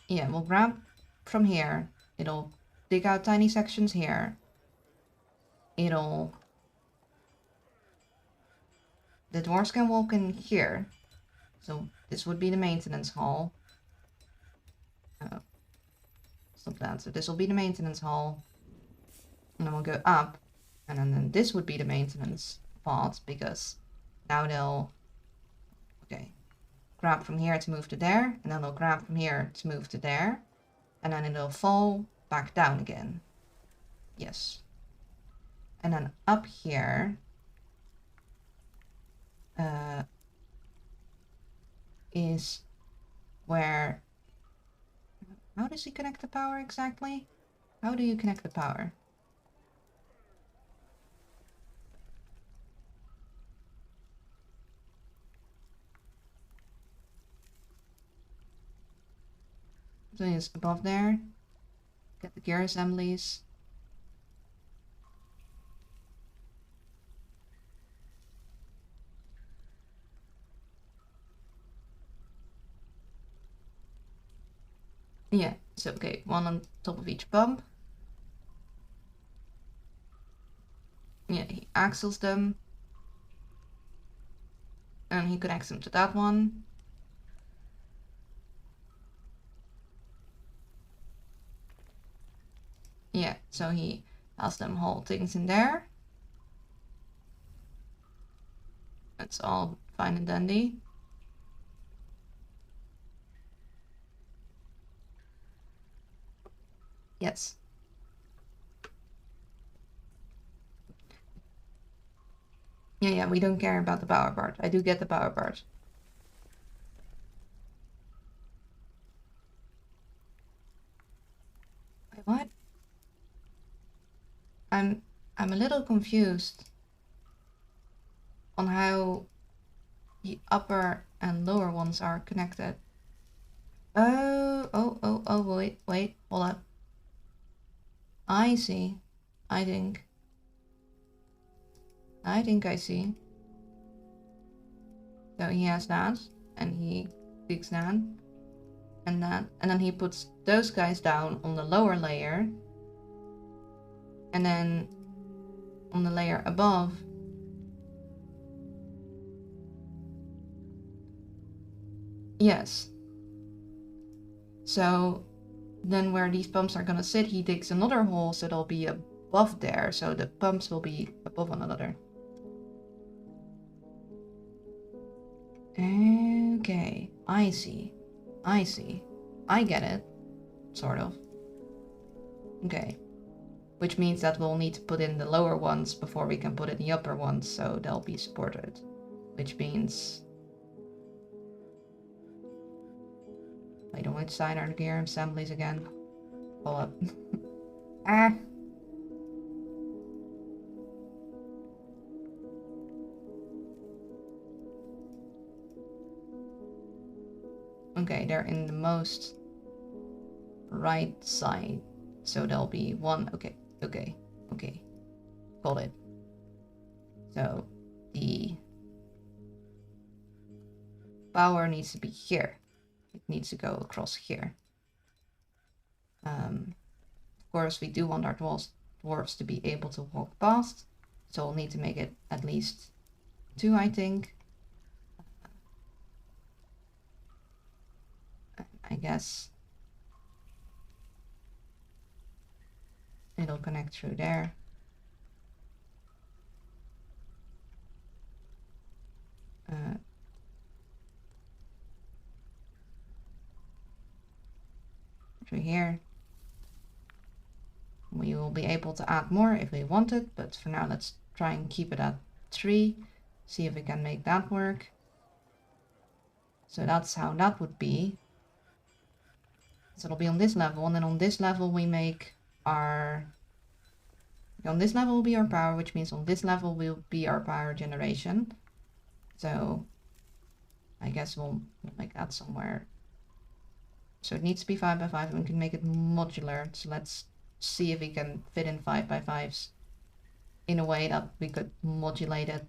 yeah, we'll grab from here. It'll dig out tiny sections here. It'll... the dwarves can walk in here. So this would be the maintenance hall. Stop that. So this will be the maintenance hall. And then we'll go up. And then this would be the maintenance part, because now they'll... okay. Grab from here to move to there, and then they'll grab from here to move to there, and then it'll fall back down again. Yes. And then up here is where... how does he connect the power exactly? How do you connect the power? So it's above there. Get the gear assemblies. Yeah, so okay, 1 on top of each pump. Yeah, he axles them. And he connects them to that one. Yeah, so he has them hold things in there. That's all fine and dandy. Yes. Yeah, we don't care about the power part. I do get the power part. Wait, what? I'm a little confused on how the upper and lower ones are connected. Oh, wait, hold up. I see. I think I see. So he has that, and he digs that, and that, and then he puts those guys down on the lower layer, and then on the layer above, yes. So then where these pumps are gonna sit, he digs another hole so they'll be above there, so the pumps will be above one another. Okay, I see. I see. I get it. Sort of. Okay. Which means that we'll need to put in the lower ones before we can put in the upper ones, so they'll be supported. Which means... Wait, on which side are the gear assemblies again? Pull up. Ah! Okay, they're in the most right side. So there'll be one. Okay, okay, okay. Got it. So the power needs to be here. It needs to go across here. Of course, we do want our dwarves to be able to walk past. So we'll need to make it at least 2, I think. I guess it'll connect through there. Through here. We will be able to add more if we want it, but for now let's try and keep it at 3. See if we can make that work. So that's how that would be. So it'll be on this level, and then on this level we make our... On this level will be our power, which means on this level will be our power generation. So I guess we'll make that somewhere. So it needs to be 5 by 5, and we can make it modular. So let's see if we can fit in 5 by 5s in a way that we could modulate it,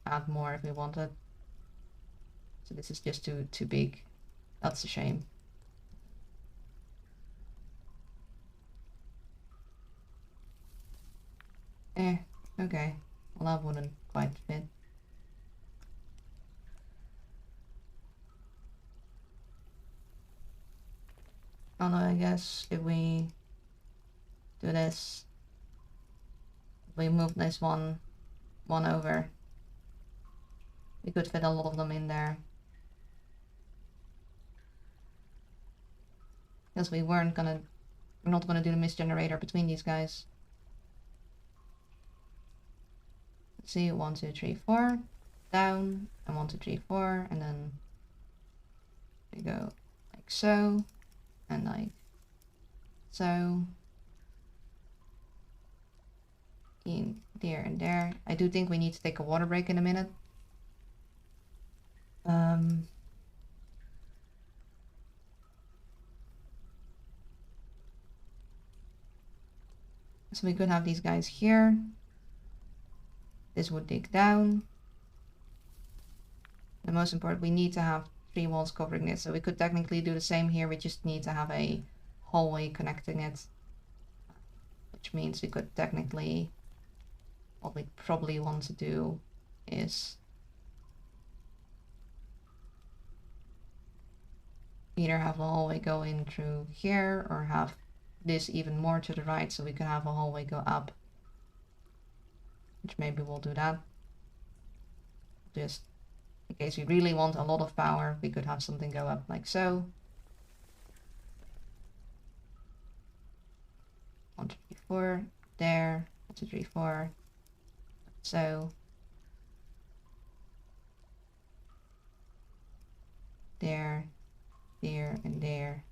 add more if we wanted. So this is just too big. That's a shame. Okay. Well, that wouldn't quite fit. Although I guess if we do this, if we move this one over, we could fit a lot of them in there. Because we're not gonna do the misgenerator between these guys. Let's see, 1, 2, 3, 4, down, and 1, 2, 3, 4, and then we go like so, and like so, in there and there. I do think we need to take a water break in a minute. So we could have these guys here. This would dig down. The most important, we need to have 3 walls covering this. So we could technically do the same here. We just need to have a hallway connecting it. Which means we could technically, what we probably want to do is either have a hallway go in through here or have this even more to the right so we can have a hallway go up. Which maybe we'll do that. Just in case we really want a lot of power, we could have something go up like so. 1, 2, 3, 4, there. 1, 2, 3, 4. So. There, there, and there.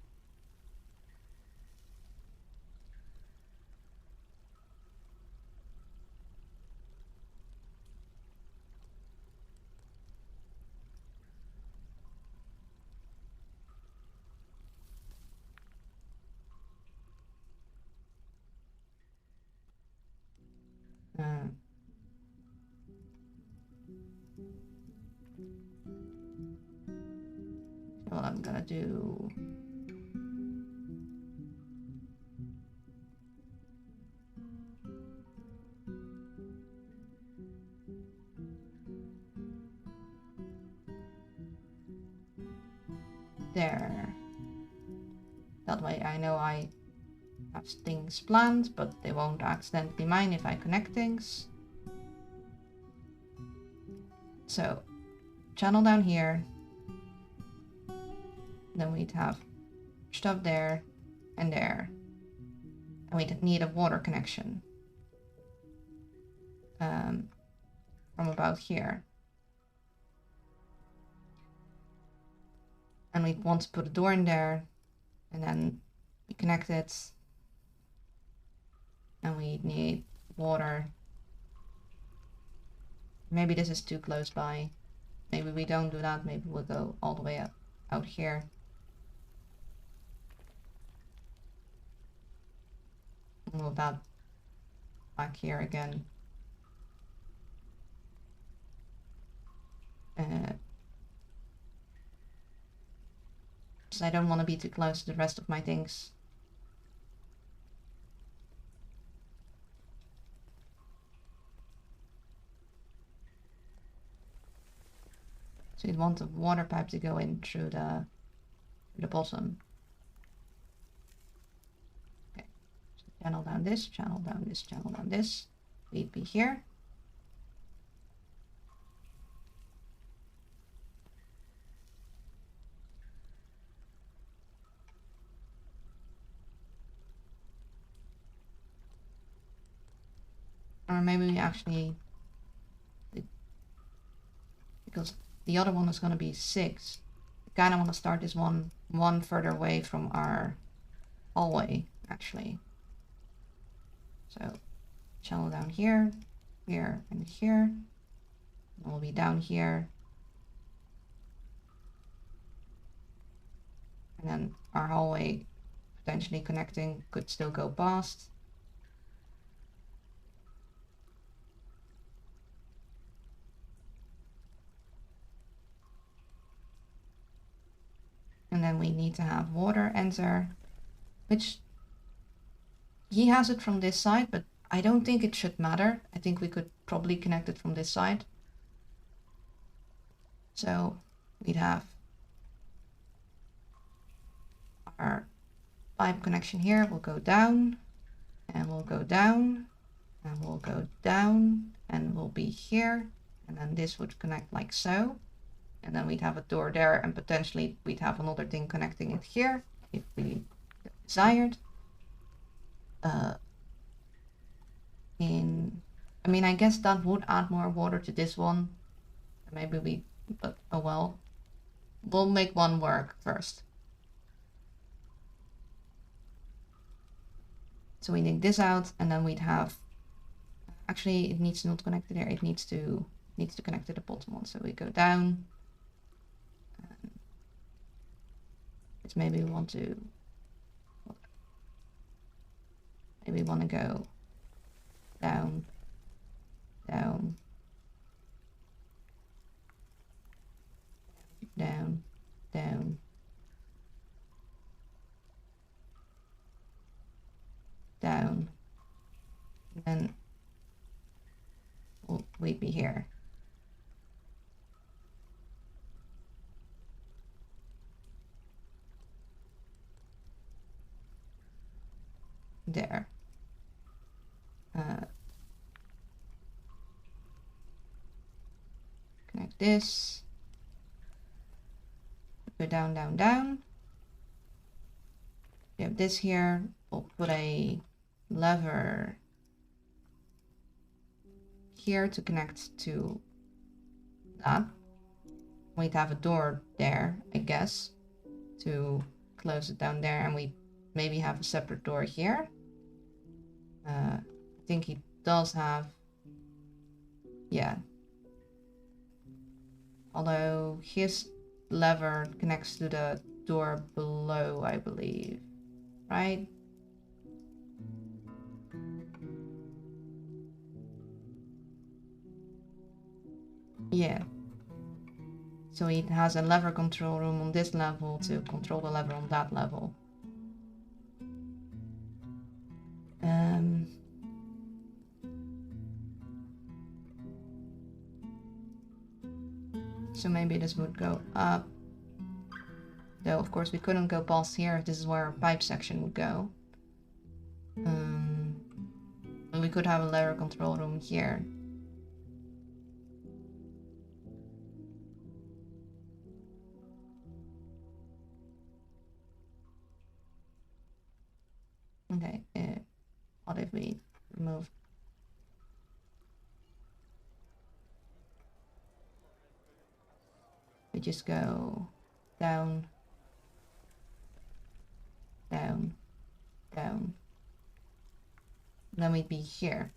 do... there. That way I know I have things planned, but they won't accidentally mine if I connect things. So, channel down here. Then we'd have stuff there and there. And we'd need a water connection. From about here. And we want to put a door in there, and then we connect it, and we need water. Maybe this is too close by. Maybe we don't do that. Maybe we'll go all the way out here. Move that back here again. Because I don't want to be too close to the rest of my things. So you'd want the water pipe to go in through the bottom. Okay. So channel down this, channel down this, channel down this. We'd be here. Or maybe we actually, because the other one is going to be 6. I kind of want to start this one further away from our hallway, actually. So channel down here, here, and here. And we'll be down here. And then our hallway potentially connecting could still go past. And then we need to have water enter, which he has it from this side, but I don't think it should matter. I think we could probably connect it from this side. So we'd have our pipe connection here. We'll go down, and we'll go down, and we'll go down, and we'll be here. And then this would connect like so. And then we'd have a door there, and potentially we'd have another thing connecting it here if we desired. I mean, I guess that would add more water to this one. Maybe but oh well. We'll make one work first. So we dig this out, and then we'd have, actually it needs to not connect to there, it needs to connect to the bottom one. So we go down. Maybe we want to go down, down, down, down, down, and then we'd be here. There. Connect this. Go down, down, down. We have this here. We'll put a lever here to connect to that. We'd have a door there, I guess, to close it down there, and we maybe have a separate door here. I think he does have, yeah. Although his lever connects to the door below, I believe, right? Yeah. So he has a lever control room on this level to control the lever on that level. So maybe this would go up. Though, of course, we couldn't go past here if this is where our pipe section would go. But we could have a lever control room here. Okay, what if we move? We just go down, down, down. Then we'd be here.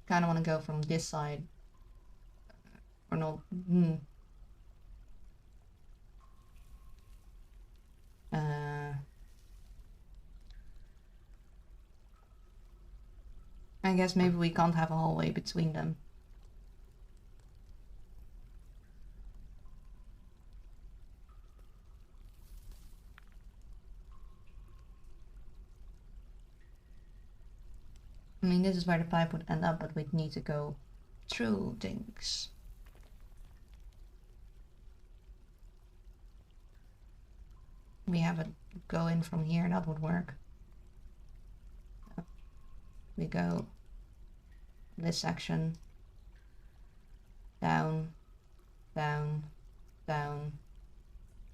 Kind of want to go from this side. Or not. I guess maybe we can't have a hallway between them. I mean, this is where the pipe would end up, but we'd need to go through things. We have it go in from here, that would work. We go this section, down, down, down.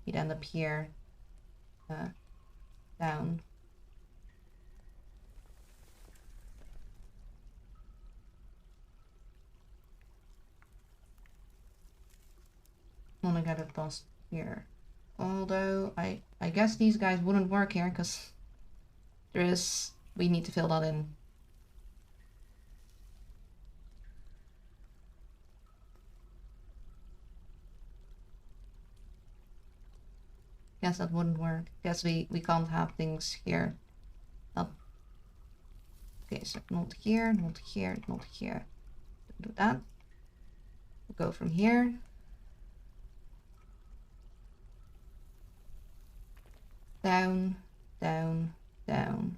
You'd end up here, down. Want to get it past here. Although I guess these guys wouldn't work here because we need to fill that in. Guess that wouldn't work. Guess we can't have things here. Up. Okay, so not here, not here, not here. Do that. We'll go from here. Down, down, down.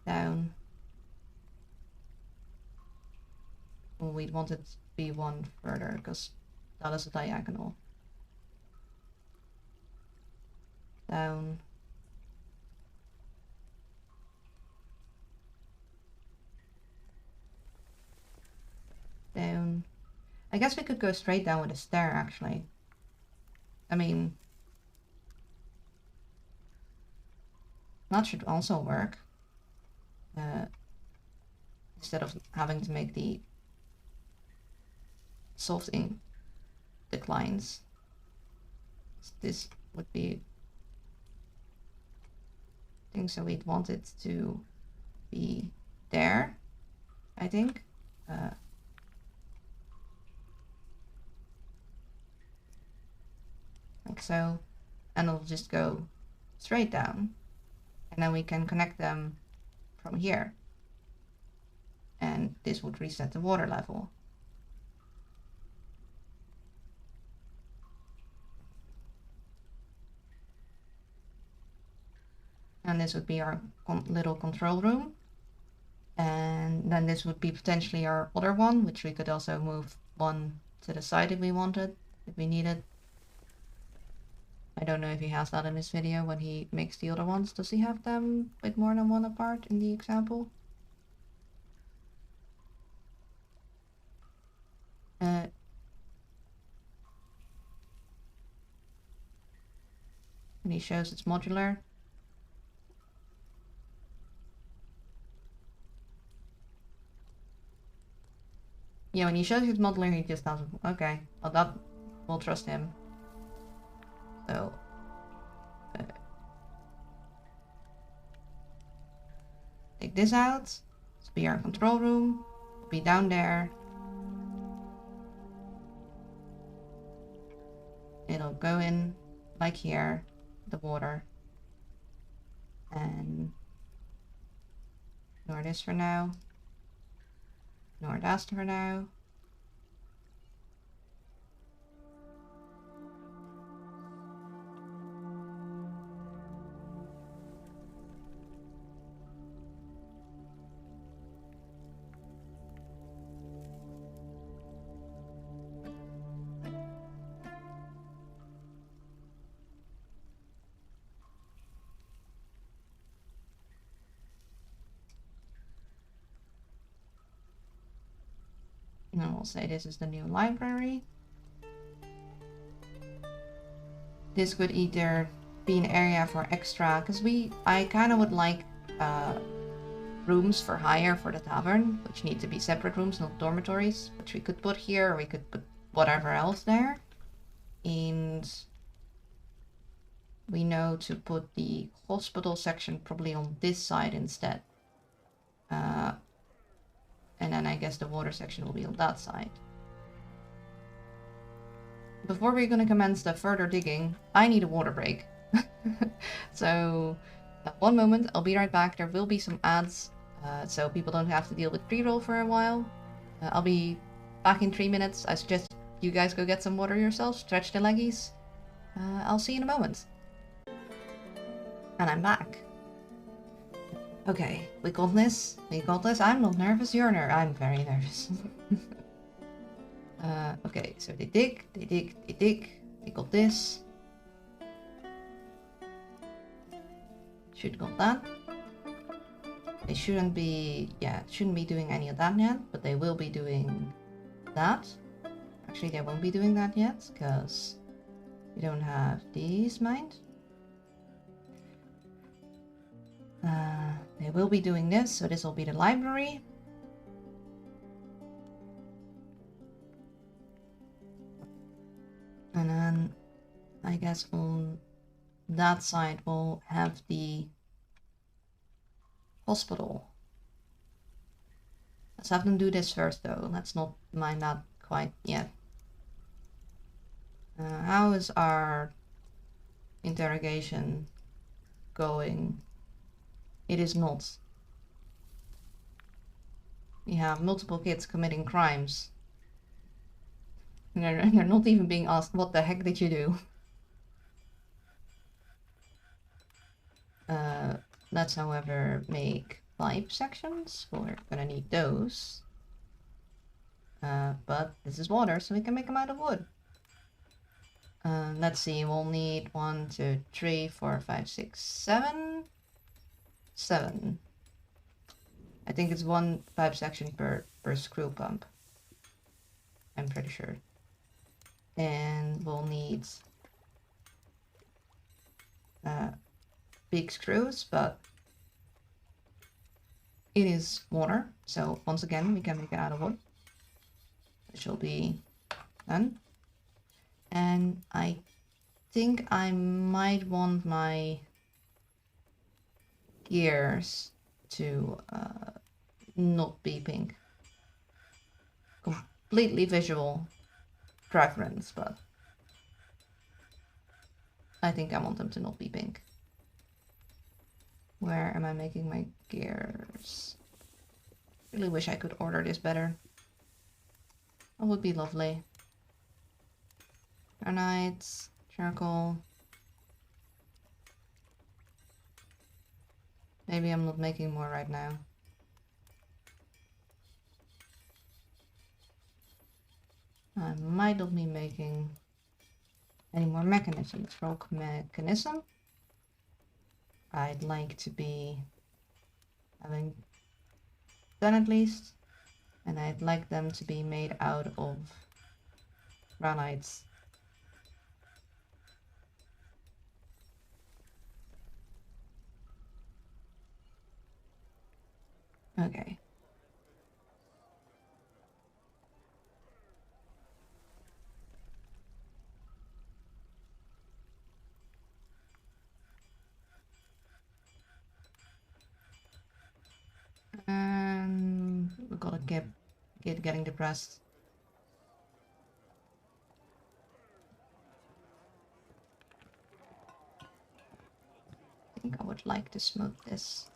Down. Well, we'd want it to be one further because that is a diagonal. Down. Down. I guess we could go straight down with a stair, actually. I mean, that should also work. Instead of having to make the soft ink declines. This would be thing, so we'd want it to be there, I think. Like so, and it'll just go straight down, and then we can connect them from here, and this would reset the water level. And this would be our little control room, and then this would be potentially our other one, which we could also move one to the side if we wanted, if we needed. I don't know if he has that in his video when he makes the other ones. Does he have them with more than one apart in the example? And he shows it's modular. Yeah, when he shows it's modular, he just doesn't. Okay, well, that we'll trust him. So, take this out. This will be our control room. It'll be down there. It'll go in like here, the water. And ignore this for now. Ignore that for now. And then we'll say this is the new library. This could either be an area for extra, because I kind of would like rooms for hire for the tavern, which need to be separate rooms, not dormitories, which we could put here, or we could put whatever else there. And we know to put the hospital section probably on this side instead. And then I guess the water section will be on that side. Before we're gonna commence the further digging, I need a water break. So, one moment, I'll be right back. There will be some ads, so people don't have to deal with pre-roll for a while. I'll be back in 3 minutes. I suggest you guys go get some water yourselves, stretch the leggies. I'll see you in a moment. And I'm back. Okay, we got this. We got this. I'm not nervous, you're nervous. I'm very nervous. Okay, so they dig, they dig, they dig. They got this. Should got that. They shouldn't be, shouldn't be doing any of that yet, but they will be doing that. Actually, they won't be doing that yet, because we don't have these mined. They will be doing this, so this will be the library. And then, I guess on that side we'll have the hospital. Let's have them do this first though. Let's not mine that quite yet. How is our interrogation going? It is not. We have multiple kids committing crimes. And they're not even being asked, what the heck did you do? Let's, however, make pipe sections. We're gonna need those. But this is water, so we can make them out of wood. Let's see, we'll need 1, 2, 3, 4, 5, 6, 7. 7. I think it's 1 pipe section per screw pump. I'm pretty sure. And we'll need big screws, but it is water, so once again we can make it out of wood. This will be done. And I think I might want my gears to not be pink. Completely visual preference, but I think I want them to not be pink. Where am I making my gears? Really wish I could order this better. That would be lovely. Granite, charcoal. Maybe I'm not making more right now. I might not be making any more mechanisms. Rogue mechanism. I'd like to be having done at least. And I'd like them to be made out of granites. Okay. We gotta get getting depressed. I think I would like to smoke this.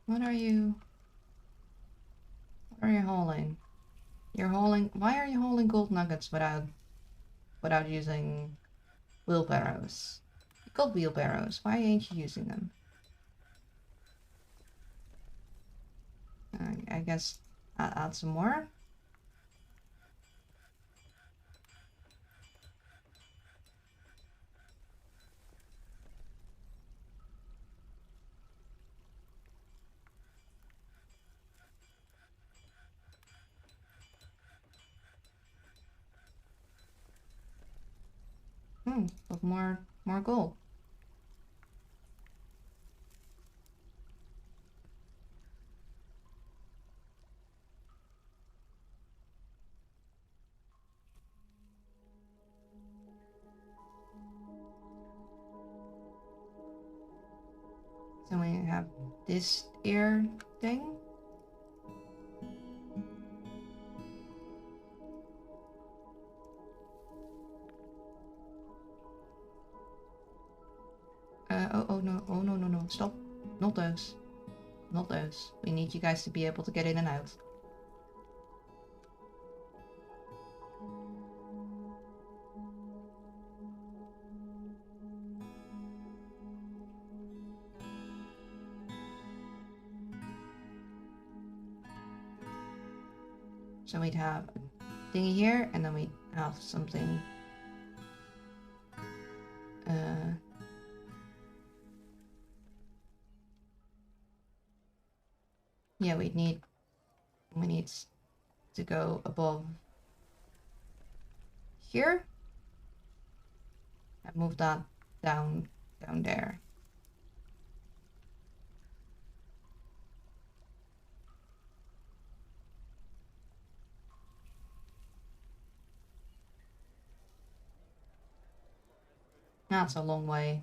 What are you hauling? You're hauling, why are you hauling gold nuggets without using wheelbarrows? You got wheelbarrows, why ain't you using them? I guess add some more. Of more gold. So we have this ear thing. Oh no, stop. Not those. Not those. We need you guys to be able to get in and out. So we'd have a thingy here, and then we'd have something. Yeah, we need to go above here and move that down there. That's a long way.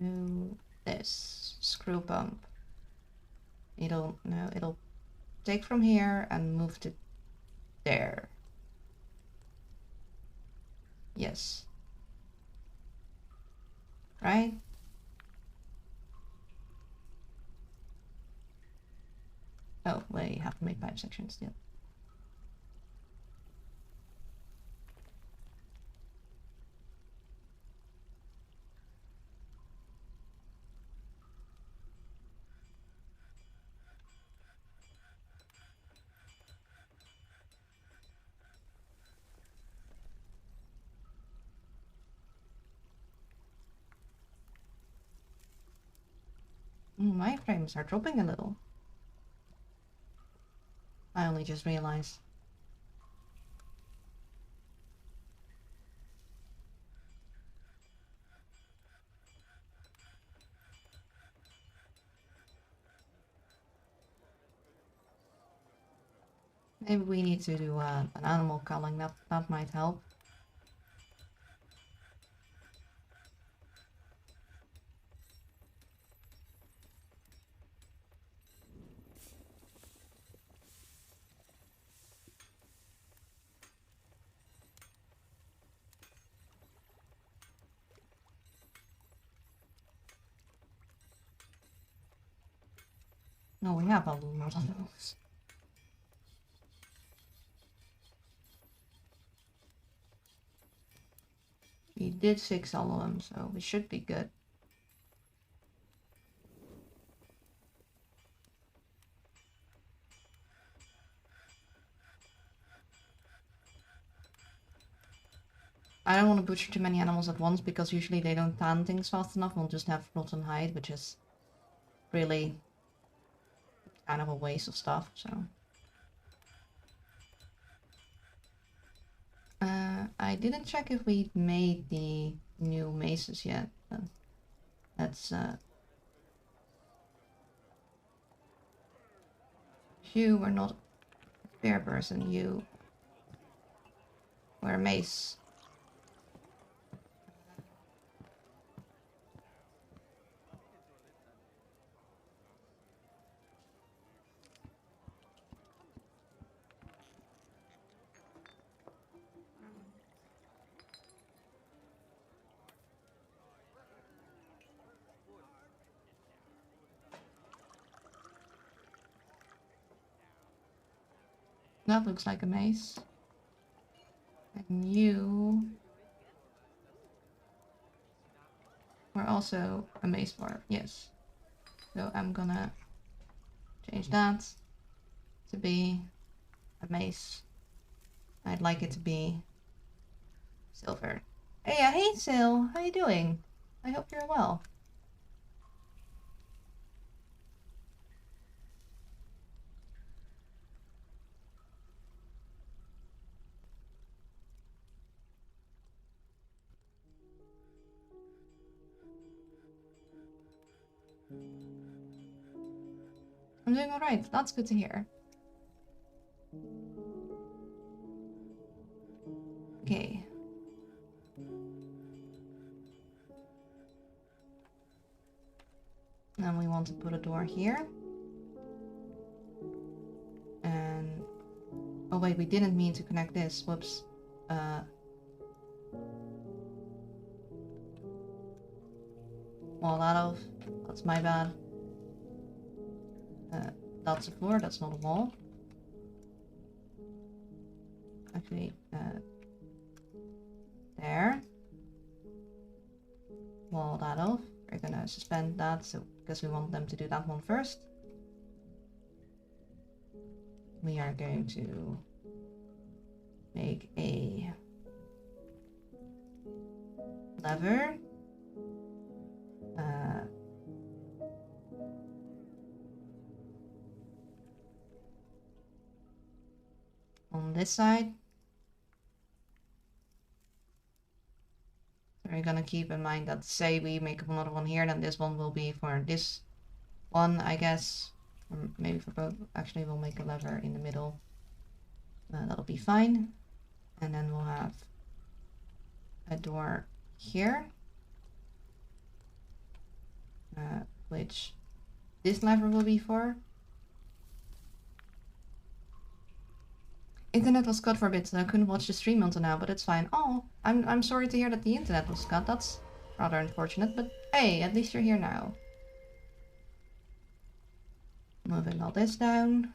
Do this screw bump. It'll take from here and move to there. Yes. Right? Oh, we have to make pipe sections still. My frames are dropping a little. I only just realized. Maybe we need to do an animal culling. That might help. No, we have a lot of those. We did fix all of them, so we should be good. I don't want to butcher too many animals at once because usually they don't tan things fast enough. We'll just have rotten hide, which is really kind of a waste of stuff, so. I didn't check if we made the new maces yet. That's you were not a fair person, you were a mace. That looks like a mace. And you were also a mace dwarf, yes. So I'm gonna change that to be a mace. I'd like it to be Silver. Hey, Sil. How you doing? I hope you're well. I'm doing alright. That's good to hear. Okay. Then we want to put a door here. And... oh wait, we didn't mean to connect this. Whoops. Wall out of. That's my bad. That's a floor, that's not a wall. Actually, there. Wall that off. We're gonna suspend that, so because we want them to do that one first. We are going to make a lever. On this side. So we're gonna keep in mind that say we make another one here, then this one will be for this one, I guess. Or maybe for both. Actually, we'll make a lever in the middle. That'll be fine. And then we'll have a door here. Which this lever will be for. Internet was cut for a bit, so I couldn't watch the stream until now, but it's fine. Oh, I'm sorry to hear that the internet was cut. That's rather unfortunate, but hey, at least you're here now. Moving all this down.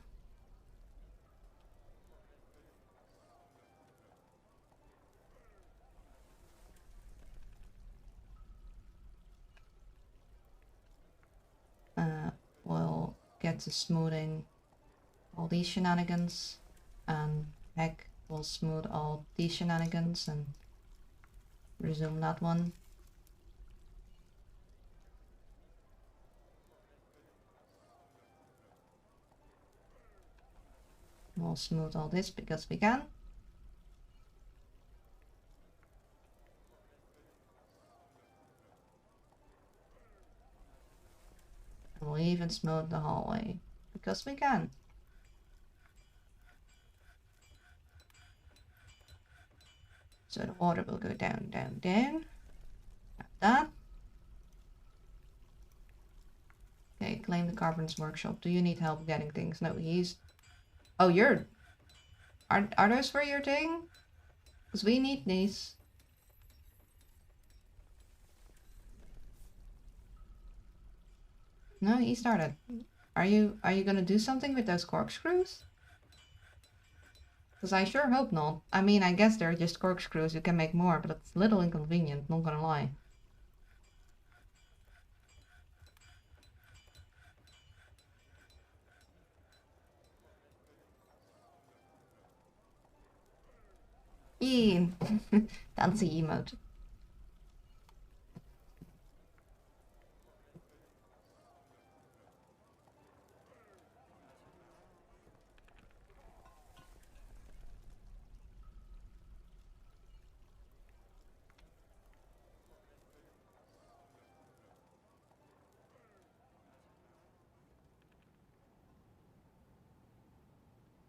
We'll get to smoothing all these shenanigans, and heck, we'll smooth all these shenanigans and resume that one. We'll smooth all this because we can. And we'll even smooth the hallway because we can. So the water will go down, down, down. Like that. Okay, claim the carpenter's workshop. Do you need help getting things? No, he's... oh, you're... Are those for your thing? Because we need these. No, he started. Are you gonna do something with those corkscrews? Because I sure hope not. I mean, I guess they're just corkscrews, you can make more, but it's a little inconvenient, not gonna lie. Eee. Fancy emote.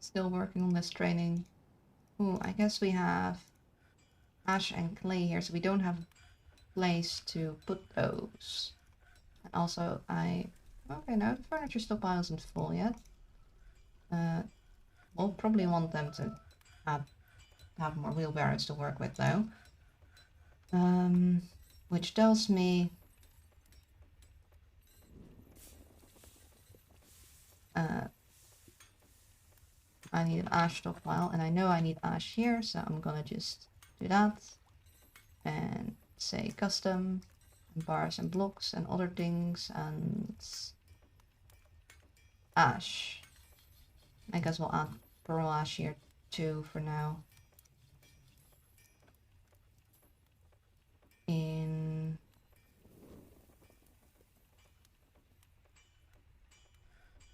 Still working on this training. Ooh, I guess we have ash and clay here, so we don't have a place to put those. And also, okay, no, the furniture stockpile isn't full yet. We'll probably want them to have more wheelbarrows to work with, though. Which tells me... I need an ash stockpile, and I know I need ash here, so I'm gonna just do that. And say custom, and bars and blocks and other things, and ash. I guess we'll add pearl ash here too for now.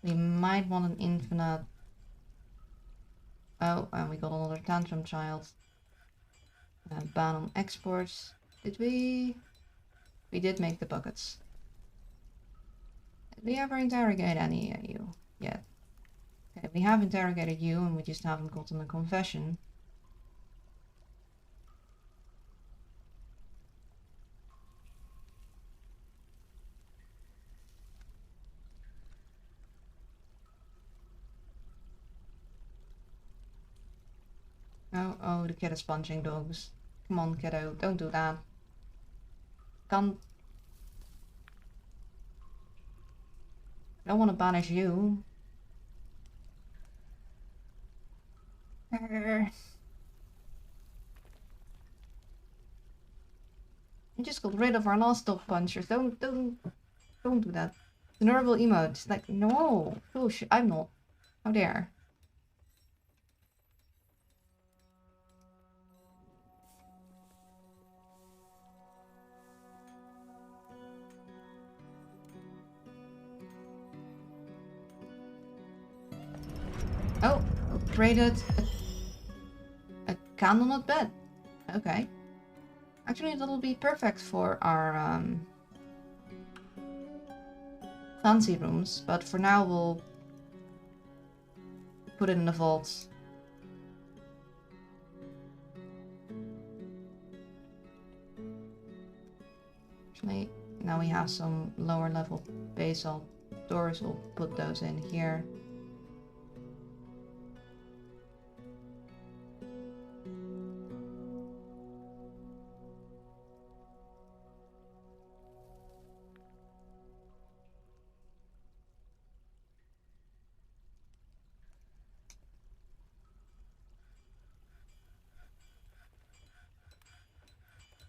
We might want an infinite... Oh, and we got another tantrum child. Ban on exports. Did we... We did make the buckets. Did we ever interrogate any of you yet? Okay, we have interrogated you and we just haven't gotten a confession. Oh, oh, the kid is punching dogs. Come on, kiddo, don't do that. Can't... I don't want to banish you. We just got rid of our last dog punchers. Don't do that. The honorable emote. Like, no. Oh, I'm not. How dare. Oh, upgraded a candle not bed. Okay. Actually, that'll be perfect for our fancy rooms, but for now we'll put it in the vault. Actually, now we have some lower level basalt doors, we'll put those in here.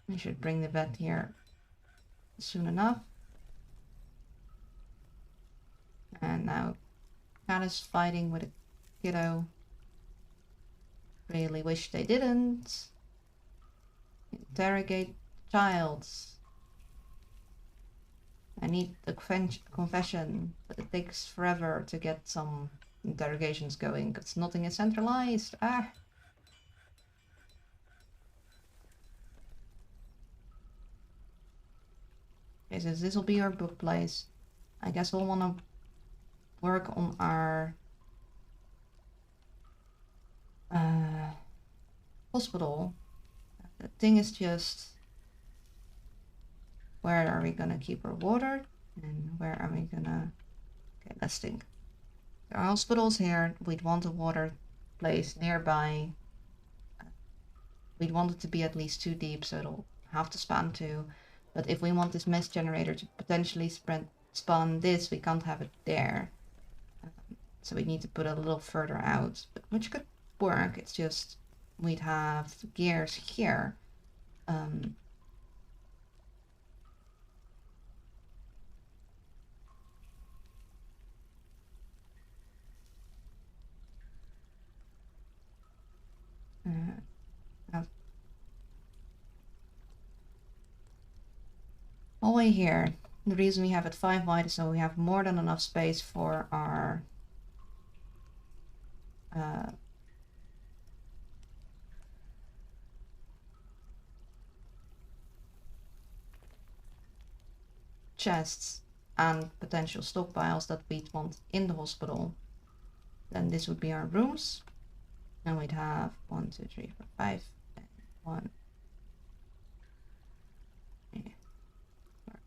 We should bring the vet here soon enough. And now Cat is fighting with a kiddo. Really wish they didn't. Interrogate child. I need a confession, but it takes forever to get some interrogations going because nothing is centralized. Ah. Okay, so this will be our book place. I guess we'll want to work on our hospital. The thing is just, where are we gonna keep our water? And where are we gonna... Okay, let's think. Our hospital's here. We'd want a water place nearby. We'd want it to be at least 2 deep, so it'll have to span 2. But if we want this mist generator to potentially spawn this, we can't have it there. So we need to put it a little further out, which could work. It's just we'd have gears here. Hallway here. The reason we have it 5 wide is so we have more than enough space for our chests and potential stockpiles that we'd want in the hospital. Then this would be our rooms. And we'd have 1, 2, 3, 4, 5, and 1, 3, 4,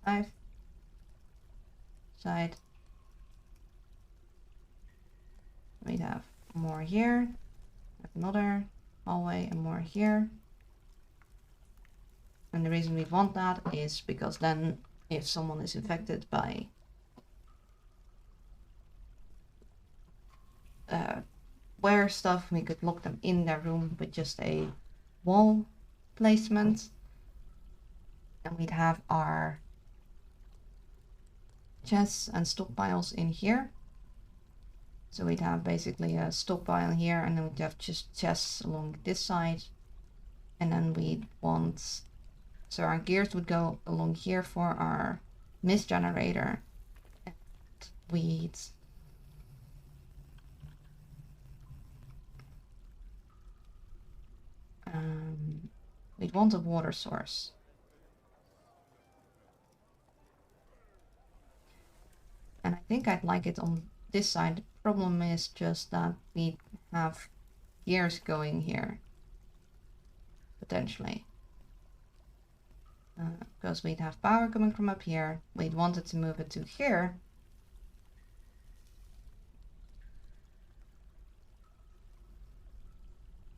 5. Side. We'd have more here, another hallway, and more here. And the reason we want that is because then if someone is infected by wear stuff, we could lock them in their room with just a wall placement. And we'd have our chests and stockpiles in here. So we'd have basically a stockpile here, and then we'd have just chests along this side. And then we'd want... So our gears would go along here for our mist generator. weeds. We'd want a water source. And I think I'd like it on this side. The problem is just that we have gears going here. Potentially. Because we'd have power coming from up here. We'd wanted to move it to here.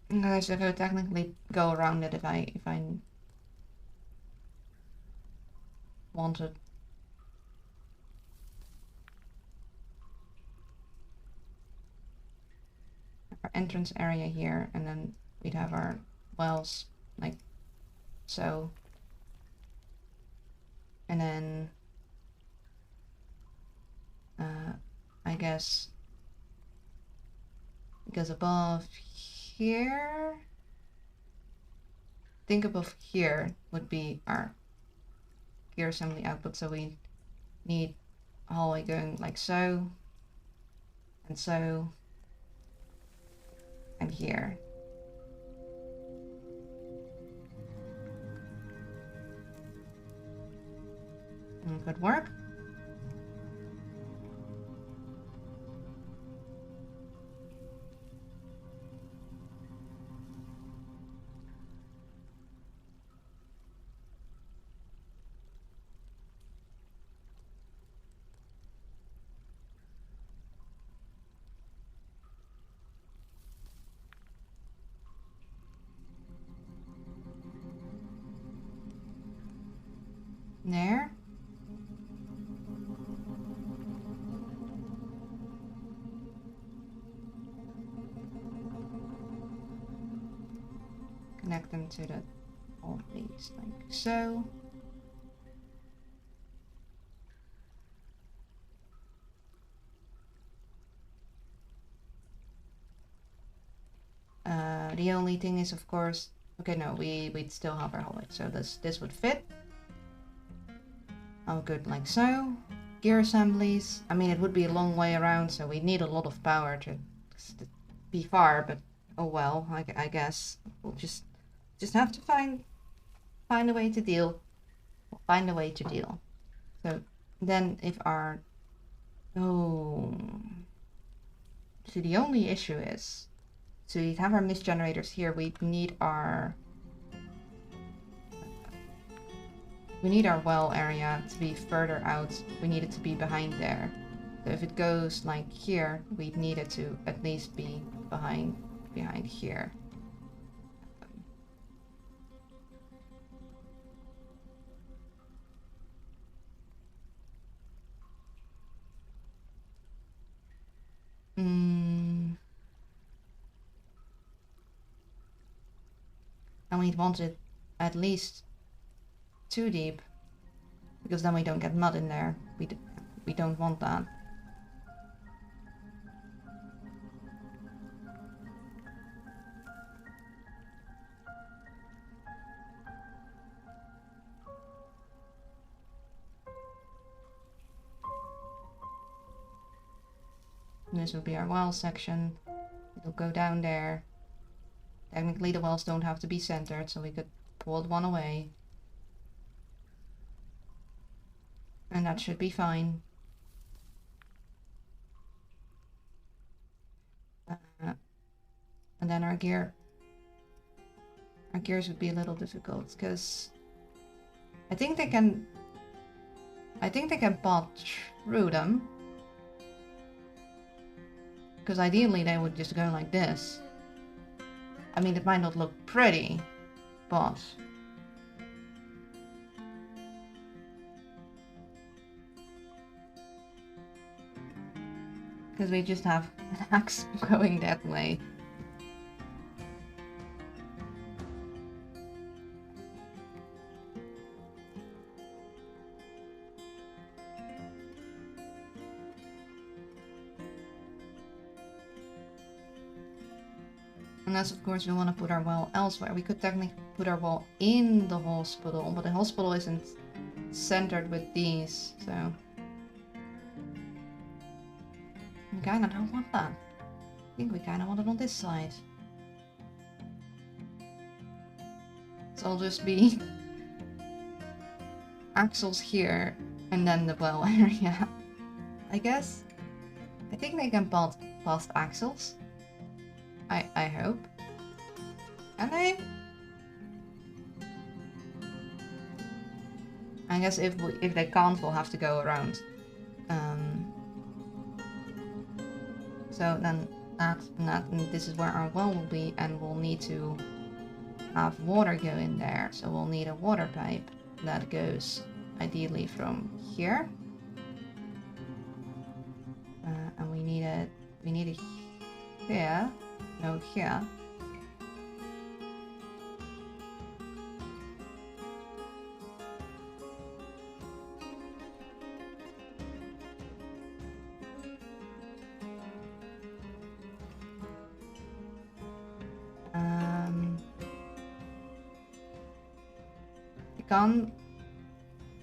And so I could technically go around it if I wanted. Our entrance area here, and then we'd have our wells like so. And then I guess because above here, think above here would be our gear assembly output, so we need a hallway going like so, and so, and here. And could work. There. Connect them to all of these like so. The only thing is, of course, okay, no, we'd still have our hallway, so this would fit. Oh, good, like so. Gear assemblies. I mean, it would be a long way around, so we'd need a lot of power to be far, but oh well, I guess we'll just have to find a way to deal. We'll find a way to deal. So then if our so the only issue is, so we'd have our mist generators here. We need our well area to be further out. We need it to be behind there. So if it goes like here, we'd need it to at least be behind here. And we'd want it at least 2 deep, because then we don't get mud in there. We don't want that. And this will be our well section. It'll go down there. Technically the wells don't have to be centered, so we could pull one away. And that should be fine. And then our gears would be a little difficult, because I think they can pot through them. Because ideally they would just go like this. I mean, it might not look pretty, but because we just have an axe going that way. Unless, of course, we want to put our well elsewhere. We could technically put our well in the hospital, but the hospital isn't centered with these, so. kinda don't want that. I think we kinda want it on this side. So I'll just be axles here and then the well area. I guess. I think they can pass past axles. I hope. Can they? I guess if they can't, we'll have to go around. So then and this is where our well will be, and we'll need to have water go in there. So we'll need a water pipe that goes ideally from here, and we need it here. No, here.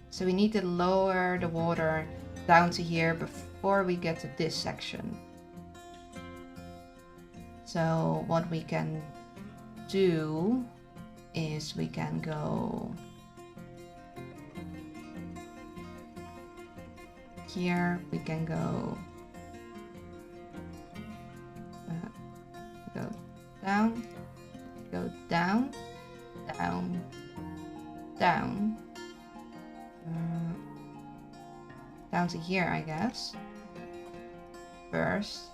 So we need to lower the water down to here before we get to this section. So what we can do is we can go here, we can go down, go down, down, down, down to here, I guess. First.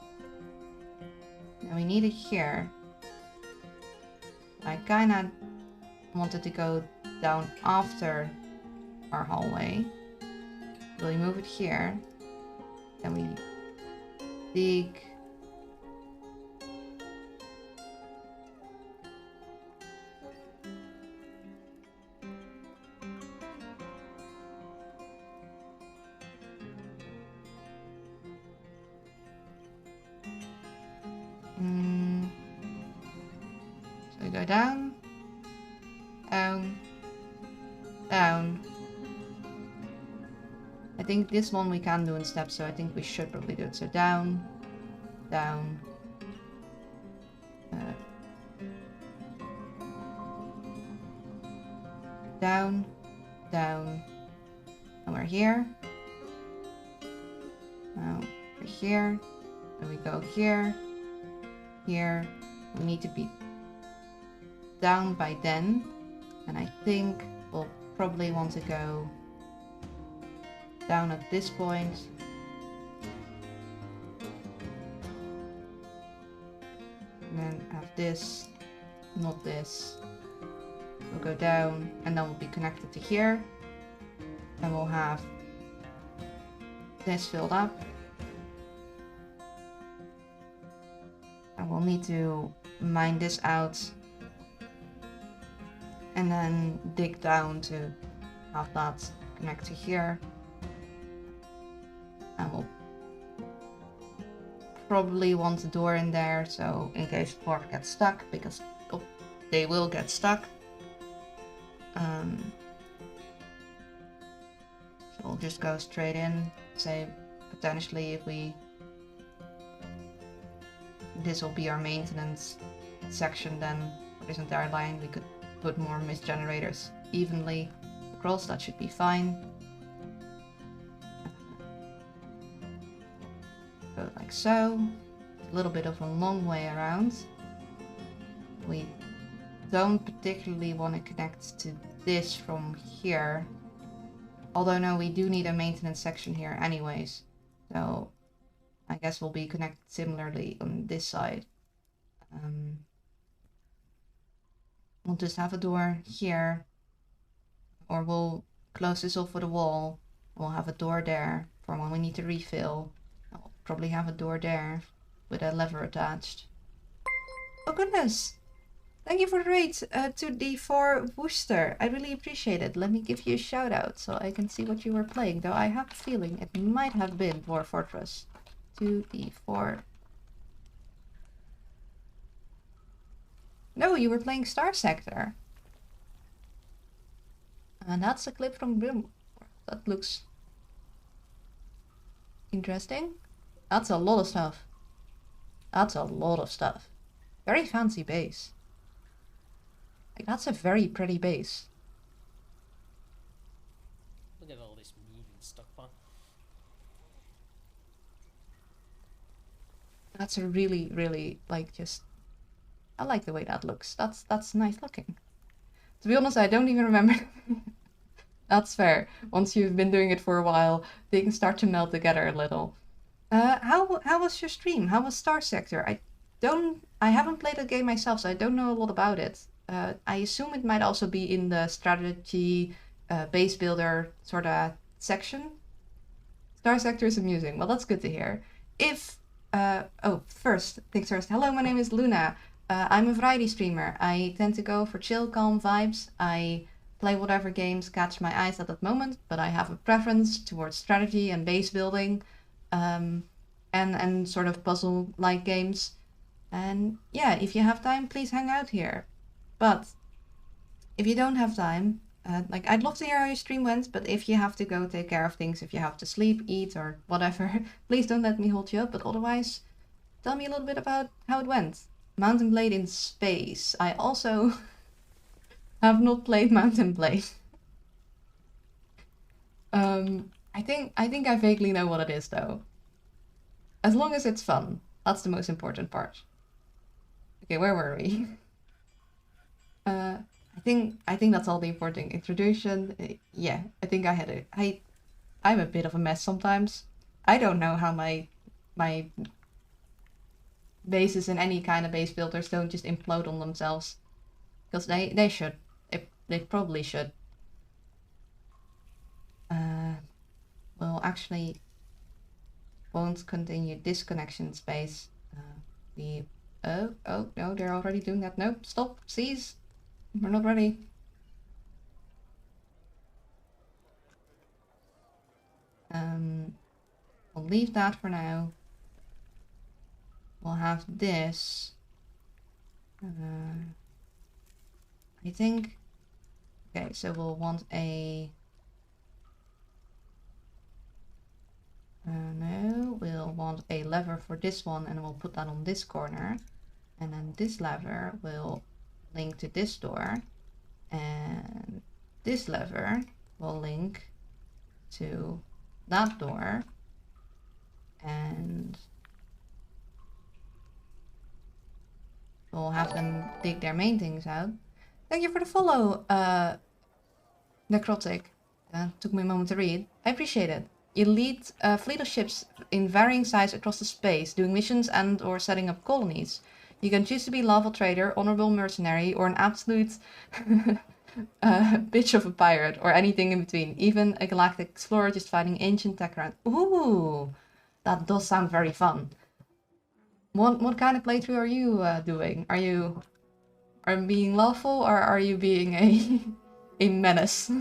Now we need it here. I kinda wanted to go down after our hallway. So we move it here. Then we dig. So we go down, down, down. I think this one we can do in steps, so I think we should probably do it. So down, down, down, down, and we're here. Now we're here, and we go here, here. We need to be down by then, and I think we'll probably want to go down at this point. And then have this, not this. We'll go down, and then we'll be connected to here. And we'll have this filled up. And we'll need to mine this out. And then dig down to have that connect to here. And we'll probably want a door in there, so in case Dwarf gets stuck, because they will get stuck. So we'll just go straight in, say potentially if this will be our maintenance section, then for this entire line we could put more mist generators evenly across. That should be fine. Go like so. A little bit of a long way around. We don't particularly want to connect to this from here. Although no, we do need a maintenance section here anyways. So I guess we'll be connected similarly on this side. We'll just have a door here. Or we'll close this off with a wall. We'll have a door there for when we need to refill. I'll probably have a door there with a lever attached. Oh goodness! Thank you for the raid to the 4 Wooster. I really appreciate it. Let me give you a shout out so I can see what you were playing. Though I have a feeling it might have been Dwarf Fortress. 2d4. No, you were playing Star Sector. And that's a clip from Grim. That looks interesting. That's a lot of stuff. That's a lot of stuff. Very fancy base. Like, that's a very pretty base.
Look at all this moving stockpile.
That's a really, really, like, just... I like the way that looks. That's nice looking. To be honest, I don't even remember. That's fair. Once you've been doing it for a while, things start to meld together a little. How was your stream? How was Star Sector? I haven't played the game myself, so I don't know a lot about it. I assume it might also be in the strategy, base builder sort of section. Star Sector is amusing. Well, that's good to hear. First things first. Hello, my name is Luna. I'm a variety streamer. I tend to go for chill, calm vibes. I play whatever games catch my eyes at that moment, but I have a preference towards strategy and base building, and sort of puzzle-like games. And yeah, if you have time, please hang out here. But if you don't have time, like, I'd love to hear how your stream went, but if you have to go take care of things, if you have to sleep, eat, or whatever, please don't let me hold you up. But otherwise, tell me a little bit about how it went. Mountain Blade in space. I also have not played Mountain Blade. I think I vaguely know what it is, though. As long as it's fun, that's the most important part. Okay, where were we? I think that's all the important introduction. Yeah, I think I had I'm a bit of a mess sometimes. I don't know how my bases and any kind of base builders don't just implode on themselves. Because they should. They probably should. Well, actually, won't continue this connection space. Oh, no, they're already doing that. Nope, stop, cease. We're not ready. We'll leave that for now. We'll have this. I think... Okay, so we'll want a... no, we'll want a lever for this one, and we'll put that on this corner. And then this lever will link to this door. And this lever will link to that door. And we'll have them dig their main things out. Thank you for the follow, Necrotic. Took me a moment to read. I appreciate it. You lead a fleet of ships in varying size across the space, doing missions and or setting up colonies. You can choose to be lawful trader, honorable mercenary, or an absolute bitch of a pirate, or anything in between. Even a galactic explorer just fighting ancient tech around. Ooh, that does sound very fun. What kind of playthrough are you doing? Are you being lawful, or are you being a menace?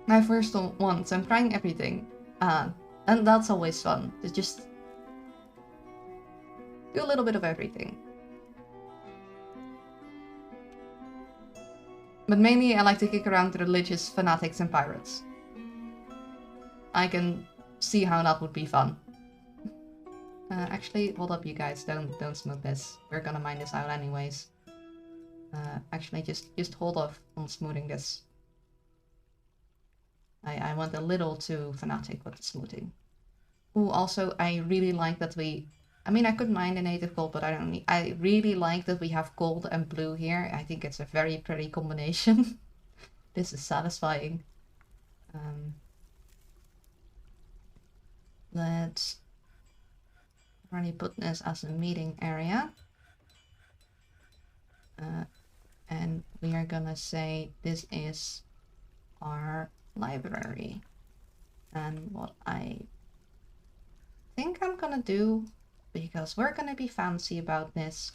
My first one, so I'm trying everything. And that's always fun, to just do a little bit of everything. But mainly I like to kick around religious fanatics and pirates. I can see how that would be fun. Actually, hold up, you guys, don't smoke this. We're gonna mine this out anyways. Actually, just hold off on smoothing this. I went a little too fanatic with the smoothing. Ooh, also, I really like that we... I mean, I could mine the native gold, but I don't need... I really like that we have gold and blue here. I think it's a very pretty combination. This is satisfying. Let's already put this as a meeting area. And we are gonna say this is our library. And what I think I'm gonna do, because we're gonna be fancy about this,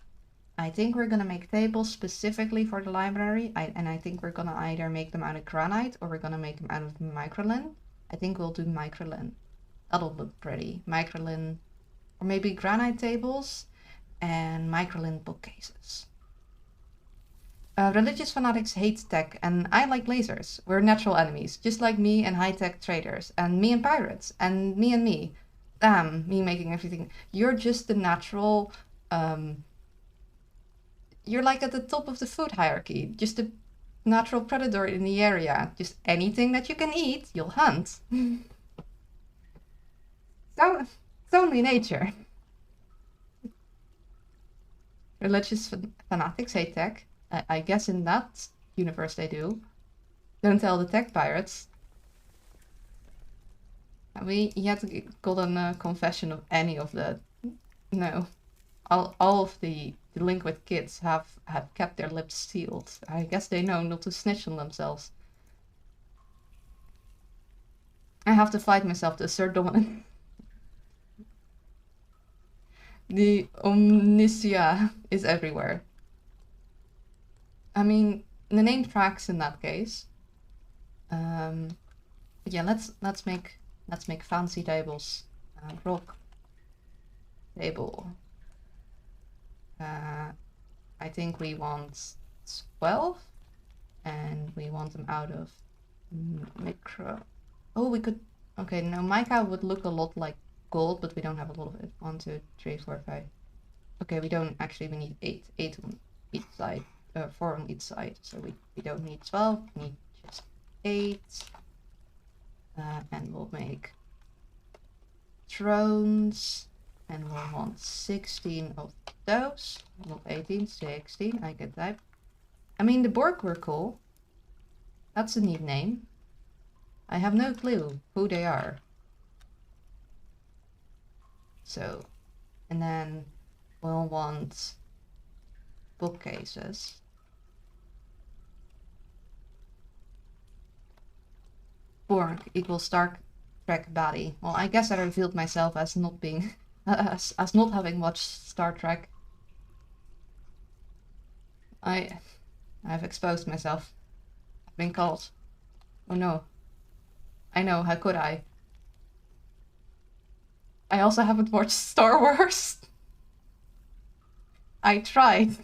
I think we're gonna make tables specifically for the library. And I think we're gonna either make them out of granite or we're gonna make them out of microlin. I think we'll do microlin. That'll look pretty. Microlin, or maybe granite tables and microlin bookcases. Religious fanatics hate tech, and I like lasers. We're natural enemies, just like me and high-tech traders, and me and pirates, and me and me. Damn, me making everything. You're just the natural, you're like at the top of the food hierarchy, just a natural predator in the area. Just anything that you can eat, you'll hunt. So, it's only nature. Religious fanatics hate tech. I guess in that universe they do. Don't tell the tech pirates. Have we yet gotten a confession of any of the... No. All of the delinquent kids have kept their lips sealed. I guess they know not to snitch on themselves. I have to fight myself to assert dominance. The omniscia is everywhere. I mean, the name tracks in that case. But yeah, let's make fancy tables. Rock table. I think we want 12, and we want them out of micro. Oh, we could. Okay, no, mica would look a lot like gold, but we don't have a lot of it. 1, 2, 3, 4, 5. Okay, we don't actually. We need 8. 8 on each side. 4 on each side. So we don't need 12. We need just 8. And we'll make thrones. And we'll want 16 of those. Not 18, 16. I get that. I mean, the Borg were cool. That's a neat name. I have no clue who they are. So, and then we'll want bookcases. Borg equals Star Trek baddie. Well, I guess I revealed myself as not being... as not having watched Star Trek. I've exposed myself. I've been caught. Oh no. I know, how could I? I also haven't watched Star Wars. I tried.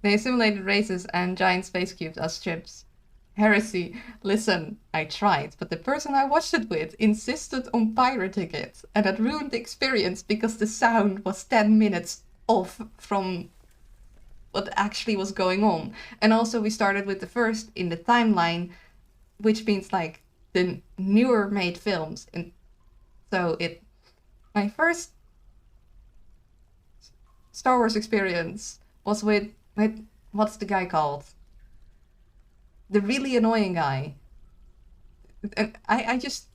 They simulated races and giant space cubes as ships. Heresy. Listen, I tried, but the person I watched it with insisted on pirating it, and that ruined the experience because the sound was 10 minutes off from what actually was going on. And also we started with the first in the timeline, which means like the newer made films. And so my first Star Wars experience was with what's the guy called? The really annoying guy. And I just...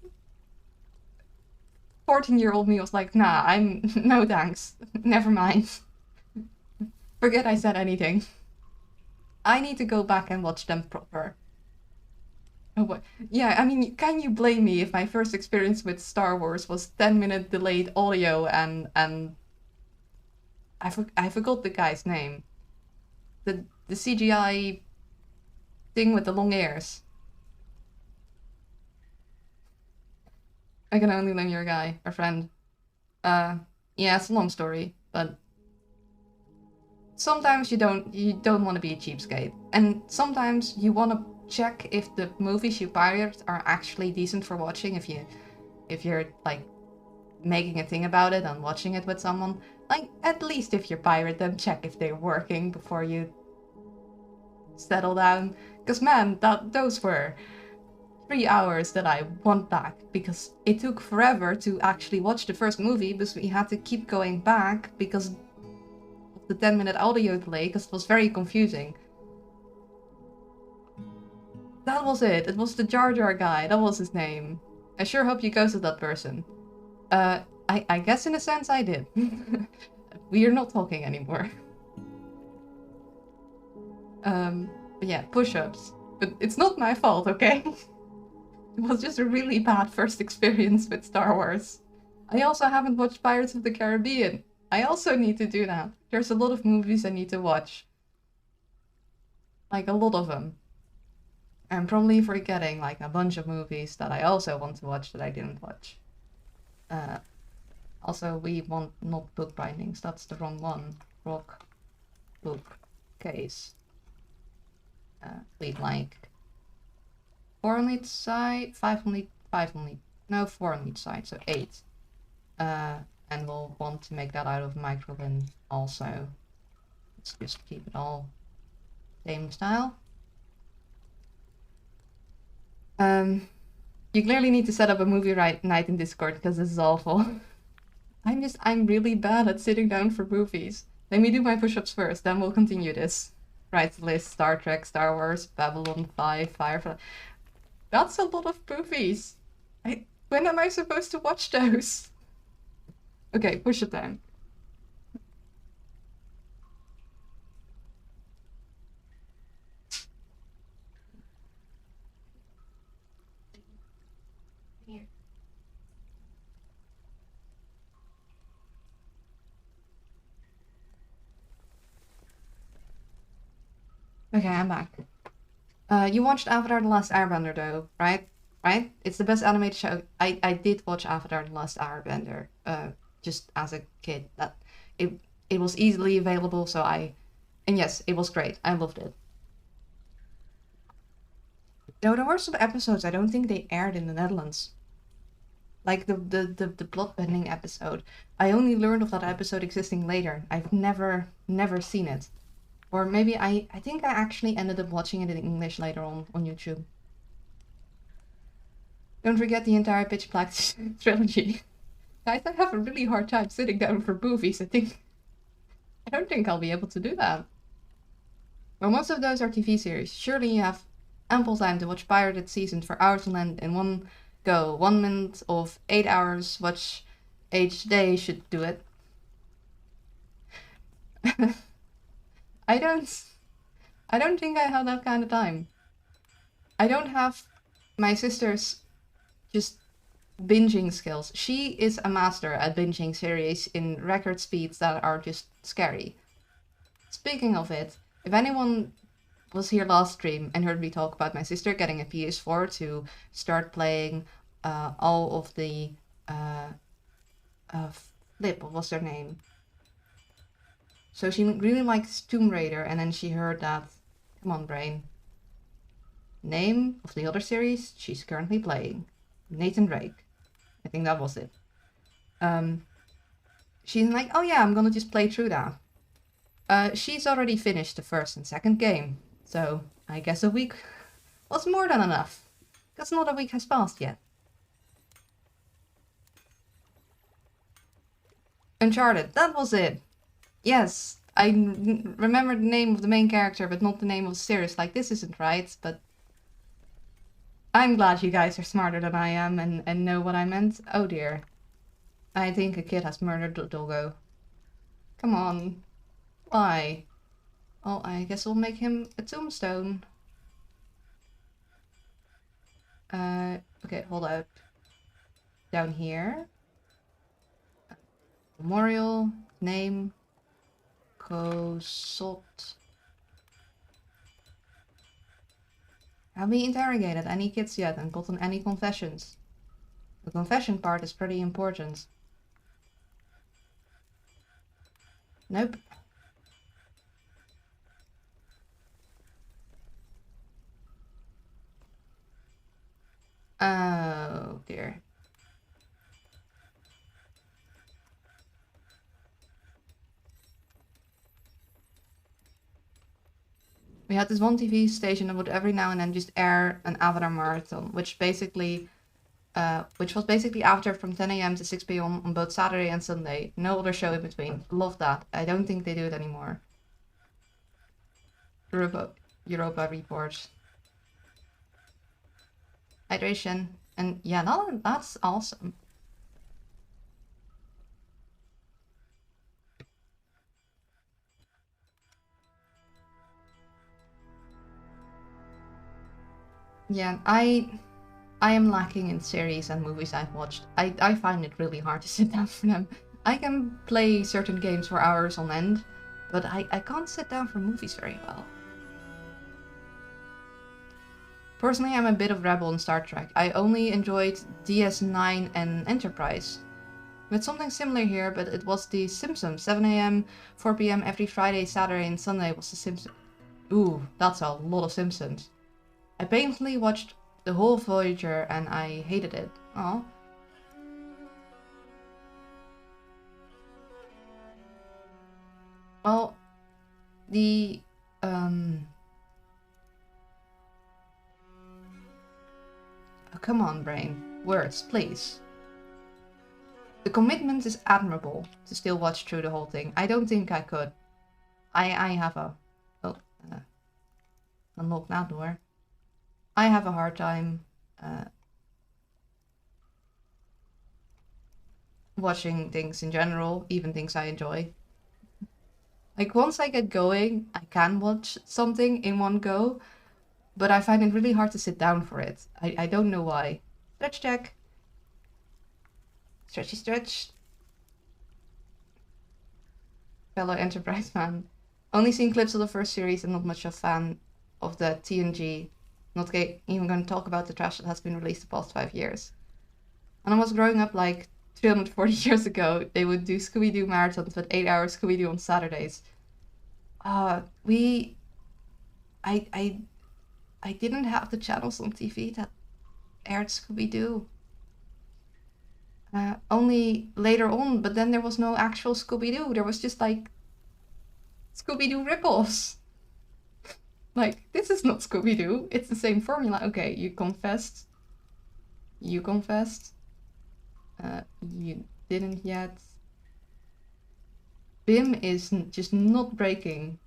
14-year-old me was like, nah, no thanks. Never mind. Forget I said anything. I need to go back and watch them proper. Oh, what? Yeah, I mean, can you blame me if my first experience with Star Wars was 10-minute delayed audio and I forgot the guy's name. The CGI thing with the long ears. I can only blame your guy, or friend. Yeah, it's a long story, but sometimes you don't want to be a cheapskate, and sometimes you want to check if the movies you pirate are actually decent for watching. If you're like making a thing about it and watching it with someone, like at least if you pirate them, check if they're working before you settle down. Because man, those were 3 hours that I want back, because it took forever to actually watch the first movie because we had to keep going back because of the 10-minute audio delay, because it was very confusing. That was it. It was the Jar Jar guy. That was his name. I sure hope you ghosted that person. I guess in a sense I did. We are not talking anymore. But yeah, push-ups. But it's not my fault, okay? It was just a really bad first experience with Star Wars. I also haven't watched Pirates of the Caribbean. I also need to do that. There's a lot of movies I need to watch. Like, a lot of them. I'm probably forgetting, like, a bunch of movies that I also want to watch that I didn't watch. Also, we want not book bindings. That's the wrong one. Rock. bookcase. Lead like 4 on each side, 5 on each, 5 on each, no, 4 on each side, so 8. And we'll want to make that out of microlin also. Let's just keep it all same style. You clearly need to set up a movie night in Discord because this is awful. I'm really bad at sitting down for movies. Let me do my push-ups first, then we'll continue this. Right list: Star Trek, Star Wars, Babylon 5, Firefly. That's a lot of movies. When am I supposed to watch those? Okay, push it down. Okay, I'm back. You watched Avatar: The Last Airbender though, right? Right? It's the best animated show. I did watch Avatar: The Last Airbender, just as a kid. That it was easily available, so and yes, it was great. I loved it. Though there were some episodes I don't think they aired in the Netherlands. Like the bloodbending episode. I only learned of that episode existing later. I've never seen it. Or maybe I think I actually ended up watching it in English later on YouTube. Don't forget the entire Pitch Black trilogy. Guys, I have a really hard time sitting down for movies. I don't think I'll be able to do that. Well, most of those are TV series. Surely you have ample time to watch pirated seasons for hours on end in one go. 1 minute of 8 hours. Watch each day should do it. I don't think I have that kind of time. I don't have my sister's just binging skills. She is a master at binging series in record speeds that are just scary. Speaking of it, if anyone was here last stream and heard me talk about my sister getting a PS4 to start playing all of the Flip, what was their name? So she really likes Tomb Raider, and then she heard that, come on brain, name of the other series she's currently playing, Nathan Drake. I think that was it. She's like, oh yeah, I'm gonna just play through that. She's already finished the first and second game, so I guess a week was more than enough, because not a week has passed yet. Uncharted, that was it. Yes, I remember the name of the main character, but not the name of the series. Like, this isn't right, but I'm glad you guys are smarter than I am and know what I meant. Oh dear. I think a kid has murdered the doggo. Come on. Why? Oh, I guess we'll make him a tombstone. Okay, hold up. Down here. Memorial, name. Kosot. Have we interrogated any kids yet and gotten any confessions? The confession part is pretty important. Nope. Oh dear. We had this one TV station that would every now and then just air an Avatar marathon, which was basically after from 10 a.m. to 6 p.m. on both Saturday and Sunday. No other show in between. Love that. I don't think they do it anymore. Europa report. Hydration. And yeah, that's awesome. Yeah, I am lacking in series and movies I've watched. I find it really hard to sit down for them. I can play certain games for hours on end, but I can't sit down for movies very well. Personally, I'm a bit of rebel in Star Trek. I only enjoyed DS9 and Enterprise. With something similar here, but it was the Simpsons. 7 a.m., 4 p.m. every Friday, Saturday, and Sunday was the Simpsons. Ooh, that's a lot of Simpsons. I painfully watched the whole Voyager and I hated it. Oh. Well, the oh, come on, brain. Words, please. The commitment is admirable to still watch through the whole thing. I don't think I could. I have a... Oh, unlock that door. I have a hard time watching things in general, even things I enjoy. Like, once I get going, I can watch something in one go, but I find it really hard to sit down for it. I don't know why. Stretch check. Stretchy stretch. Fellow Enterprise fan. Only seen clips of the first series and not much of a fan of the TNG. Not even going to talk about the trash that has been released the past 5 years. When I was growing up like 340 years ago, they would do Scooby-Doo marathons with 8 hours Scooby-Doo on Saturdays. I didn't have the channels on TV that aired Scooby-Doo. Only later on, but then there was no actual Scooby-Doo. There was just like Scooby-Doo ripoffs. Like, this is not Scooby-Doo. It's the same formula. Okay, you confessed. You confessed. You didn't yet. Bim is just not breaking.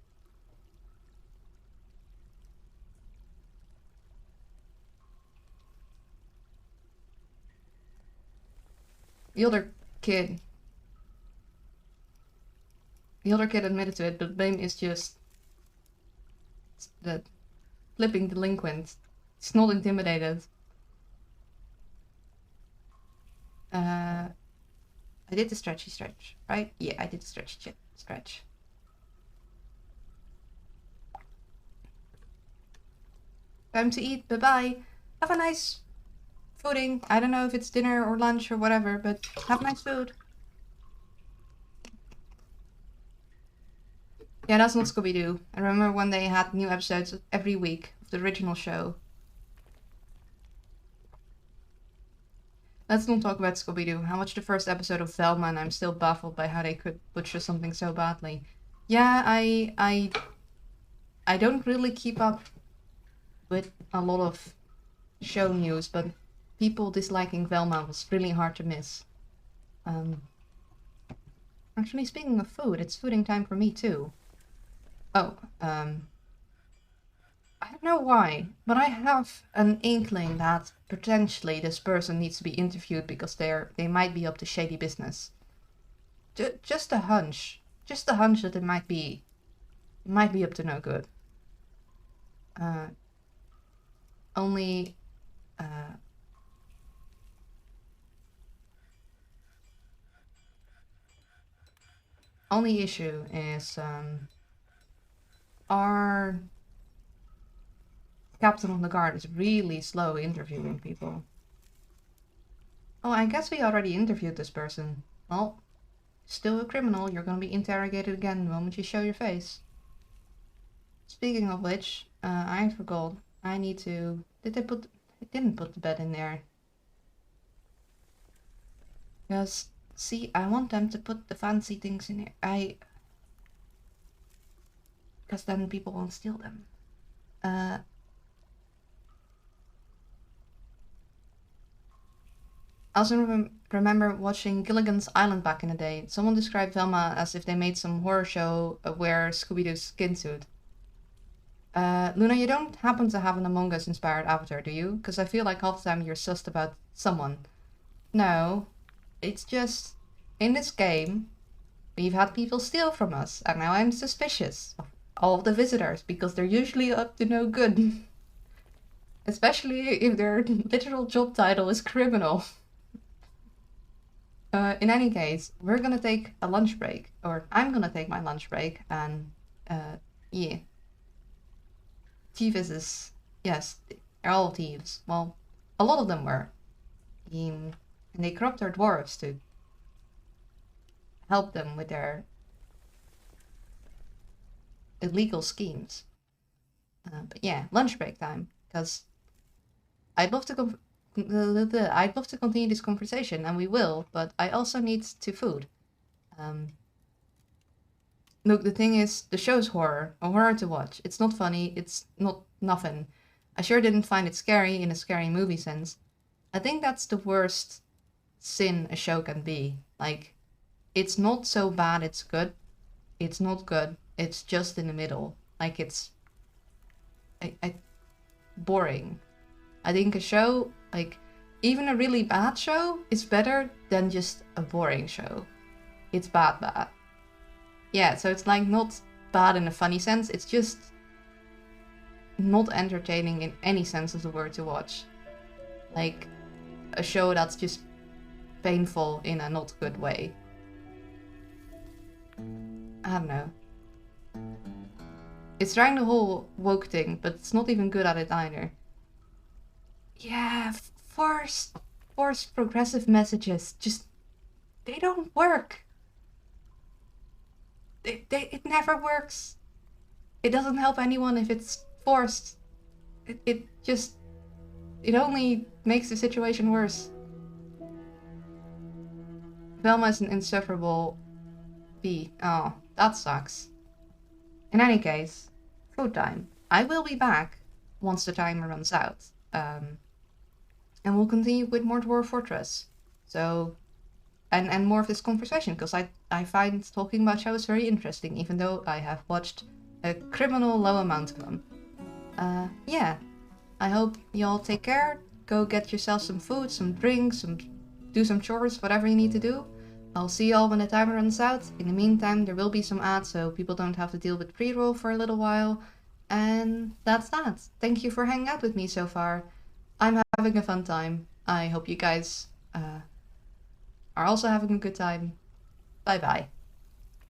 The other kid admitted to it, but Bim is just the flipping delinquent. He's not intimidated. I did the stretchy stretch, right? Yeah, I did the stretchy stretch. Time to eat. Bye-bye. Have a nice fooding. I don't know if it's dinner or lunch or whatever, but have nice food. Yeah, that's not Scooby-Doo. I remember when they had new episodes every week of the original show. Let's not talk about Scooby-Doo. I watched the first episode of Velma and I'm still baffled by how they could butcher something so badly. Yeah, I don't really keep up with a lot of show news, but people disliking Velma was really hard to miss. Actually, speaking of food, it's fooding time for me too. Oh, I don't know why, but I have an inkling that potentially this person needs to be interviewed because they might be up to shady business. Just a hunch. Just a hunch that it might be up to no good. Only issue is our captain of the guard is really slow interviewing people. Oh, I guess we already interviewed this person. Well, still a criminal. You're gonna be interrogated again the moment you show your face. Speaking of which, I forgot. I need to... They didn't put the bed in there. Because, see, I want them to put the fancy things in here. Because then people won't steal them. I also remember watching Gilligan's Island back in the day. Someone described Velma as if they made some horror show wear Scooby-Doo's skin suit. Luna, you don't happen to have an Among Us inspired avatar, do you? Because I feel like half the time you're sussed about someone. No, it's just, in this game, we've had people steal from us, and now I'm suspicious of all of the visitors, because they're usually up to no good. Especially if their literal job title is criminal. In any case, we're gonna take a lunch break, or I'm gonna take my lunch break, and yeah. Thieves, yes, they're all thieves. Well, a lot of them were. And they corrupt our dwarves too. help them with their illegal schemes. But yeah, lunch break time, because I'd love to I'd love to continue this conversation, and we will, but I also need to food. Look, the thing is, the show's a horror to watch. It's not funny, it's not nothing. I sure didn't find it scary in a scary movie sense. I think that's the worst sin a show can be. Like, it's not so bad it's good. It's not good. It's just in the middle. Like, it's boring. I think a show, like, even a really bad show is better than just a boring show. It's bad. Yeah, so it's like not bad in a funny sense, it's just not entertaining in any sense of the word to watch. Like, a show that's just painful in a not good way. I don't know. It's trying the whole woke thing, but it's not even good at it either. Yeah, forced progressive messages, just, they don't work. It never works. It doesn't help anyone if it's forced. It only makes the situation worse. Velma is an insufferable bee. Oh, that sucks. In any case, food time. I will be back once the timer runs out. And we'll continue with more Dwarf Fortress. So, and more of this conversation, because I find talking about shows very interesting, even though I have watched a criminal low amount of them. Yeah. I hope y'all take care. Go get yourself some food, some drinks, do some chores, whatever you need to do. I'll see y'all when the timer runs out. In the meantime, there will be some ads, so people don't have to deal with pre-roll for a little while. And that's that. Thank you for hanging out with me so far. I'm having a fun time. I hope you guys are also having a good time. Bye bye.